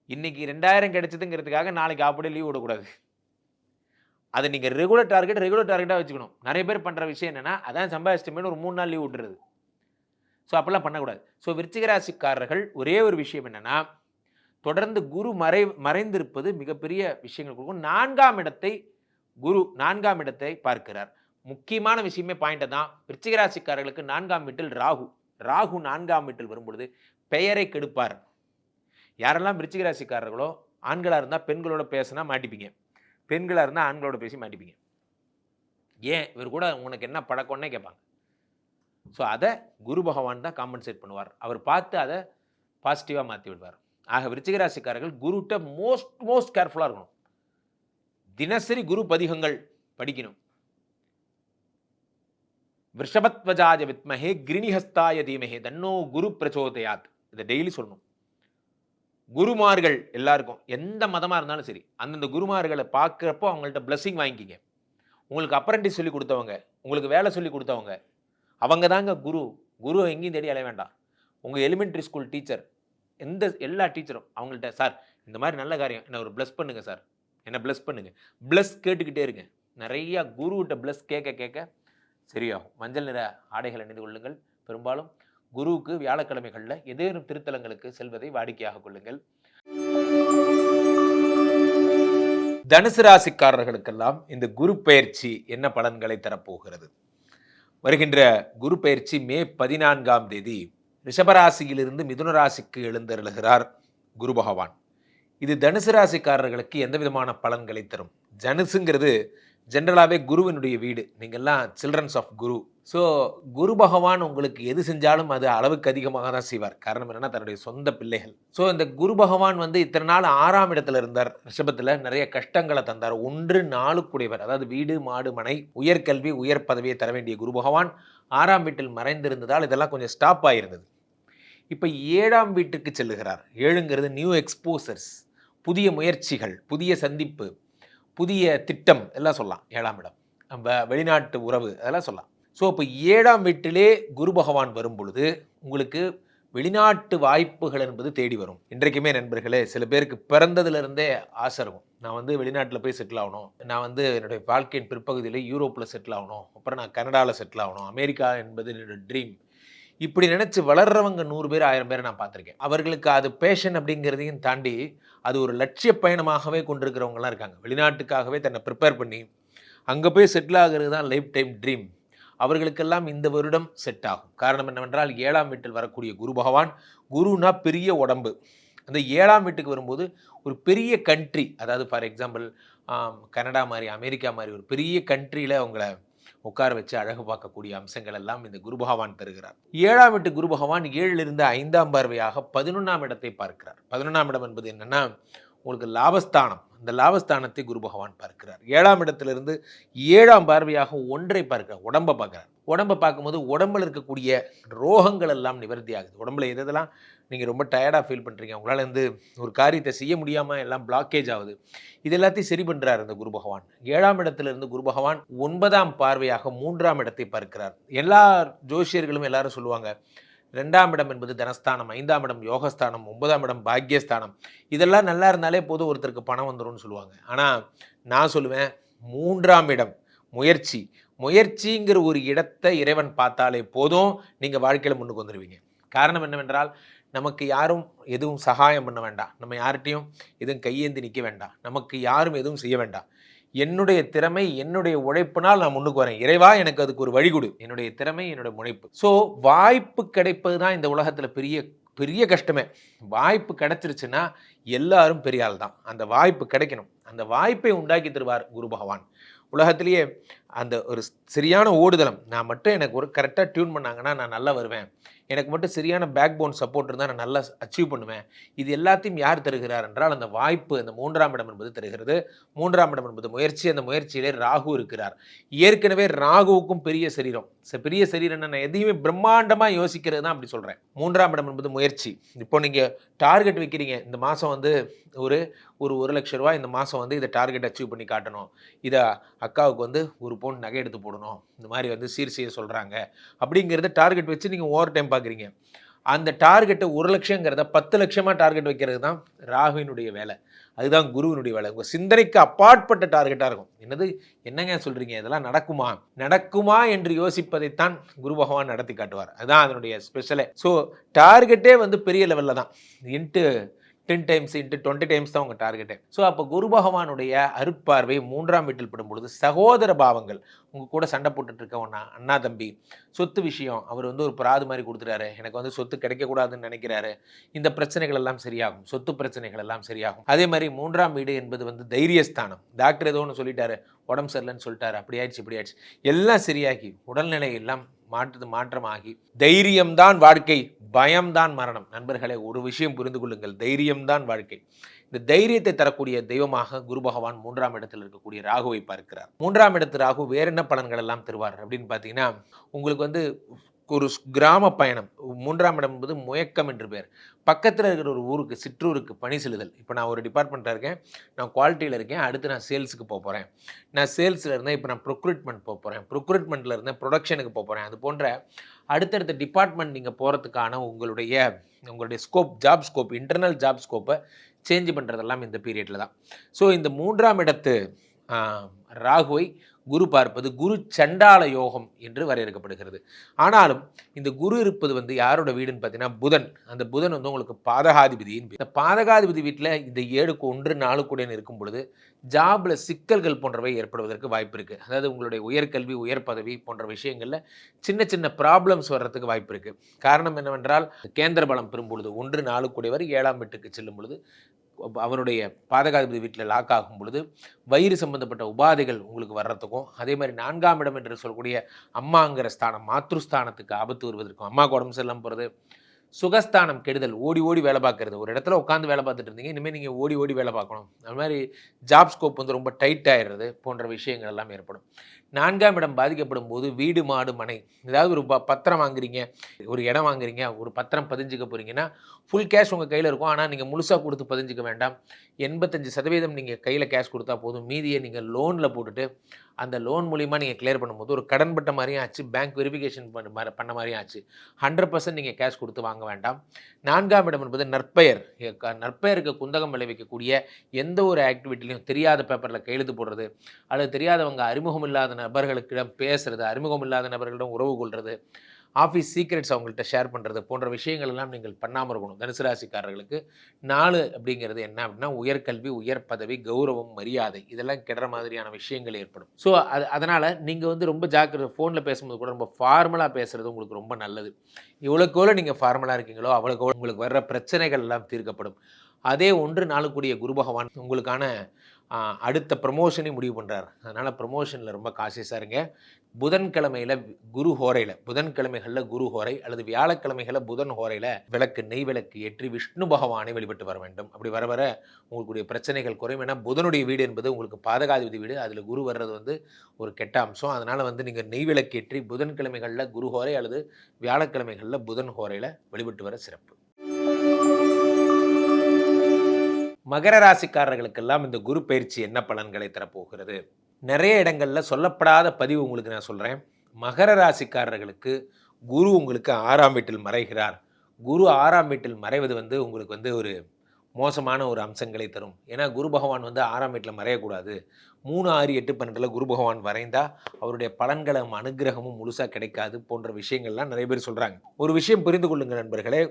இன்னைக்கு 2000 கிடைச்சதுங்கிறதுக்காக நாளைக்கு அப்படியே லீவ் விடக்கூடாது. அதை நீங்கள் ரெகுலர் டார்கெட்டாக வச்சுக்கணும். நிறைய பேர் பண்ணுற விஷயம் என்னென்னா, அதான் சம்பாதிச்சிட்டமேனு ஒரு 3 நாள் லீவ் விட்டுறது. ஸோ அப்போல்லாம் பண்ணக்கூடாது. ஸோ விருச்சிக ராசிக்காரர்கள் ஒரே ஒரு விஷயம் என்னென்னா, தொடர்ந்து குரு மறைந்திருப்பது மிகப்பெரிய விஷயங்கள் கொடுக்கும். 4ஆம் இடத்தை குரு 4ஆம் இடத்தை பார்க்கிறார். முக்கியமான விஷயமே பாயிண்ட் தான். விருச்சிக ராசிக்காரர்களுக்கு 4ஆம் வீட்டில் ராகு 4ஆம் வீட்டில் வரும்பொழுது பெயரை கெடுப்பார். யாரெல்லாம் விருச்சிக ராசிக்காரர்களோ ஆண்களாக இருந்தால் பெண்களோட பேசினா மாட்டிப்பீங்க, பெண்களாக இருந்தால் ஆண்களோட பேசி மாட்டிப்பீங்க. ஏன் இவர் கூட உனக்கு என்ன பழக்கம்னே கேட்பாங்க. ஸோ அதை குரு பகவான் தான் காம்பன்சேட் பண்ணுவார். அவர் பார்த்து அதை பாசிட்டிவாக மாற்றி விடுவார். ஆக விருச்சிக ராசிக்காரர்கள் குருட்ட மோஸ்ட் கேர்ஃபுல்லாக இருக்கணும். தினசரி குரு பதிகங்கள் படிக்கணும். விருஷபத்வஜாய வித்மஹே கிரிணிஹஸ்தாய தீமஹே தன்னோ குரு பிரச்சோதயாத். இதை டெய்லி சொல்லணும். குருமார்கள் எல்லாருக்கும் எந்த மதமாக இருந்தாலும் சரி, அந்தந்த குருமார்களை பார்க்குறப்போ அவங்கள்ட்ட பிளஸ்ஸிங் வாங்கிக்கிங்க. உங்களுக்கு அப்ரண்டிஸ் சொல்லி கொடுத்தவங்க, உங்களுக்கு வேலை சொல்லி கொடுத்தவங்க, அவங்க தாங்க குரு. குரு எங்கேயும் தேடி அலைய வேண்டாம். உங்கள் எலிமெண்ட்ரி ஸ்கூல் டீச்சர், எல்லா டீச்சரும் அவங்கள்ட்ட, சார் இந்த மாதிரி நல்ல காரியம் என்ன ஒரு ப்ளஸ் பண்ணுங்க சார், என்ன ப்ளஸ் பண்ணுங்க, ப்ளஸ் கேட்டுக்கிட்டே இருங்க. நிறையா குருகிட்ட ப்ளஸ் கேட்க சரியாகும். மஞ்சள் நிற ஆடைகள் அணிந்து கொள்ளுங்கள். பெரும்பாலும் குருவுக்கு வியாழக்கிழமைகளில் ஏதேனும் திருத்தலங்களுக்கு செல்வதை வாடிக்கையாக கொள்ளுங்கள். தனுசு ராசிக்காரர்களுக்கெல்லாம் இந்த குரு பயிற்சி என்ன பலன்களை தரப்போகிறது? வருகின்ற குரு பயிற்சி மே 14ஆம் தேதி ரிஷபராசியிலிருந்து மிதுன ராசிக்கு எழுந்தருளுகிறார் குரு பகவான். இது தனுசு ராசிக்காரர்களுக்கு எந்த விதமான பலன்களை தரும்? தனுசுங்கிறது ஜென்ரலாகவே குருவினுடைய வீடு. நீங்கள்லாம் சில்ட்ரன்ஸ் ஆஃப் குரு. ஸோ குரு பகவான் உங்களுக்கு எது செஞ்சாலும் அது அளவுக்கு அதிகமாக தான் செய்வார். காரணம் என்னென்னா, தன்னுடைய சொந்த பிள்ளைகள். ஸோ இந்த குரு பகவான் வந்து இத்தனை நாள் 6ஆம் இடத்துல இருந்தார். ரிஷபத்தில் நிறைய கஷ்டங்களை தந்தார். 1 4 கூடியவர், அதாவது வீடு மாடு மனை உயர்கல்வி உயர் பதவியை தர வேண்டிய குரு பகவான் 6ஆம் வீட்டில் மறைந்திருந்ததால் இதெல்லாம் கொஞ்சம் ஸ்டாப் ஆகிருந்தது. இப்போ 7ஆம் வீட்டுக்கு செல்லுகிறார். 7ங்கிறது நியூ எக்ஸ்போசர்ஸ், புதிய முயற்சிகள், புதிய சந்திப்பு, புதிய திட்டம் எல்லாம் சொல்லலாம். 7ஆம் இடம் நம்ம வெளிநாட்டு உறவு அதெல்லாம் சொல்லலாம். ஸோ இப்போ 7ஆம் வீட்டிலே குரு பகவான் வரும் பொழுது உங்களுக்கு வெளிநாட்டு வாய்ப்புகள் என்பது தேடி வரும். இன்றைக்குமே நண்பர்களே, சில பேருக்கு பிறந்ததுலேருந்தே ஆசை இருக்கும். நான் வந்து வெளிநாட்டில் போய் செட்டில் ஆகணும், நான் வந்து என்னுடைய வாழ்க்கையின் பிற்பகுதியில் யூரோப்பில் செட்டில் ஆகணும், அப்புறம் நான் கனடாவில் செட்டில் ஆகணும், அமெரிக்கா என்பது என்னோட ட்ரீம். இப்படி நினச்சி வளர்றவங்க 100 பேர் 1000 பேரை நான் பார்த்துருக்கேன். அவர்களுக்கு அது பேஷன் அப்படிங்கிறதையும் தாண்டி அது ஒரு லட்சிய பயணமாகவே கொண்டிருக்கிறவங்கலாம் இருக்காங்க. வெளிநாட்டுக்காகவே தன்னை ப்ரிப்பேர் பண்ணி அங்கே போய் செட்டில் ஆகிறது தான் லைஃப் டைம் ட்ரீம். அவர்களுக்கெல்லாம் இந்த வருடம் செட் ஆகும். காரணம் என்னவென்றால் 7ஆம் வீட்டில் வரக்கூடிய குரு பகவான், குருனா பெரிய உடம்பு, அந்த 7ஆம் வீட்டுக்கு வரும்போது ஒரு பெரிய கண்ட்ரி, அதாவது ஃபார் எக்ஸாம்பிள் கனடா மாதிரி, அமெரிக்கா மாதிரி ஒரு பெரிய கண்ட்ரியில் அவங்கள உட்கார வச்சு அழகு பார்க்கக்கூடிய அம்சங்கள் எல்லாம் இந்த குரு பகவான் தருகிறார். 7ஆம் வீட்டு குரு பகவான் 7லிருந்து 5ஆம் பார்வையாக 11ஆம் இடத்தை பார்க்கிறார். 11ஆம் இடம் என்பது என்னன்னா உங்களுக்கு லாபஸ்தானம். அந்த லாபஸ்தானத்தை குரு பகவான் பார்க்கிறார். 7ஆம் இடத்திலிருந்து 7ஆம் பார்வையாக ஒன்றை பார்க்கிறார், உடம்பை பார்க்கிறார். உடம்பை பார்க்கும்போது உடம்புல இருக்கக்கூடிய ரோகங்கள் எல்லாம் நிவர்த்தி ஆகுது. உடம்புல எதெல்லாம் நீங்கள் ரொம்ப டயர்டாக ஃபீல் பண்ணுறீங்க, உங்களால் வந்து ஒரு காரியத்தை செய்ய முடியாமல் எல்லாம் பிளாக்கேஜ் ஆகுது, இது எல்லாத்தையும் சரி பண்ணுறார் இந்த குரு பகவான். 7ஆம் இடத்திலிருந்து குரு பகவான் 9ஆம் பார்வையாக 3ஆம் இடத்தை பார்க்கிறார். எல்லா ஜோசியர்களும் எல்லாரும் சொல்லுவாங்க, 2ஆம் இடம் என்பது தனஸ்தானம், 5ஆம் இடம் யோகஸ்தானம், 9ஆம் இடம் பாக்யஸ்தானம், இதெல்லாம் நல்லா இருந்தாலே போதும் ஒருத்தருக்கு பணம் வந்துடும்னு சொல்லுவாங்க. ஆனால் நான் சொல்லுவேன் 3ஆம் இடம் முயற்சி, முயற்சிங்கிற ஒரு இடத்தை இறைவன் பார்த்தாலே போதும் நீங்கள் வாழ்க்கையில் முன்னுக்கு வந்துடுவீங்க. காரணம் என்னவென்றால் நமக்கு யாரும் எதுவும் சகாயம் பண்ண வேண்டாம், நம்ம யார்கிட்டையும் எதுவும் கையேந்தி நிற்க வேண்டாம், நமக்கு யாரும் எதுவும் செய்ய வேண்டாம். என்னுடைய திறமை, என்னுடைய உழைப்பினால் நான் முன்னுக்கு வரேன். இறைவா எனக்கு அதுக்கு ஒரு வழி கொடு. என்னுடைய திறமை, என்னுடைய முனைப்பு. ஸோ வாய்ப்பு கிடைப்பது தான் இந்த உலகத்தில் பெரிய பெரிய கஷ்டமே. வாய்ப்பு கிடைச்சிருச்சுன்னா எல்லாரும் பெரிய ஆள் தான். அந்த வாய்ப்பு கிடைக்கணும். அந்த வாய்ப்பை உண்டாக்கி தருவார் குரு பகவான். உலகத்திலேயே அந்த ஒரு சரியான ஓடுதலம், நான் மட்டும் எனக்கு ஒரு கரெக்டாக டியூன் பண்ணாங்கன்னா நான் நல்லா வருவேன், எனக்கு மட்டும் சரியான பேக் போன் சப்போர்ட் இருந்தால் நான் நல்லா அச்சீவ் பண்ணுவேன். இது எல்லாத்தையும் யார் தருகிறார் என்றால் அந்த வாய்ப்பு, அந்த 3ஆம் இடம் என்பது தருகிறது. 3ஆம் இடம் என்பது முயற்சி. அந்த முயற்சியிலே ராகு இருக்கிறார். ஏற்கனவே ராகுவுக்கும் பெரிய சரீரம். பெரிய சரீரம் நான் எதையுமே பிரம்மாண்டமாக யோசிக்கிறது தான் அப்படி சொல்கிறேன். 3ஆம் இடம் என்பது முயற்சி. இப்போ நீங்கள் டார்கெட் வைக்கிறீங்க, இந்த மாதம் வந்து ஒரு 1 லட்ச ரூபா இந்த மாதம் வந்து இதை டார்கெட் அச்சீவ் பண்ணி காட்டணும், இதை அக்காவுக்கு வந்து 1 பவுன் நகை எடுத்து போடணும், இந்த மாதிரி வந்து சீர் செய்ய சொல்கிறாங்க அப்படிங்கிறத டார்கெட் வச்சு நீங்கள் ஓவர் டைம் பார்க்குறீங்க. அந்த டார்கெட்டை 1 லட்சங்கிறத 10 லட்சமாக டார்கெட் வைக்கிறது தான் ராகுவினுடைய வேலை. அதுதான் குருவினுடைய வேலை. உங்கள் சிந்தனைக்கு அப்பாற்பட்ட டார்கெட்டாக இருக்கும். என்னங்க சொல்கிறீங்க, இதெல்லாம் நடக்குமா என்று யோசிப்பதைத்தான் குரு பகவான் நடத்தி காட்டுவார். அதுதான் அதனுடைய ஸ்பெஷலே. ஸோ டார்கெட்டே வந்து பெரிய லெவலில் தான், இன்ட்டு 10 டைம்ஸ் இன்ட்டு 20 டைம்ஸ் தான் உங்கள் டார்கெட்டு. ஸோ அப்போ குரு பகவானுடைய அருட்பார்வை 3ஆம் வீட்டில் படும் பொழுது சகோதர பாவங்கள், உங்கள் கூட சண்டை போட்டுட்டு இருக்க அண்ணா தம்பி, சொத்து விஷயம், அவர் வந்து ஒரு பிராது மாதிரி கொடுத்துட்டாரு, எனக்கு வந்து சொத்து கிடைக்கக்கூடாதுன்னு நினைக்கிறாரு, இந்த பிரச்சனைகள் எல்லாம் சரியாகும். சொத்து பிரச்சனைகள் எல்லாம் சரியாகும். அதே மாதிரி 3ஆம் வீடு என்பது வந்து தைரியஸ்தானம். டாக்டர் ஏதோ ஒன்று சொல்லிட்டாரு, உடம்பு சரியில்லைன்னு சொல்லிட்டாரு, அப்படி ஆயிடுச்சு இப்படி ஆயிடுச்சு, எல்லாம் சரியாகி உடல்நிலை எல்லாம் மாற்றமாகி தைரியம்தான் வாழ்க்கை, பயம்தான் மரணம். நண்பர்களே, ஒரு விஷயம் புரிந்து கொள்ளுங்கள், தைரியம்தான் வாழ்க்கை. இந்த தைரியத்தை தரக்கூடிய தெய்வமாக குரு பகவான் 3ஆம் இடத்தில் இருக்கக்கூடிய ராகுவை பார்க்கிறார். 3ஆம் இடத்து ராகு வேற என்ன பலன்கள் எல்லாம் தருவார் அப்படின்னு பார்த்தீங்கன்னா, உங்களுக்கு வந்து ஒரு கிராம பயணம். 3ஆம் இடம் என்பது முயக்கம் என்று பேர். பக்கத்தில் இருக்கிற ஒரு ஊருக்கு, சிற்றூருக்கு பணி செலுதல். இப்போ நான் ஒரு டிபார்ட்மெண்ட்டில் இருக்கேன், நான் குவாலிட்டியில் இருக்கேன், அடுத்து நான் சேல்ஸுக்கு போக போகிறேன், நான் சேல்ஸில் இருந்தேன், இப்போ நான் ப்ரொக்ரூட்மெண்ட் போக போகிறேன், ப்ரொக்ரூட்மெண்ட்டில் இருந்தேன் ப்ரொடக்ஷனுக்கு போக போகிறேன். அது போன்ற அடுத்தடுத்த டிபார்ட்மெண்ட் நீங்கள் போகிறதுக்கான உங்களுடைய scope, job scope, internal job ஸ்கோப்பை சேஞ்ச் பண்ணுறதெல்லாம் இந்த பீரியடில் தான். ஸோ இந்த 3ஆம் இடத்து ராகுவை குரு பார்ப்பது குரு சண்டால யோகம் என்று வரையறுக்கப்படுகிறது. ஆனாலும் இந்த குரு இருப்பது வந்து யாரோட வீடுன்னு பார்த்தீங்கன்னா புதன். அந்த புதன் வந்து உங்களுக்கு பாதகாதிபதியின். இந்த பாதகாதிபதி வீட்டில் இந்த 7க்கு 1 4 கூட இருக்கும் பொழுது ஜாபில் சிக்கல்கள் போன்றவை ஏற்படுவதற்கு வாய்ப்பு இருக்குது. அதாவது உங்களுடைய உயர்கல்வி, உயர் பதவி போன்ற விஷயங்களில் சின்ன சின்ன ப்ராப்ளம்ஸ் வர்றதுக்கு வாய்ப்பு இருக்குது. காரணம் என்னவென்றால் கேந்திர பலம் பெறும் பொழுது 1 4 கூடியவர் 7ஆம் வீட்டுக்கு செல்லும் பொழுது அவருடைய பாதகாதிபதி வீட்டில் லாக் ஆகும் பொழுது வயிறு சம்பந்தப்பட்ட உபாதைகள் உங்களுக்கு வர்றதுக்கும், அதே மாதிரி 4ஆம் இடம் என்று சொல்லக்கூடிய அம்மாங்கிற ஸ்தானம், மாத்ருஸ்தானத்துக்கு ஆபத்து வருவதற்கும், அம்மாவுக்கு உடம்பு சரியில்லாமல் போகிறது, சுகஸ்தானம் கெடுதல், ஓடி ஓடி வேலை பார்க்குறது. ஒரு இடத்துல உட்காந்து வேலை பார்த்துட்டு இருந்தீங்க, இனிமேல் நீங்கள் ஓடி ஓடி வேலை பார்க்கணும், அது மாதிரி ஜாப் ஸ்கோப் வந்து ரொம்ப டைட் ஆகிடுறது போன்ற விஷயங்கள் எல்லாம் ஏற்படும். 4ஆம் இடம் பாதிக்கப்படும் போது வீடு மாடு மனை, ஏதாவது ஒரு பத்திரம் வாங்குறீங்க, ஒரு இடம் வாங்குறீங்க, ஒரு பத்திரம் பதிஞ்சுக்க போகிறீங்கன்னா ஃபுல் கேஷ் உங்கள் கையில் இருக்கும். ஆனால் நீங்கள் முழுசாக கொடுத்து பதிஞ்சிக்க வேண்டாம். 85% நீங்கள் கையில் கேஷ் கொடுத்தா போதும். மீதியை நீங்கள் லோனில் போட்டுட்டு அந்த லோன் மூலிமா நீங்கள் கிளியர் பண்ணும்போது ஒரு கடன் பட்ட மாதிரியும் ஆச்சு, பேங்க் வெரிஃபிகேஷன் பண்ண மாதிரியும் ஆச்சு. 100% நீங்கள் கேஷ் கொடுத்து வாங்க வேண்டாம். 4ஆம் இடம் என்பது நற்பெயர். நற்பெயருக்கு குந்தகம் விளைவிக்கக்கூடிய எந்த ஒரு ஆக்டிவிட்டிலையும் தெரியாத பேப்பரில் கையெழுத்து போடுறது, அல்லது தெரியாதவங்க அறிமுகம் இல்லாத நபர்களுக்கிடம் பேசுறது, அறிமுகம் இல்லாத நபர்களிடம் உறவு கொள்வது, ஆஃபீஸ் சீக்ரெட்ஸ் அவங்கள்ட்ட ஷேர் பண்ணுறது போன்ற விஷயங்கள் எல்லாம் நீங்கள் பண்ணாமல் இருக்கணும். தனுசு ராசிக்காரர்களுக்கு 4 அப்படிங்கிறது என்ன அப்படின்னா உயர்கல்வி, உயர் பதவி, கௌரவம், மரியாதை இதெல்லாம் கெடுற மாதிரியான விஷயங்கள் ஏற்படும். ஸோ அதனால் நீங்கள் வந்து ரொம்ப ஜாக்கிரதை. ஃபோனில் பேசும்போது கூட ரொம்ப ஃபார்மலாக பேசுகிறது உங்களுக்கு ரொம்ப நல்லது. எவ்வளோக்கெவ்வளோ நீங்கள் ஃபார்மலாக இருக்கீங்களோ அவ்வளோக்கு உங்களுக்கு வர்ற பிரச்சனைகள் எல்லாம் தீர்க்கப்படும். அதே 1 நாளுக்குரிய குரு பகவான் உங்களுக்கான அடுத்த ப்ரமோஷனை முடிவு பண்ணுறார். அதனால் ப்ரமோஷனில் ரொம்ப காசியஸாக இருங்க. புதன்கிழமையில் குரு ஹோரையில், புதன்கிழமைகளில் குரு ஹோரை அல்லது வியாழக்கிழமைகளில் புதன் ஹோரையில் விளக்கு, நெய் விளக்கு ஏற்றி விஷ்ணு பகவானை வழிபட்டு வர வேண்டும். அப்படி வர வர உங்களுடைய பிரச்சனைகள் குறையும். ஏன்னா புதனுடைய வீடு என்பது உங்களுக்கு பாதகாதிபதி வீடு. அதில் குரு வர்றது வந்து ஒரு கெட்ட அம்சம். அதனால் வந்து நீங்கள் நெய் விளக்கு ஏற்றி புதன்கிழமைகளில் குரு ஹோரை அல்லது வியாழக்கிழமைகளில் புதன் ஹோரையில் வழிபட்டு வர சிறப்பு. மகர ராசிக்காரர்களுக்கெல்லாம் இந்த குரு பயிற்சி என்ன பலன்களை தரப்போகிறது? நிறைய இடங்களில் சொல்லப்படாத பதிவு உங்களுக்கு நான் சொல்கிறேன். மகர ராசிக்காரர்களுக்கு குரு உங்களுக்கு 6ஆம் வீட்டில் மறைகிறார். குரு 6ஆம் வீட்டில் மறைவது வந்து உங்களுக்கு வந்து ஒரு மோசமான ஒரு அம்சங்களை தரும். ஏன்னா குரு பகவான் வந்து 6ஆம் வீட்டில் மறையக்கூடாது. 3, 6, 8, 12 குரு பகவான் வரைந்தால் அவருடைய பலன்களும் அனுகிரகமும் முழுசாக கிடைக்காது போன்ற விஷயங்கள்லாம் நிறைய பேர் சொல்கிறாங்க. ஒரு விஷயம் புரிந்து கொள்ளுங்கள் நண்பர்களே,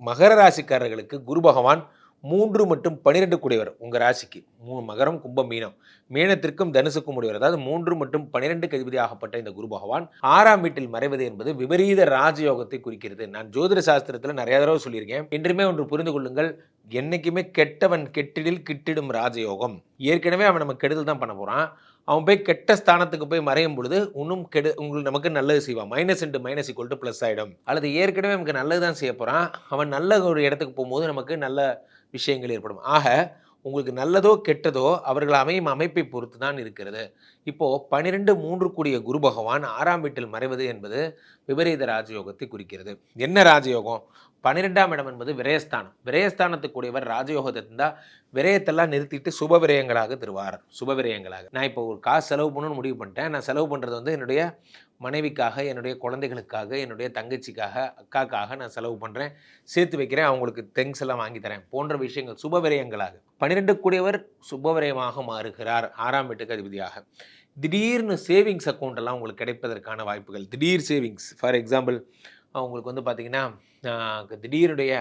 மகர ராசிக்காரர்களுக்கு குரு பகவான் 3 மற்றும் 12 கூடியவர். உங்கள் ராசிக்கு மகரம், கும்பம், மீனம், மீனத்திற்கும் தனுசுக்கும் உடையவர். அதாவது 3 மற்றும் 12 அதிபதி ஆகப்பட்ட இந்த குரு பகவான் 6ஆம் வீட்டில் மறைவது என்பது விபரீத ராஜயோகத்தை குறிக்கிறது. நான் ஜோதிட சாஸ்திரத்தில் நிறைய தடவை சொல்லியிருக்கேன். என்றுமே ஒன்று புரிந்து கொள்ளுங்கள், என்னைக்குமே கெட்டவன் கெட்டிடில் கிட்டிடும் ராஜயோகம். ஏற்கனவே அவன் நம்ம கெடுதல் தான் பண்ண போகிறான். அவன் போய் கெட்ட ஸ்தானத்துக்கு போய் மறையும் பொழுது இன்னும் உங்களுக்கு நமக்கு நல்லது செய்வான். -++ ஆகிடும். அல்லது ஏற்கனவே நமக்கு நல்லது தான் செய்ய போகிறான், அவன் நல்ல ஒரு இடத்துக்கு போகும்போது நமக்கு நல்ல விஷயங்கள் ஏற்படும். ஆக உங்களுக்கு நல்லதோ கெட்டதோ அவர்கள் அமையும் அமைப்பை பொறுத்து தான் இருக்கிறது. இப்போது 12 கூடிய குரு பகவான் 6ஆம் வீட்டில் மறைவது என்பது விபரீத ராஜயோகத்தை குறிக்கிறது. என்ன ராஜயோகம்? 12ஆம் இடம் என்பது விரயஸ்தானம். விரயஸ்தானத்துக்குரியவர் ராஜயோகத்தை இருந்தால் விரயத்தெல்லாம் நிறுத்திட்டு சுப விரயங்களாக தருவார். சுப விரயங்களாக நான் இப்போ ஒரு காசு செலவு பண்ணணும்னு முடிவு பண்ணிட்டேன். நான் செலவு பண்ணுறது வந்து என்னுடைய மனைவிக்காக, என்னுடைய குழந்தைகளுக்காக, என்னுடைய தங்கச்சிக்காக, அக்காக்காக நான் செலவு பண்ணுறேன், சேர்த்து வைக்கிறேன், அவங்களுக்கு திங்ஸ் எல்லாம் வாங்கி தரேன் போன்ற விஷயங்கள் சுப விரயங்களாக. 12 கூடியவர் சுப விரயமாக மாறுகிறார் 6ஆம் வீட்டுக்கு அதிபதியாக. திடீர்னு சேவிங்ஸ் அக்கௌண்ட் எல்லாம் உங்களுக்கு கிடைப்பதற்கான வாய்ப்புகள். திடீர் சேவிங்ஸ், ஃபார் எக்ஸாம்பிள் உங்களுக்கு வந்து பார்த்திங்கன்னா திடீருடைய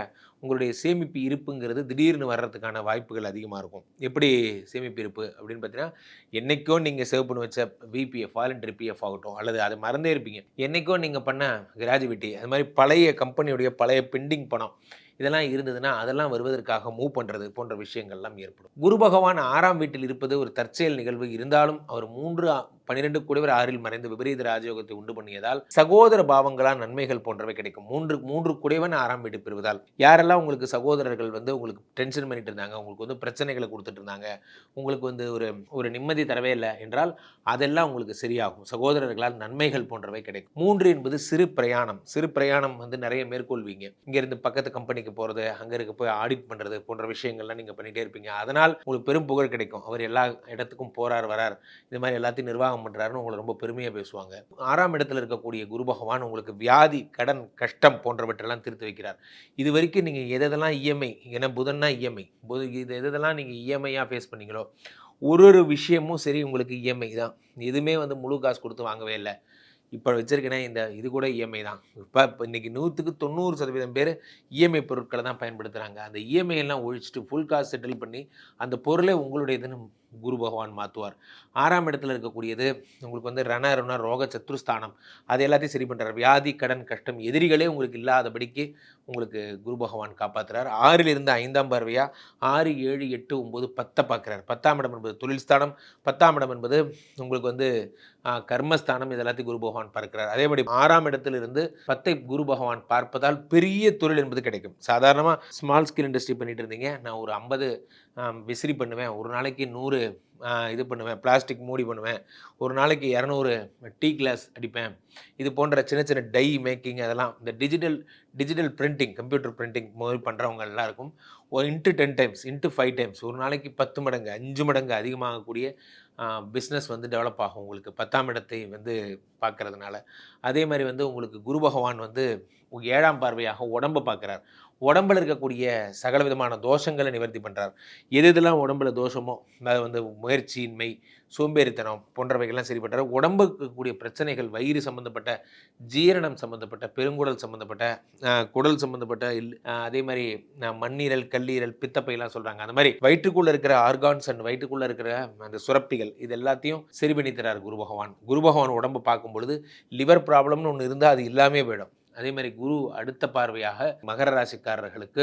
உங்களுடைய சேமிப்பு இருப்புங்கிறது திடீர்னு வர்றதுக்கான வாய்ப்புகள் அதிகமாக இருக்கும். எப்படி சேமிப்பு இருப்பு அப்படின்னு பார்த்தீங்கன்னா, என்றைக்கோ நீங்கள் சேவ் பண்ணி வச்ச விபிஎஃப், வாலண்டரி பிஎஃப் ஆகட்டும், அல்லது அதை மறந்தே இருப்பீங்க, என்றைக்கோ நீங்கள் பண்ண கிராஜுவிட்டி, அது மாதிரி பழைய கம்பெனியுடைய பழைய பெண்டிங் பணம் இதெல்லாம் இருந்ததுன்னா அதெல்லாம் வருவதற்காக மூவ் பண்ணுறது போன்ற விஷயங்கள்லாம் ஏற்படும். குரு பகவான் 6ஆம் வீட்டில் இருப்பது ஒரு தற்செயல் நிகழ்வு. இருந்தாலும் அவர் 12 கூடியவர் 6இல் மறைந்து விபரீத ராஜயோகத்தை உண்டு பண்ணியதால் சகோதர பாவங்களால் நன்மைகள் போன்றவை கிடைக்கும். 3 கூடியவன் 6ஆம் வீட்டு பெறுவதால் யாரெல்லாம் உங்களுக்கு சகோதரர்கள் வந்து உங்களுக்கு டென்ஷன் பண்ணிட்டு இருந்தாங்க, உங்களுக்கு வந்து பிரச்சனைகளை கொடுத்துட்டு இருந்தாங்க, உங்களுக்கு வந்து ஒரு நிம்மதி தரவே இல்லை என்றால் அதெல்லாம் உங்களுக்கு சரியாகும். சகோதரர்களால் நன்மைகள் போன்றவை கிடைக்கும். 3 என்பது சிறு பிரயாணம். சிறு பிரயாணம் வந்து நிறைய மேற்கொள்வீங்க. இங்கேருந்து பக்கத்து கம்பெனிக்கு போகிறது, அங்கே இருக்க போய் ஆடிட் பண்ணுறது போன்ற விஷயங்கள்லாம் நீங்கள் பண்ணிகிட்டே இருப்பீங்க. அதனால் உங்களுக்கு பெரும் புகழ் கிடைக்கும். அவர் எல்லா இடத்துக்கும் போகிறார் வரார், இது மாதிரி எல்லாத்தையும் நிர்வாகம் பண்ணுறாருன்னு உங்களை ரொம்ப பெருமையாக பேசுவாங்க. 6ஆம் இடத்துல இருக்கக்கூடிய குரு பகவான் உங்களுக்கு வியாதி, கடன், கஷ்டம் போன்றவற்றெல்லாம் தீர்த்து வைக்கிறார். இது வரைக்கும் நீங்கள் எதெல்லாம் இஎம்ஐ, ஏன்னா புதன்னா இஎம்ஐ, எதெல்லாம் நீங்கள் இஎம்ஐயாக ஃபேஸ் பண்ணீங்களோ ஒரு விஷயமும் சரி உங்களுக்கு இஎம்ஐ தான். எதுவுமே வந்து முழு காசு கொடுத்து வாங்கவே இல்லை. இப்போ வச்சுருக்கேனே இது கூட இஎம்ஐ தான். இப்போ இன்றைக்கி 100% பேர் இஎம்ஐ பொருட்களை தான் பயன்படுத்துகிறாங்க. அந்த இஎம்ஐ எல்லாம் ஒழிச்சிட்டு ஃபுல் காசு செட்டில் பண்ணி அந்த பொருளே உங்களுடையதுன்னு குரு பகவான் மாற்றுவார். 6ஆம் இடத்துல இருக்கக்கூடியது உங்களுக்கு வந்து ரண ரோக சத்ருஸ்தானம், அது எல்லாத்தையும் சரி பண்ணுறார். வியாதி, கடன், கஷ்டம், எதிரிகளே உங்களுக்கு இல்லாதபடிக்கு உங்களுக்கு குரு பகவான் காப்பாற்றுறார். 6லிருந்து 5ஆம் பார்வையாக 6, 7, 8, 9, 10 பார்க்குறார். 10ஆம் இடம் என்பது தொழில் ஸ்தானம். 10ஆம் இடம் என்பது உங்களுக்கு வந்து கர்மஸ்தானம். இது எல்லாத்தையும் குரு பகவான் பார்க்கிறார். அதேபடி 6ஆம் இடத்திலிருந்து 10ஐ குரு பகவான் பார்ப்பதால் பெரிய தொழில் என்பது கிடைக்கும். சாதாரணமாக ஸ்மால் ஸ்கேல் இண்டஸ்ட்ரி பண்ணிட்டு இருந்தீங்க, நான் ஒரு 50 விசிறி பண்ணுவேன், ஒரு நாளைக்கு 100 இது பண்ணுவேன், பிளாஸ்டிக் மூடி பண்ணுவேன், ஒரு நாளைக்கு 200 டீ கிளாஸ் அடிப்பேன், இது போன்ற சின்ன சின்ன டை மேக்கிங் அதெல்லாம் இந்த டிஜிட்டல் பிரிண்டிங், கம்ப்யூட்டர் பிரிண்டிங் மாதிரி பண்ணுறவங்க எல்லாருக்கும் ஒரு இன்ட்டு 10 டைம்ஸ் இன்ட்டு 5 டைம்ஸ் ஒரு நாளைக்கு 10 மடங்கு 5 மடங்கு அதிகமாகக்கூடிய பிஸ்னஸ் வந்து டெவலப் ஆகும் உங்களுக்கு 10ஆம் இடத்தை வந்து பார்க்கறதுனால. அதே மாதிரி வந்து உங்களுக்கு குரு பகவான் வந்து 7ஆம் பார்வையாக உடம்பை பார்க்குறார். உடம்பில் இருக்கக்கூடிய சகல விதமான தோஷங்களை நிவர்த்தி பண்ணுறார். எதெல்லாம் உடம்புல தோஷமோ அது வந்து முயற்சியின்மை, சோம்பேறித்தனம் போன்றவைகள்லாம் சரி பண்ணுறார். உடம்புக்கு இருக்கக்கூடிய பிரச்சனைகள், வயிறு சம்மந்தப்பட்ட, ஜீரணம் சம்மந்தப்பட்ட, பெருங்குடல் சம்மந்தப்பட்ட, குடல் சம்மந்தப்பட்ட, அதே மாதிரி மண்ணீரல், கல்லீரல், பித்தப்பையெல்லாம் சொல்கிறாங்க. அந்த மாதிரி வயிற்றுக்குள்ளே இருக்கிற ஆர்கான்ஸ் அண்ட் வயிற்றுக்குள்ளே இருக்கிற அந்த சுரப்பிகள் இது எல்லாத்தையும் சரி பண்ணி தரார் குரு பகவான். குரு பகவான் உடம்பு பார்க்கும் பொழுது லிவர் ப்ராப்ளம்னு ஒன்று இருந்தால் அது இல்லாமே போயிடும். அதே மாதிரி குரு அடுத்த பார்வையாக மகர ராசிக்காரர்களுக்கு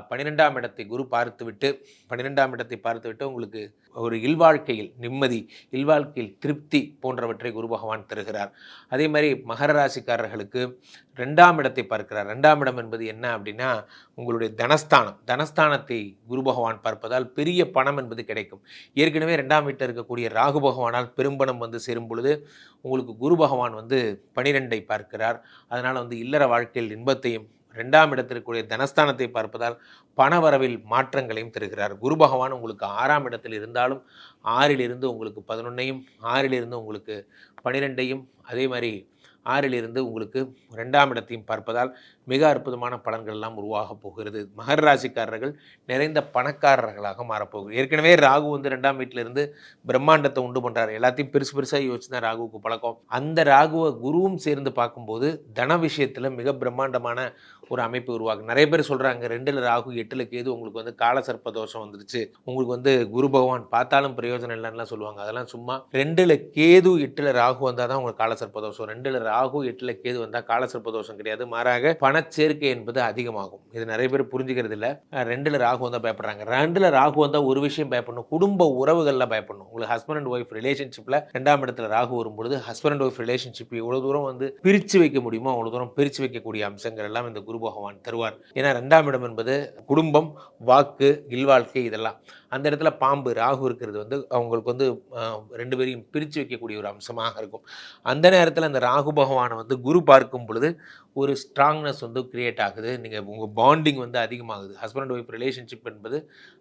12ஆம் இடத்தை குரு பார்த்துவிட்டு 12ஆம் இடத்தை பார்த்துவிட்டு உங்களுக்கு ஒரு இல்வாழ்க்கையில் நிம்மதி, இல்வாழ்க்கையில் திருப்தி போன்றவற்றை குரு பகவான் தருகிறார். அதே மாதிரி மகர ராசிக்காரர்களுக்கு 2ஆம் இடத்தை பார்க்கிறார். 2ஆம் இடம் என்பது என்ன அப்படின்னா உங்களுடைய தனஸ்தானத்தை குரு பகவான் பார்ப்பதால் பெரிய பணம் என்பது கிடைக்கும். ஏற்கனவே 2ஆம் வீட்டில் இருக்கக்கூடிய ராகு பகவானால் பெரும்பணம் வந்து சேரும் பொழுது உங்களுக்கு குரு பகவான் வந்து 12ஐ பார்க்கிறார். அதனால் வந்து இல்லற வாழ்க்கையில் இன்பத்தையும் 2ஆம் இடத்திற்குரிய தனஸ்தானத்தை பார்ப்பதால் பணவரவில் மாற்றங்களையும் தருகிறார். குரு பகவான் உங்களுக்கு 6ஆம் இடத்தில் இருந்தாலும் 6லிருந்து உங்களுக்கு 11ஐயும் 6லிருந்து உங்களுக்கு 12ஐயும் அதே மாதிரி 6லிருந்து உங்களுக்கு 2ஆம் இடத்தையும் பார்ப்பதால் மிக அற்புதமான பலன்கள் எல்லாம் உருவாக போகிறது. மகர ராசிக்காரர்கள் நிறைந்த பணக்காரர்களாக மாறப்போகுது. ஏற்கனவே ராகு வந்து 2ஆம் வீட்டிலிருந்து பிரம்மாண்டத்தை உண்டு பண்ணுறாரு. எல்லாத்தையும் பெருசாக யோசிச்சு தான் ராகுவுக்கு பழக்கம். அந்த ராகுவை குருவும் சேர்ந்து பார்க்கும்போது தன விஷயத்தில் மிக பிரம்மாண்டமான ஒரு அமைப்பு உருவாகும். நிறைய பேர் சொல்கிறாங்க 2ல் ராகு 8ல் கேது உங்களுக்கு வந்து காலசர்ப்ப தோஷம் வந்துருச்சு, உங்களுக்கு வந்து குரு பகவான் பார்த்தாலும் பிரயோஜனம் இல்லைன்னா சொல்லுவாங்க. அதெல்லாம் சும்மா. 2ல் கேது 8ல் ராகு வந்தால் தான் உங்களுக்கு காலசர்ப்ப தோஷம். 2ல் ராகு 8ல் கேது வந்தால் காலசர்ப்ப தோஷம் கிடையாது. மாறாக பணச்சேர்க்கை என்பது அதிகமாகும். இது நிறைய பேர் புரிஞ்சுக்கிறது இல்லை. 2ல் ராகு வந்தால் பயப்படுறாங்க. 2ல் ராகு வந்தால் ஒரு விஷயம் பயப்படணும், குடும்ப உறவுகளில் பயப்படணும். உங்களுக்கு ஹஸ்பண்ட் அண்ட் ஒய்ஃப் ரிலேஷன்ஷிப்பில் 2ஆம் இடத்துல ராகு வரும்பொழுது ஹஸ்பண்ட் அண்ட் ஒய்ஃப் ரிலேஷன்ஷிப் எவ்வளோ தூரம் வந்து பிரித்து வைக்க முடியுமோ அவ்வளோ தூரம் பிரித்து வைக்கக்கூடிய அம்சங்கள் எல்லாம் இந்த குரு பகவான் தருவார். ஏன்னா 2ஆம் இடம் என்பது குடும்பம், வாக்கு, இல்வாழ்க்கை இதெல்லாம். அந்த இடத்துல பாம்பு ராகு இருக்கிறது வந்து அவங்களுக்கு வந்து 2 பேரையும் பிரித்து வைக்கக்கூடிய ஒரு அம்சமாக இருக்கும். அந்த நேரத்தில் அந்த ராகு பகவானை வந்து குரு பார்க்கும் பொழுது ஒரு ஸ்ட்ராங்னஸ் வந்து கிரியேட் ஆகுது. நீங்கள் உங்கள் பாண்டிங் வந்து அதிகமாகுது. ஹஸ்பண்ட் அண்ட் ஒய்ஃப் ரிலேஷன்ஷிப் என்பது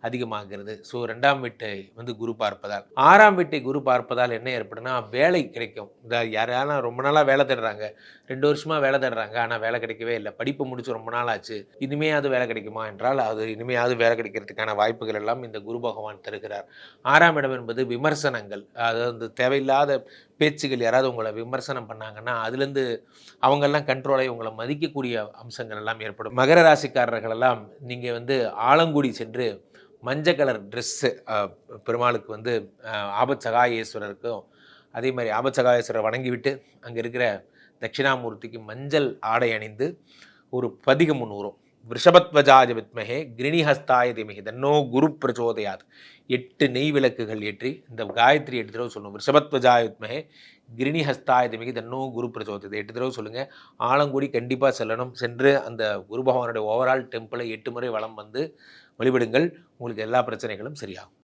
அதிகமாகிறது. ஸோ 2ஆம் வீட்டை வந்து குரு பார்ப்பதால், 6ஆம் வீட்டை குரு பார்ப்பதால் என்ன ஏற்படுனா வேலை கிடைக்கும். இந்த யாராலும் ரொம்ப நாளாக வேலை தேடுறாங்க, 2 வருஷமாக வேலை தேடுறாங்க, ஆனால் வேலை கிடைக்கவே இல்லை, படிப்பு முடிச்சு ரொம்ப நாள் ஆச்சு, இனிமையாவது வேலை கிடைக்குமா என்றால் அது இனிமையாவது வேலை கிடைக்கிறதுக்கான வாய்ப்புகள் எல்லாம் இந்த குரு பகவான் தருகிறார். 6ஆம் இடம் என்பது விமர்சனங்கள், அதாவது தேவையில்லாத பேச்சுகள், யாராவது உங்களை விமர்சனம் பண்ணாங்கன்னா அதுலேருந்து அவங்கெல்லாம் கண்ட்ரோலை உங்களை மதிக்கக்கூடிய அம்சங்கள் எல்லாம் ஏற்படும். மகர ராசிக்காரர்கள் எல்லாம் நீங்கள் வந்து ஆலங்குடி சென்று மஞ்சள் கலர் ட்ரெஸ்ஸு பெருமாளுக்கு வந்து ஆபத்சகாயேஸ்வரருக்கும் அதே மாதிரி ஆபத்சகாயேஸ்வரரை வணங்கிவிட்டு அங்கே இருக்கிற தட்சிணாமூர்த்திக்கு மஞ்சள் ஆடை அணிந்து ஒரு பதிகம் ஒன்று வரும். விஷபத்வஜாய வித்மஹே கிரிணிஹஸ்தாய திமஹி தன்னோ குரு பிரச்சோதயாத். 8 நெய் விளக்குகள் ஏற்றி இந்த காயத்ரி 8 தடவை சொல்லணும். விஷபத்வஜாய வித்மஹே கிரிணிஹஸ்தாய திமஹி தன்னோ குரு பிரச்சோதயாத் 8 தடவை சொல்லுங்கள். ஆலங்குடி கண்டிப்பாக செல்லணும். சென்று அந்த குரு பகவானுடைய ஓவரால் டெம்பிளை 8 முறை வலம் வந்து வழிபடுங்கள். உங்களுக்கு எல்லா பிரச்சனைகளும் சரியாகும்.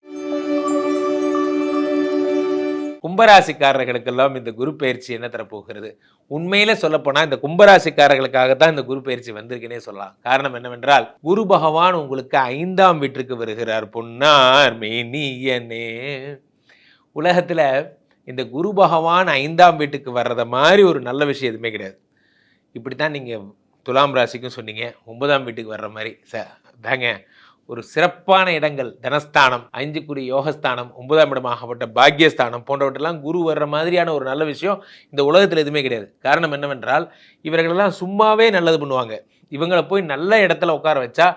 கும்பராசிக்காரர்களுக்கெல்லாம் இந்த குரு பயிற்சி என்ன தரப்போகிறது? உண்மையில சொல்லப்போனால் இந்த கும்பராசிக்காரர்களுக்காகத்தான் இந்த குரு பயிற்சி வந்திருக்குன்னே சொல்லலாம். காரணம் என்னவென்றால் குரு பகவான் உங்களுக்கு 5ஆம் வீட்டிற்கு வருகிறார். பொன்னார் மேனியனே. உலகத்தில் இந்த குரு பகவான் 5ஆம் வீட்டுக்கு வர்றத மாதிரி ஒரு நல்ல விஷயம் எதுவுமே கிடையாது. இப்படித்தான் நீங்கள் துலாம் ராசிக்கும் சொன்னீங்க, 9ஆம் வீட்டுக்கு வர்ற மாதிரி தாங்க ஒரு சிறப்பான இடங்கள். தனஸ்தானம், 5க்குரிய யோகஸ்தானம், 9ஆம் இடமாகப்பட்ட பாக்யஸ்தானம் போன்றவற்றெல்லாம் குரு வர்ற மாதிரியான ஒரு நல்ல விஷயம் இந்த உலகத்தில் எதுவுமே கிடையாது. காரணம் என்னவென்றால் இவர்களெல்லாம் சும்மாவே நல்லது பண்ணுவாங்க. இவங்களை போய் நல்ல இடத்துல உட்கார வச்சா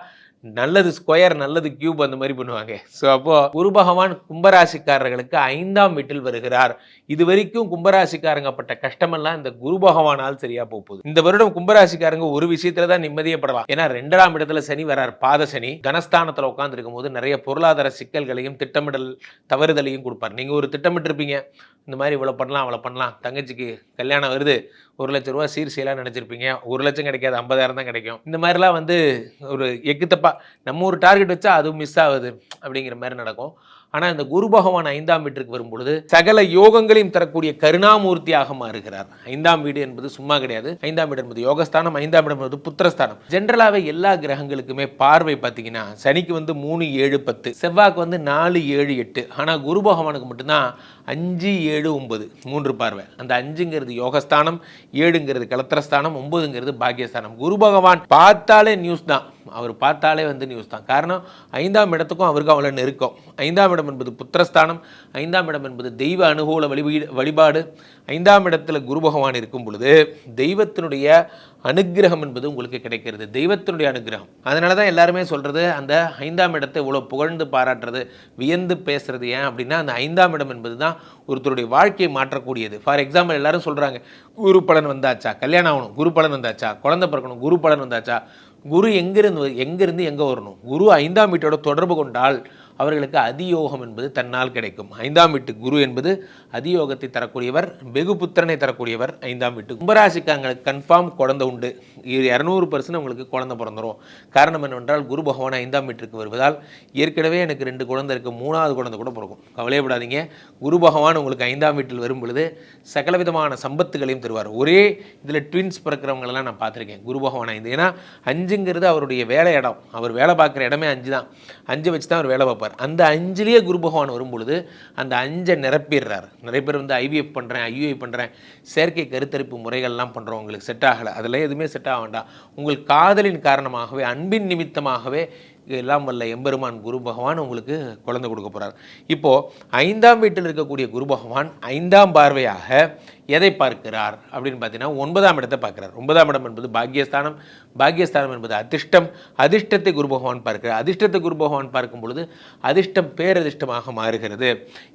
நல்லது ஸ்கொயர், நல்லது கியூப் அந்த மாதிரி பண்ணுவாங்க. ஸோ அப்போது குரு பகவான் கும்பராசிக்காரர்களுக்கு 5ஆம் வீட்டில் வருகிறார். இது வரைக்கும் கும்பராசிக்காரங்கப்பட்ட கஷ்டமெல்லாம் இந்த குரு பகவானால் சரியாக போகுது. இந்த வருடம் கும்பராசிக்காரங்க ஒரு விஷயத்துல தான் நிம்மதியப்படலாம். ஏன்னா 2ஆம் இடத்துல சனி வரார், பாத சனி. தனஸ்தானத்தில் உட்காந்துருக்கும் போது நிறைய பொருளாதார சிக்கல்களையும் திட்டமிடல் தவறுதலையும் கொடுப்பார். நீங்கள் ஒரு திட்டமிட்டிருப்பீங்க, இந்த மாதிரி இவ்வளோ பண்ணலாம் அவ்வளோ பண்ணலாம், தங்கச்சிக்கு கல்யாணம் வருது, 1 லட்ச ரூபா சீர் செய்யலாம்னு நினச்சிருப்பீங்க, 1 லட்சம் கிடைக்காது, 50,000 தான் கிடைக்கும். இந்த மாதிரிலாம் வந்து ஒரு எக்குத்தப்பா கண்டிப்பாக நம்ம ஒரு டார்கெட் வச்சா அது மிஸ் ஆகுது அப்படிங்கிற மாதிரி நடக்கும். ஆனால் இந்த குரு பகவான் 5ஆம் வீட்டிற்கு வரும்பொழுது சகல யோகங்களையும் தரக்கூடிய கருணாமூர்த்தியாக மாறுகிறார். 5ஆம் வீடு என்பது சும்மா கிடையாது. 5ஆம் வீடு என்பது யோகஸ்தானம், 5ஆம் இடம் என்பது புத்திரஸ்தானம். ஜென்ரலாகவே எல்லா கிரகங்களுக்குமே பார்வை பார்த்தீங்கன்னா சனிக்கு 3, 7, 10, செவ்வாய்க்கு 4, 7, 8. ஆனால் குரு பகவானுக்கு மட்டும்தான் 5, 7, 9 3 பார்வை. அந்த 5ங்கிறது யோகஸ்தானம், 7ங்கிறது கலத்திரஸ்தானம், 9ங்கிறது பாக்கியஸ்தானம். குரு பகவான் பார்த்தாலே நியூஸ் தான், அவர் பார்த்தாலே நியூஸ் தான். காரணம் 5ஆம் இடத்துக்கும் அவருக்கு அவ்வளோ நெருக்கம். 5ஆம் இடம் என்பது புத்திரஸ்தானம், 5ஆம் இடம் என்பது தெய்வ அனுகூல வழிபாடு. 5ஆம் இடத்துல குரு பகவான் இருக்கும் பொழுது தெய்வத்தினுடைய அனுகிரகம் என்பது உங்களுக்கு கிடைக்கிறது, தெய்வத்தினுடைய அனுகிரகம். அதனால தான் எல்லாருமே சொல்றது அந்த 5ஆம் இடத்தை இவ்வளோ புகழ்ந்து பாராட்டுறது, வியந்து பேசுறது. ஏன் அப்படின்னா அந்த 5ஆம் இடம் என்பது தான் ஒருத்தருடைய வாழ்க்கையை மாற்றக்கூடியது. ஃபார் எக்ஸாம்பிள் எல்லாரும் சொல்றாங்க குரு பலன் வந்தாச்சா, கல்யாணம் ஆகணும், குரு பலன் வந்தாச்சா, குழந்தை பிறக்கணும், குரு பலன் வந்தாச்சா. குரு எங்கிருந்து எங்கே வரணும்? குரு 5ஆம் வீட்டோட தொடர்பு கொண்டால் அவர்களுக்கு அதியோகம் என்பது தன்னால் கிடைக்கும். 5ஆம் வீட்டு குரு என்பது அதியோகத்தை தரக்கூடியவர், வெகு புத்திரனை தரக்கூடியவர் 5ஆம் வீட்டு. கும்பராசிக்காரங்களுக்கு கன்ஃபார்ம் குழந்தை உண்டு, 200% அவங்களுக்கு குழந்தை பிறந்துடும். காரணம் என்னவென்றால் குரு பகவான் 5ஆம் வீட்டிற்கு வருவதால் ஏற்கனவே எனக்கு 2 குழந்தை இருக்குது, 3வது குழந்தை கூட பிறக்கும். கவலையப்படாதீங்க. குரு பகவான் உங்களுக்கு 5ஆம் வீட்டில் வரும் பொழுது சகலவிதமான சம்பத்துகளையும் தருவார். ஒரே இதில் ட்வின்ஸ் பிறக்கிறவங்களெல்லாம் நான் பார்த்துருக்கேன். குரு பகவான் 5, ஏன்னா 5ங்கிறது அவருடைய வேலை இடம், அவர் வேலை பார்க்குற இடமே 5 தான். 5 வச்சு தான் அவர் வேலை பார்ப்பார். அந்த 5லேயே குரு பகவான் வரும் பொழுது அந்த 5 நிரப்பிடுறார். நிறைய பேர் ஐவிஎஃப் பண்ணுறேன், ஐயுஐ பண்ணுறேன், செயற்கை கருத்தரிப்பு முறைகள்லாம் பண்ணுறோம், உங்களுக்கு செட் ஆகலை, அதெல்லாம் எதுவுமே செட் ஆக வேண்டாம். உங்கள் காதலின் காரணமாகவே, அன்பின் நிமித்தமாகவே எல்லாம் வல்ல எம்பெருமான் குரு பகவான் உங்களுக்கு குழந்தை கொடுக்க போகிறார். இப்போது 5ஆம் வீட்டில் இருக்கக்கூடிய குரு பகவான் 5ஆம் பார்வையாக எதை பார்க்கிறார் அப்படின்னு பார்த்தீங்கன்னா 9ஆம் இடத்தை பார்க்கிறார். 9ஆம் இடம் என்பது பாக்கியஸ்தானம், பாக்கியஸ்தானம் என்பது அதிர்ஷ்டம், அதிர்ஷ்டத்தை குரு பகவான் பார்க்கிறார். அதிர்ஷ்டத்தை குரு பகவான் பார்க்கும் பொழுது அதிர்ஷ்டம் பேரதிர்ஷ்டமாக மாறுகிறது.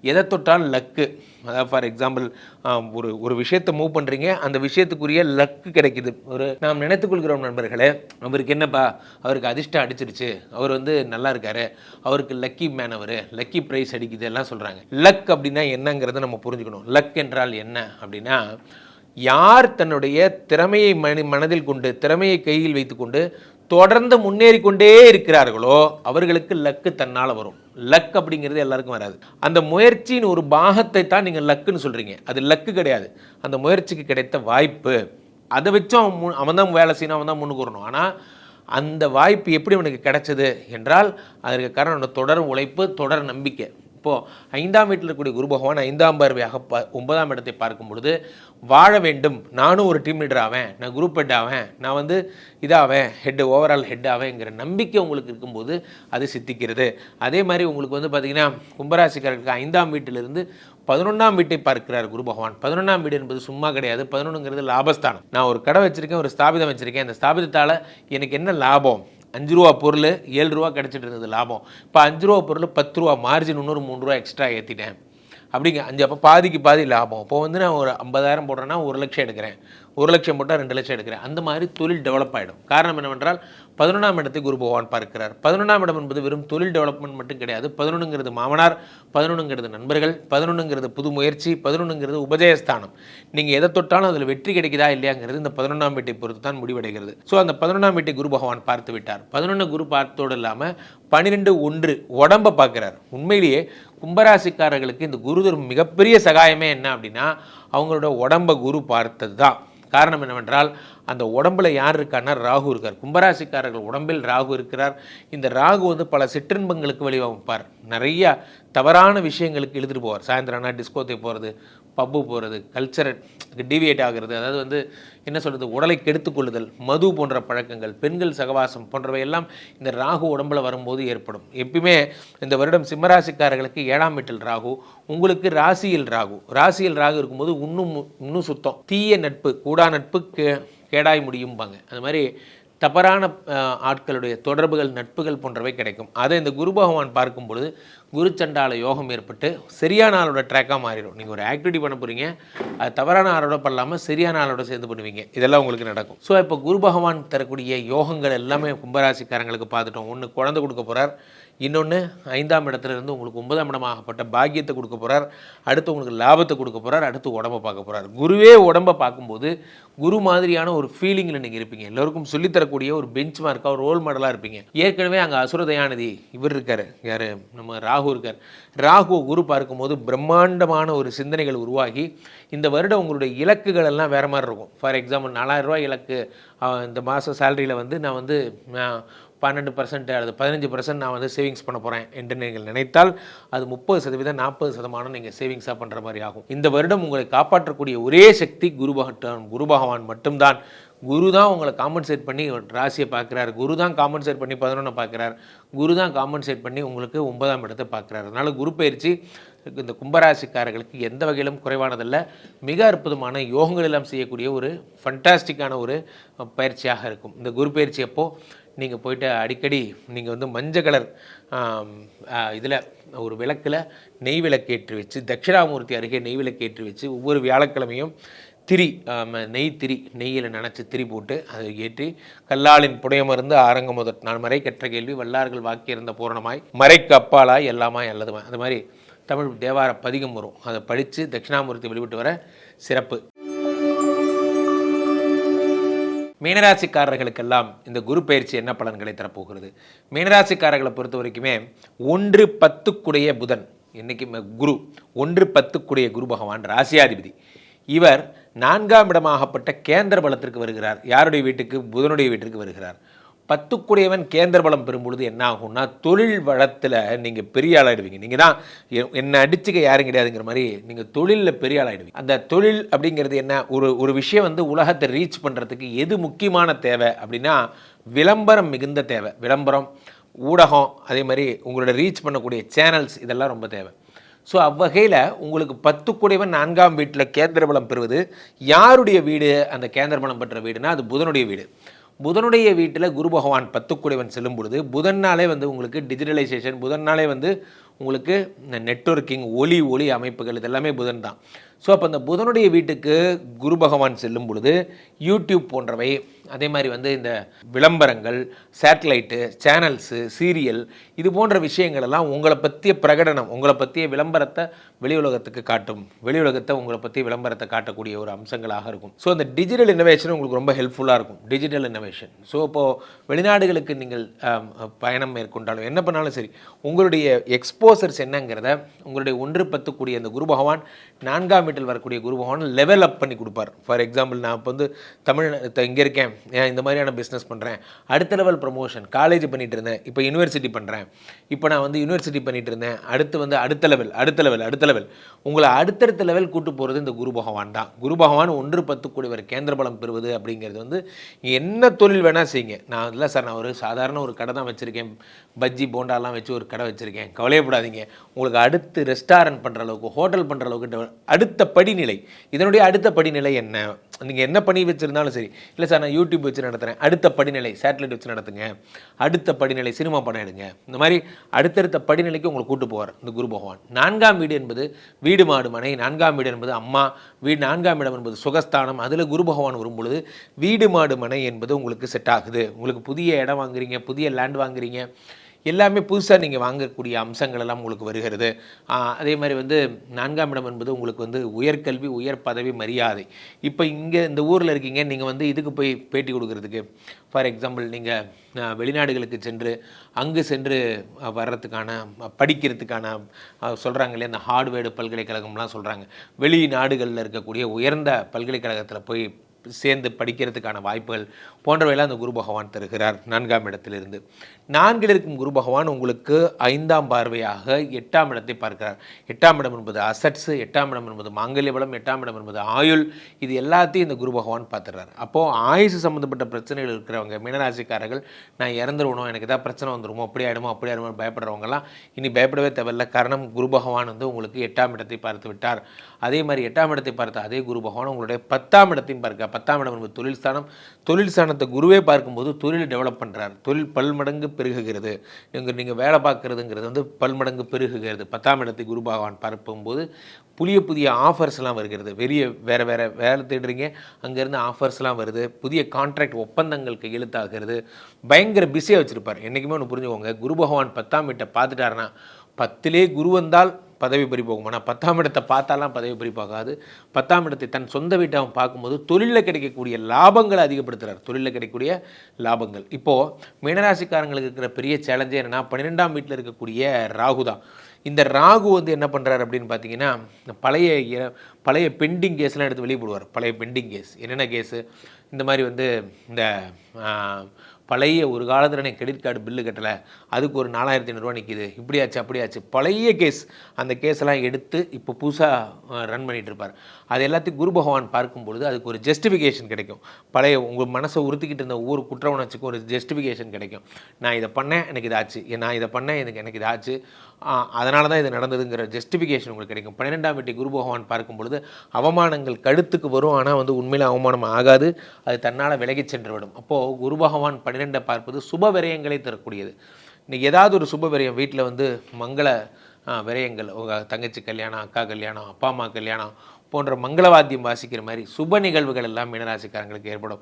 எதை தொட்டால் லக்கு, அதாவது ஃபார் எக்ஸாம்பிள் ஒரு விஷயத்தை மூவ் பண்ணுறீங்க, அந்த விஷயத்துக்குரிய லக்கு கிடைக்குது. நாம் நினைத்துக்கொள்கிறோம் நண்பர்களே, அவருக்கு என்னப்பா, அவருக்கு அதிர்ஷ்டம் அடிச்சிருச்சு, அவர் நல்லா இருக்காரு, அவருக்கு லக்கி மேன், அவர் லக்கி ப்ரைஸ் அடிக்குது எல்லாம் சொல்கிறாங்க. லக் அப்படின்னா என்னங்கிறத நம்ம புரிஞ்சுக்கணும். லக் என்றால் என்ன அப்படின்னா, யார் தன்னுடைய திறமையை மனதில் கொண்டு, திறமையை கையில் வைத்துக்கொண்டு தொடர்ந்து முன்னேறி கொண்டே இருக்கிறார்களோ அவர்களுக்கு லக்கு தன்னால் வரும். லக் அப்படிங்கிறது எல்லாருக்கும் வராது. அந்த முயற்சியின் ஒரு பாகத்தை தான் நீங்கள் லக்குன்னு சொல்கிறீங்க, அது லக்கு கிடையாது. அந்த முயற்சிக்கு கிடைத்த வாய்ப்பு, அதை வச்சும் அவன் தான் வேலை செய்யணும், அவன் தான் முன்னுக்கு வரணும். ஆனால் அந்த வாய்ப்பு எப்படி அவனுக்கு கிடைச்சது என்றால் அதற்கு காரணம் தொடர் உழைப்பு, தொடர் நம்பிக்கை. இப்போது 5ஆம் வீட்டில் இருக்கக்கூடிய குரு பகவான் 5ஆம் பார்வையாக 9ஆம் இடத்தை பார்க்கும் பொழுது வாழ வேண்டும், நானும் ஒரு டீம் லீடர் ஆவேன், நான் குரூப் ஹெட் ஆவேன், நான் இதாவேன், ஹெட் ஓவரால் ஹெட் ஆவேங்கிற நம்பிக்கை உங்களுக்கு இருக்கும்போது அது சித்திக்கிறது. அதே மாதிரி உங்களுக்கு பார்த்தீங்கன்னா கும்பராசிக்காரர்களுக்கு 5ஆம் வீட்டிலிருந்து 11ஆம் வீட்டை பார்க்கிறார் குரு பகவான். 11ஆம் வீடு என்பது சும்மா கிடையாது. 11ங்கிறது லாபஸ்தானம். நான் ஒரு கடை வச்சிருக்கேன், ஒரு ஸ்தாபிதம் வச்சிருக்கேன், அந்த ஸ்தாபிதத்தால் எனக்கு என்ன லாபம்? 5 ரூபா பொருள் 7 ரூபா கிடச்சிட்டு இருந்தது லாபம். இப்போ 5 ரூபா பொருள் 10 ரூபா மார்ஜின், இன்னொரு 3 ரூபா எக்ஸ்ட்ரா ஏற்றிட்டேன் அப்படிங்க. 5 அப்போ பாதிக்கு பாதி லாபம். இப்போ நான் ஒரு 50,000 போடுறேன்னா 1 லட்சம் எடுக்கிறேன், 1 லட்சம் போட்டால் 2 லட்சம் எடுக்கிறேன். அந்த மாதிரி தொழில் டெவலப் ஆகிடும். காரணம் என்னவென்றால் 11ஆம் இடத்தை குரு பகவான் பார்க்கிறார். 11ஆம் இடம் என்பது வெறும் தொழில் டெவலப்மெண்ட் மட்டும் கிடையாது. 11ங்கிறது மாமனார், 11ங்கிறது நண்பர்கள், 11ங்கிறது புது முயற்சி, 11ங்கிறது உபஜயஸ்தானம். நீங்கள் எதை தொட்டாலும் அதில் வெற்றி கிடைக்குதா இல்லையாங்கிறது இந்த 11ஆம் வீட்டை பொறுத்து தான் முடிவடைகிறது. ஸோ அந்த 11ஆம் வீட்டை குரு பகவான் பார்த்து விட்டார். 11 குரு பார்த்தோடு இல்லாமல் 12 உடம்பை பார்க்கிறார். உண்மையிலேயே கும்பராசிக்காரர்களுக்கு இந்த குருதர் மிகப்பெரிய சகாயமே என்ன அப்படின்னா அவங்களோட உடம்பை குரு பார்த்தது தான். காரணம் என்னவென்றால் அந்த உடம்புல யார் இருக்கான்னா ராகு இருக்கார். கும்பராசிக்காரர்கள் உடம்பில் ராகு இருக்கிறார். இந்த ராகு பல சிற்றின்பங்களுக்கு வழிவகுப்பார். நிறைய தவறான விஷயங்களுக்கு இழுத்துட்டு போவார். சாயந்தரம் ஆனால் டிஸ்கோத்தை போகிறது, பப்பு போகிறது, கல்ச்சரை டிவியேட் ஆகிறது, அதாவது என்ன சொல்கிறது, உடலை கெடுத்துக்கொள்ளுதல், மது போன்ற பழக்கங்கள், பெண்கள் சகவாசம் போன்றவை எல்லாம் இந்த ராகு உடம்புல வரும்போது ஏற்படும். எப்பயுமே இந்த வருடம் சிம்மராசிக்காரர்களுக்கு 7ஆம் வீட்டில் ராகு, உங்களுக்கு ராசியில் ராகு இருக்கும்போது இன்னும் சுத்தம். தீய நட்பு, கூடா நட்பு கேடாய் முடியும்பாங்க. அது மாதிரி தவறான ஆட்களுடைய தொடர்புகள், நட்புகள் போன்றவை கிடைக்கும். அதை இந்த குரு பகவான் பார்க்கும் பொழுது குரு சண்டால யோகம் ஏற்பட்டு சரியான ஆளோட ட்ராக்காக மாறிடும். நீங்கள் ஒரு ஆக்டிவிட்டி பண்ண போகிறீங்க, அது தவறான ஆளோட பண்ணாமல் சரியான ஆளோட சேர்ந்து பண்ணுவீங்க. இதெல்லாம் உங்களுக்கு நடக்கும். ஸோ இப்போ குரு பகவான் தரக்கூடிய யோகங்கள் எல்லாமே கும்பராசிக்காரங்களுக்கு பார்த்துட்டோம். ஒன்று குழந்தை கொடுக்க போகிறார், இன்னொன்று 5ஆம் இடத்துல இருந்து உங்களுக்கு 9ஆம் இடமாகப்பட்ட பாக்கியத்தை கொடுக்க போகிறார். அடுத்து உங்களுக்கு லாபத்தை கொடுக்க போகிறார். அடுத்து உடம்பை பார்க்க போகிறார். குருவே உடம்பை பார்க்கும்போது குரு மாதிரியான ஒரு ஃபீலிங்கில் நீங்கள் இருப்பீங்க. எல்லோருக்கும் சொல்லித்தரக்கூடிய ஒரு பெஞ்ச் மார்க்காக ஒரு ரோல் மாடலாக இருப்பீங்க. ஏற்கனவே அங்கே அசுரதயாநிதி இவர் இருக்கார், யார், நம்ம ராகு இருக்கார். ராகு குரு பார்க்கும்போது பிரம்மாண்டமான ஒரு சிந்தனைகள் உருவாகி இந்த வருடம் உங்களுடைய இலக்குகள் எல்லாம் வேறு மாதிரி இருக்கும். ஃபார் எக்ஸாம்பிள் 4000 ரூபாய் இலக்கு இந்த மாதம் சேலரியில் வந்து நான் வந்து 12% அல்லது 15% நான் வந்து சேவிங்ஸ் பண்ண போகிறேன் என்று நீங்கள் நினைத்தால் அது 30% 40% நீங்கள் சேவிங்ஸாக பண்ணுற மாதிரி ஆகும். இந்த வருடம் உங்களை காப்பாற்றக்கூடிய ஒரே சக்தி குரு பகவான் மட்டும்தான். குரு தான் உங்களை காம்பன்சேட் பண்ணி ராசியை பார்க்குறார். குரு தான் காம்பன்சேட் பண்ணி 11 பார்க்குறார். குரு தான் காம்பன்சேட் பண்ணி உங்களுக்கு 9ஆம் இடத்தை பார்க்குறாரு. அதனால் குரு பயிற்சி இந்த கும்பராசிக்காரர்களுக்கு எந்த வகையிலும் குறைவானதல்ல. மிக அற்புதமான யோகங்கள் எல்லாம் செய்யக்கூடிய ஒரு ஃபண்டாஸ்டிக்கான ஒரு பயிற்சியாக இருக்கும். இந்த குரு பயிற்சி அப்போது நீங்கள் போய்ட்டு அடிக்கடி நீங்கள் வந்து மஞ்சள் கலர் இதில் ஒரு விளக்கில் நெய் விளக்கு ஏற்றி வச்சு, தட்சிணாமூர்த்தி அருகே நெய் விளக்கு ஏற்றி வச்சு ஒவ்வொரு வியாழக்கிழமையும் நெய்யில் நனைச்சி திரி போட்டு அதை ஏற்றி கல்லாளின் புடையமருந்து ஆரங்க முதற் நான் மறை கற்ற கேள்வி வல்லார்கள் வாக்கியிருந்த பூரணமாய் மறைக்கு அப்பாலாய் எல்லாமாய் அல்லதுமாய், அது மாதிரி தமிழ் தேவார பதிகம் வரும். அதை படித்து தட்சிணாமூர்த்தி வழிபட்டு வர சிறப்பு. மீனராசிக்காரர்களுக்கெல்லாம் இந்த குரு பயிற்சி என்ன பலன்களை தரப்போகிறது? மீனராசிக்காரர்களை பொறுத்த வரைக்குமே 1-10 புதன், இன்னைக்கு குரு 1-10 குரு பகவான் ராசியாதிபதி. இவர் 4ஆம் இடமாகப்பட்ட கேந்திர பலத்திற்கு வருகிறார். யாருடைய வீட்டுக்கு? புதனுடைய வீட்டிற்கு வருகிறார். 10 கேந்திர பலம் பெறும்பொழுது என்ன ஆகும்னா, தொழில் வளத்தில் நீங்கள் பெரிய ஆளாயிடுவீங்க. நீங்கள் தான் என்னை அடிச்சுக்க யாரும் கிடையாதுங்கிற மாதிரி நீங்கள் தொழிலில் பெரிய ஆளாயிடுவீங்க. அந்த தொழில் அப்படிங்கிறது என்ன, ஒரு விஷயம் வந்து உலகத்தை ரீச் பண்ணுறதுக்கு எது முக்கியமான தேவை அப்படின்னா விளம்பரம் மிகுந்த தேவை. விளம்பரம், ஊடகம், அதே மாதிரி உங்களோட ரீச் பண்ணக்கூடிய சேனல்ஸ், இதெல்லாம் ரொம்ப தேவை. ஸோ அவ்வகையில் உங்களுக்கு 10 4ஆம் வீட்டில் கேந்திர பலம் பெறுவது யாருடைய வீடு? அந்த கேந்திர பலம் பெற்ற வீடுனா அது புதனுடைய வீடு. புதனுடைய வீட்டில் குரு பகவான் 10 செல்லும் பொழுது புதன்னாலே வந்து உங்களுக்கு டிஜிட்டலைசேஷன், புதன்னாலே வந்து உங்களுக்கு இந்த நெட்வொர்க்கிங், ஒளி அமைப்புகள், இதெல்லாமே புதன் தான். ஸோ அப்போ அந்த புதனுடைய வீட்டுக்கு குரு பகவான் செல்லும் பொழுது யூடியூப் போன்றவை, அதே மாதிரி வந்து இந்த விளம்பரங்கள், சேட்டலைட்டு, சேனல்ஸு, சீரியல், இது போன்ற விஷயங்கள் எல்லாம் உங்களை பற்றிய பிரகடனம், உங்களை பற்றிய விளம்பரத்தை வெளி உலகத்துக்கு காட்டும். வெளி உலகத்தை உங்களை பற்றி விளம்பரத்தை காட்டக்கூடிய ஒரு அம்சங்களாக இருக்கும். ஸோ அந்த டிஜிட்டல் இன்னோவேஷன் உங்களுக்கு ரொம்ப ஹெல்ப்ஃபுல்லாக இருக்கும். Digital innovation. ஸோ இப்போது வெளிநாடுகளுக்கு நீங்கள் பயணம் மேற்கொண்டாலும் என்ன பண்ணாலும் சரி, உங்களுடைய எக்ஸ்போசர்ஸ் என்னங்கிறத உங்களுடைய 1-10 அந்த குரு பகவான் 4ஆம் வீட்டில் வரக்கூடிய குரு பகவான் லெவல் அப் பண்ணி கொடுப்பார். ஃபார் எக்ஸாம்பிள், நான் இப்போ வந்து இங்கே இருக்கேன், இந்த மாதிரியான பிஸ்னஸ் பண்ணுறேன், அடுத்த லெவல் ப்ரமோஷன், காலேஜ் பண்ணிட்டு இருந்தேன், இப்போ யூனிவர்சிட்டி பண்ணுறேன், இப்போ நான் வந்து யூனிவர்சிட்டி பண்ணிட்டு இருந்தேன், அடுத்து வந்து அடுத்த லெவல் உங்களை அடுத்தடுத்த லெவல் கூட்டு போகிறது இந்த குரு பகவான் தான். குரு பகவான் 1-10 கேந்திர பலம் பெறுவது அப்படிங்கிறது வந்து என்ன தொழில் வேணால் செய்யுங்க. நான் இல்லை சார், நான் ஒரு சாதாரண ஒரு கடை தான் வச்சுருக்கேன், பஜ்ஜி போண்டாலாம் வச்சு ஒரு கடை வச்சுருக்கேன், கவலையப்படாதீங்க. உங்களுக்கு அடுத்து ரெஸ்டாரண்ட் பண்ணுற அளவுக்கு, ஹோட்டல் பண்ணுற அளவுக்கு அடுத்த படிநிலை, இதனுடைய அடுத்த படிநிலை என்ன? நீங்கள் என்ன பண்ணி வச்சுருந்தாலும் சரி, இல்லை சார் நான் யூடியூப் வச்சு நடத்துகிறேன், அடுத்த படிநிலை சேட்டலைட் வச்சு நடத்துங்க, அடுத்த படிநிலை சினிமா படம் எடுங்க, இந்த மாதிரி அடுத்தடுத்த படிநிலைக்கு உங்களை கூட்டு போவார் இந்த குரு பகவான். 4ஆம் வீடு என்பது வீடு மாடு மனை, 4ஆம் வீடு என்பது அம்மா வீடு, 4ஆம் இடம் என்பது சுகஸ்தானம். அதில் குரு பகவான் வரும்பொழுது வீடு மாடு மனை என்பது உங்களுக்கு செட் ஆகுது. உங்களுக்கு புதிய இடம் வாங்குறீங்க, புதிய லேண்ட் வாங்குறீங்க, எல்லாமே புதுசாக நீங்கள் வாங்கக்கூடிய அம்சங்கள் எல்லாம் உங்களுக்கு வருகிறது. அதே மாதிரி வந்து 4ஆம் இடம் என்பது உங்களுக்கு வந்து உயர்கல்வி, உயர் பதவி, மரியாதை. இப்போ இங்கே இந்த ஊரில் இருக்கீங்க, நீங்கள் வந்து இதுக்கு போய் பேட்டி கொடுக்கறதுக்கு, ஃபார் எக்ஸாம்பிள் நீங்கள் வெளிநாடுகளுக்கு சென்று அங்கு சென்று வர்றதுக்கான, படிக்கிறதுக்கான சொல்கிறாங்க இல்லையா, இந்த ஹார்ட்வேர்டு பல்கலைக்கழகம்லாம் சொல்கிறாங்க, வெளிநாடுகளில் இருக்கக்கூடிய உயர்ந்த பல்கலைக்கழகத்தில் போய் சேர்ந்து படிக்கிறதுக்கான வாய்ப்புகள் போன்றவையெல்லாம் அந்த குரு பகவான் தருகிறார் 4ஆம் இடத்திலிருந்து. 4இல் இருக்கும் குரு பகவான் உங்களுக்கு 5ஆம் பார்வையாக 8ஆம் இடத்தை பார்க்கிறார். 8ஆம் இடம் என்பது அசட்ஸு, 8ஆம் இடம் என்பது மாங்கல்ய பலம், 8ஆம் இடம் என்பது ஆயுள், இது எல்லாத்தையும் இந்த குரு பகவான் பார்த்துறார். அப்போது ஆயுசு சம்மந்தப்பட்ட பிரச்சனைகள் இருக்கிறவங்க மீனராசிக்காரர்கள், நான் இறந்துருவணும், எனக்கு ஏதாவது பிரச்சனை வந்துடுமோ, அப்படி ஆகிடுமோ பயப்படுறவங்கலாம் இனி பயப்படவே தேவையில்லை. காரணம் குரு பகவான் வந்து உங்களுக்கு 8ஆம் இடத்தை பார்த்து விட்டார். அதே மாதிரி 8ஆம் இடத்தை பார்த்த அதே குரு பகவான் உங்களுடைய 10ஆம் இடத்தையும் பார்க்க 10ஆம் இடம் என்பது தொழில் ஸ்தானம். தொழில் ஸ்தானத்தை குருவே பார்க்கும்போது தொழில் டெவலப் பண்ணுறார். தொழில் பல்மடங்கு பெருகுகிறது. நீங்கள் வேலை பார்க்குறதுங்கிறது வந்து பல்மடங்கு பெருகுகிறது. 10ஆம் இடத்தை குரு பகவான் பார்க்கும்போது புதிய ஆஃபர்ஸ்லாம் வருகிறது. வேறு வேலை தேடுறீங்க, அங்கேருந்து ஆஃபர்ஸ்லாம் வருது. புதிய கான்ட்ராக்ட் ஒப்பந்தங்கள் கையெழுத்தாகிறது. பயங்கர பிஸியாக வச்சுருப்பார். என்றைக்குமே ஒன்று புரிஞ்சுக்கோங்க, குரு பகவான் 10ஆம் வீட்டை பார்த்துட்டாருன்னா, 10லே குரு வந்தால் பதவி பறி போகும். ஆனால் 10ஆம் இடத்தை பார்த்தாலாம் பதவி பறி போகாது. 10ஆம் இடத்தை தன் சொந்த வீட்டை அவன் பார்க்கும்போது தொழிலில் கிடைக்கக்கூடிய லாபங்களை அதிகப்படுத்துகிறார். தொழிலில் கிடைக்கக்கூடிய லாபங்கள். இப்போது மீனராசிக்காரங்களுக்கு இருக்கிற பெரிய சேலஞ்சே என்னென்னா, 12ஆம் வீட்டில் இருக்கக்கூடிய ராகு தான். இந்த ராகு வந்து என்ன பண்ணுறாரு அப்படின்னு பார்த்தீங்கன்னா, பழைய பெண்டிங் கேஸ்லாம் எடுத்து வெளியே போடுவார். பழைய பெண்டிங் கேஸ் என்னென்ன கேஸு, இந்த மாதிரி வந்து இந்த பழைய ஒரு காலத்தில் எனக்கு கிரெடிட் கார்டு பில்லு கட்டலை, அதுக்கு ஒரு 4500 நிற்கிது, இப்படியாச்சு அப்படியாச்சு, பழைய கேஸ். அந்த கேஸெல்லாம் எடுத்து இப்போ புதுசாக ரன் பண்ணிகிட்டு இருப்பார். அது எல்லாத்தையும் குரு பகவான் பார்க்கும்பொழுது அதுக்கு ஒரு ஜஸ்டிஃபிகேஷன் கிடைக்கும். பழைய உங்கள் மனசை உறுத்திக்கிட்டு இருந்த ஒவ்வொரு குற்ற உணர்ச்சிக்கும் ஒரு ஜஸ்டிஃபிகேஷன் கிடைக்கும். நான் இதை பண்ணேன், எனக்கு இதாச்சு, நான் இதை பண்ணேன், எனக்கு இதாச்சு, அதனால தான் இது நடந்ததுங்கிற ஜஸ்டிஃபிகேஷன் உங்களுக்கு கிடைக்கும். 12ஆம் வீட்டை குரு பகவான் பார்க்கும்பொழுது அவமானங்கள் கழுத்துக்கு வரும். ஆனால் வந்து உண்மையில் அவமானம் ஆகாது, அது தன்னால் விலகி சென்றுவிடும். அப்போது குரு பகவான் 12 பார்ப்பது சுப விரயங்களை தரக்கூடியது. இன்றைக்கி ஏதாவது ஒரு சுப விரயம் வீட்டில் வந்து மங்கள விரயங்கள், உங்கள் தங்கச்சி கல்யாணம், அக்கா கல்யாணம், அப்பா அம்மா கல்யாணம் போன்ற மங்களவாத்தியம் வாசிக்கிற மாதிரி சுப நிகழ்வுகள் எல்லாம் மீனராசிக்காரங்களுக்கு ஏற்படும்.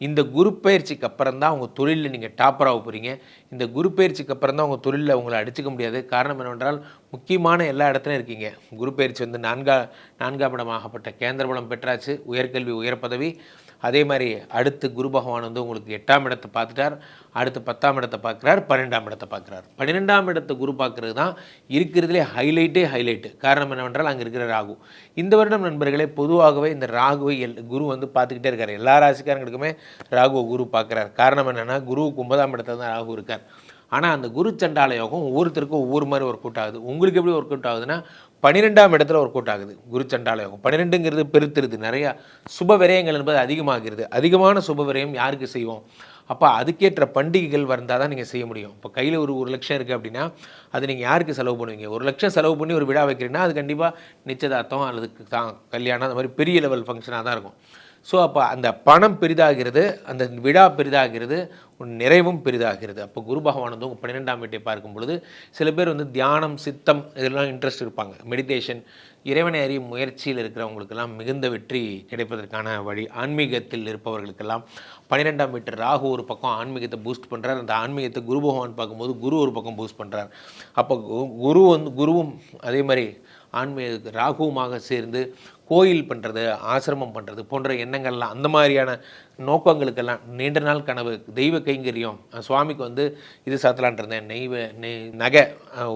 இந்த குரு பயிற்சிக்கு அப்புறம் தான் உங்கள் தொழிலில் நீங்கள் டாப்பராக போகிறீங்க. இந்த குரு பயிற்சிக்கு அப்புறம் தான் உங்கள் தொழிலில் உங்களை அடிச்சுக்க முடியாது. காரணம் என்னவென்றால், முக்கியமான எல்லா இடத்துலையும் இருக்கீங்க. குரு பயிற்சி வந்து நான்காம் இடமாகப்பட்ட கேந்திரபலம் பெற்றாச்சு, உயர்கல்வி உயர் பதவி. அதே மாதிரி அடுத்து குரு பகவான் வந்து உங்களுக்கு 8ஆம் இடத்தை பார்த்துட்டார். அடுத்து 10ஆம் இடத்தை பார்க்குறார், 12ஆம் இடத்தை பார்க்குறார். 12ஆம் இடத்தை குரு பார்க்குறது தான் இருக்கிறதுலே ஹைலைட்டு. காரணம் என்னவென்றால், அங்கே இருக்கிற ராகு. இந்த வருடம் நண்பர்களே, பொதுவாகவே இந்த ராகுவை குரு வந்து பார்த்துக்கிட்டே இருக்கார். எல்லா ராசிக்காரங்களுக்குமே ராகுவை குரு பார்க்குறார். காரணம் என்னென்னா, குருவுக்கு 9ஆம் இடத்துல தான் ராகு இருக்கார். ஆனால் அந்த குரு சண்டால யோகம் ஒவ்வொருத்தருக்கும் ஒவ்வொரு மாதிரி ஒர்க் அவுட் ஆகுது. உங்களுக்கு எப்படி ஒர்க் அவுட் ஆகுதுன்னா, 12ஆம் இடத்துல ஒர்க் அவுட் ஆகுது குரு சண்டால யோகம். 12ங்கிறது பெருத்துருது, நிறையா சுப விரயங்கள் என்பது அதிகமாகிறது. அதிகமான சுப விரயம் யாருக்கு செய்வோம்? அப்போ அதுக்கேற்ற பண்டிகைகள் வந்தால் தான் நீங்கள் செய்ய முடியும். இப்போ கையில் ஒரு 1 லட்சம் இருக்குது அப்படின்னா, அது நீங்கள் யாருக்கு செலவு பண்ணுவீங்க? 1 லட்சம் செலவு பண்ணி ஒரு விழா வைக்கிறீங்கன்னா, அது கண்டிப்பாக நிச்சயதார்த்தம் அல்லது கல்யாணம், அந்த மாதிரி பெரிய லெவல் ஃபங்க்ஷனாக தான் இருக்கும். ஸோ அப்போ அந்த பணம் பெரிதாகிறது, அந்த விழா பெரிதாகிறது, நிறைவும் பெரிதாகிறது. அப்போ குரு பகவான் வந்து உங்கள் 12ஆம் வீட்டை பார்க்கும் பொழுது சில பேர் வந்து தியானம், சித்தம் இதெல்லாம் இன்ட்ரெஸ்ட் இருப்பாங்க. மெடிடேஷன், இறைவனை அறியும் முயற்சியில் இருக்கிறவங்களுக்கெல்லாம் மிகுந்த வெற்றி கிடைப்பதற்கான வழி. ஆன்மீகத்தில் இருப்பவர்களுக்கெல்லாம் 12ஆம் வீட்டு ராகு ஒரு பக்கம் ஆன்மீகத்தை பூஸ்ட் பண்ணுறார். அந்த ஆன்மீகத்தை குரு பகவான் பார்க்கும்போது குரு ஒரு பக்கம் பூஸ்ட் பண்ணுறார். அப்போ குருவும் அதே மாதிரி ஆன்மீக ராகுவுமாக சேர்ந்து கோயில் பண்ணுறது, ஆசிரமம் பண்ணுறது போன்ற எண்ணங்கள்லாம், அந்த மாதிரியான நோக்கங்களுக்கெல்லாம் நீண்ட நாள் கனவு, தெய்வ கைங்கரியம், சுவாமிக்கு வந்து இது சாத்தலான் இருந்தேன்,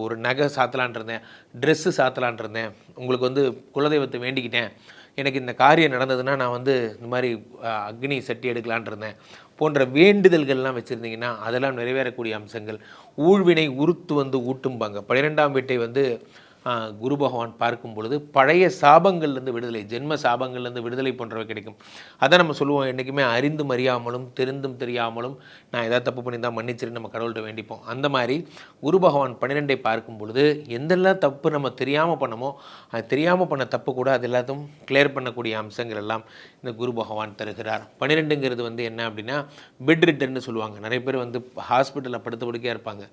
ஒரு நகை சாத்தலான் இருந்தேன், ட்ரெஸ்ஸு சாத்தலான் இருந்தேன், உங்களுக்கு வந்து குலதெய்வத்தை வேண்டிக்கிட்டேன், எனக்கு இந்த காரியம் நடந்ததுன்னா நான் வந்து இந்த மாதிரி அக்னி சட்டி எடுக்கலான் இருந்தேன் போன்ற வேண்டுதல்கள்லாம் வச்சுருந்தீங்கன்னா அதெல்லாம் நிறைவேறக்கூடிய அம்சங்கள். ஊழ்வினை உறுத்து வந்து ஊட்டும்பாங்க. 12ஆம் வீட்டை வந்து குரு பகவான் பார்க்கும் பொழுது பழைய சாபங்கள்லேருந்து விடுதலை, ஜென்ம சாபங்கள்லேருந்து விடுதலை போன்றவை கிடைக்கும். அதை நம்ம சொல்லுவோம், என்றைக்குமே அறிந்தும் அறியாமலும் தெரிந்தும் தெரியாமலும் நான் எதாவது தப்பு பண்ணி தான் மன்னிச்சிருந்து நம்ம கடவுள்கிட்ட வேண்டிப்போம். அந்த மாதிரி குரு பகவான் 12ஐ பார்க்கும் பொழுது எந்தெல்லாம் தப்பு நம்ம தெரியாமல் பண்ணமோ, அது தெரியாமல் பண்ண தப்பு கூட அது எல்லாத்தையும் கிளியர் பண்ணக்கூடிய அம்சங்கள் எல்லாம் இந்த குரு பகவான் தருகிறார். 12ங்கிறது வந்து என்ன அப்படின்னா, பெட் ரிட்டர்ன்னு சொல்லுவாங்க. நிறைய பேர் வந்து ஹாஸ்பிட்டலில் படுத்த படுக்கையாக இருப்பாங்க.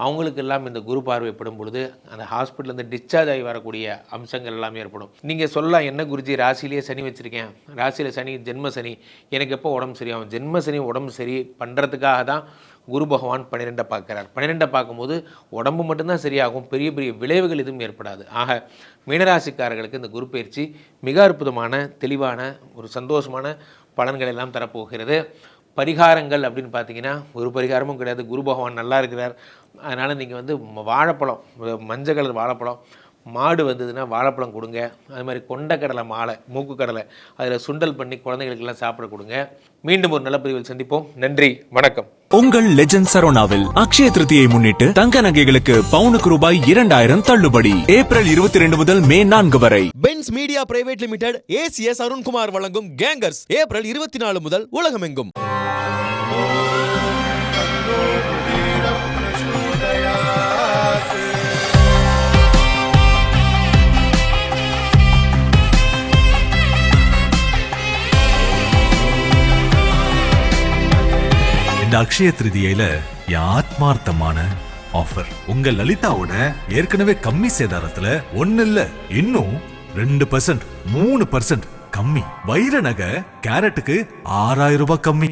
அவங்களுக்கெல்லாம் இந்த குரு பார்வைப்படும் பொழுது அந்த ஹாஸ்பிட்டலேருந்து டிஸ்சார்ஜ் ஆகி வரக்கூடிய அம்சங்கள் எல்லாமே ஏற்படும். நீங்கள் சொல்லலாம், என்ன குருஜி ராசிலேயே சனி வச்சுருக்கேன், ராசியில் சனி ஜென்ம சனி, எனக்கு எப்போ உடம்பு சரியாகும்? ஜென்ம சனி உடம்பு சரி பண்ணுறதுக்காக தான் குரு பகவான் 12 பார்க்குறார். 12 பார்க்கும்போது உடம்பு மட்டும்தான் சரியாகும், பெரிய பெரிய விளைவுகள் எதுவும் ஏற்படாது. ஆக மீனராசிக்காரர்களுக்கு இந்த குரு பயிற்சி மிக அற்புதமான, தெளிவான, ஒரு சந்தோஷமான பலன்கள் எல்லாம் தரப்போகிறது. பரிகாரங்கள் அப்படின்னு பார்த்தீங்கன்னா ஒரு பரிகாரமும் கிடையாது. குரு பகவான் நல்லா இருக்கிறார். அதனால் நீங்கள் வந்து வாழைப்பழம், மஞ்சள் கலர் வாழைப்பழம், மாடு வந்ததுன்னா வாழைப்பழம் கொடுங்க. அது மாதிரி கொண்டக்கடலை மாலை, மூக்கு கடலை, அதில் சுண்டல் பண்ணி குழந்தைகளுக்கெல்லாம் சாப்பிட கொடுங்க. மீண்டும் ஒரு நல்ல பதிவில் சந்திப்போம். நன்றி, வணக்கம். உங்கள் லெஜண்ட் சரோனாவில் அக்ஷய திருதியை முன்னிட்டு தங்க நகைகளுக்கு பவுனுக்கு ரூபாய் 2000 தள்ளுபடி. ஏப்ரல் 22 முதல் மே 4 வரை. Benz media private limited ACS Arunkumar வழங்கும் கேங்கர்ஸ் ஏப்ரல் 24 முதல் உலகமெங்கும். இந்த அக்ஷய திருதியில என் ஆத்மார்த்தமான ஆஃபர் உங்க லலிதாவோட ஏற்கனவே கம்மி சேதாரத்துல ஒண்ணு இல்ல இன்னும் 2% 3% கம்மி. வைர நகை கேரட்டுக்கு 6000 ரூபாய் கம்மி.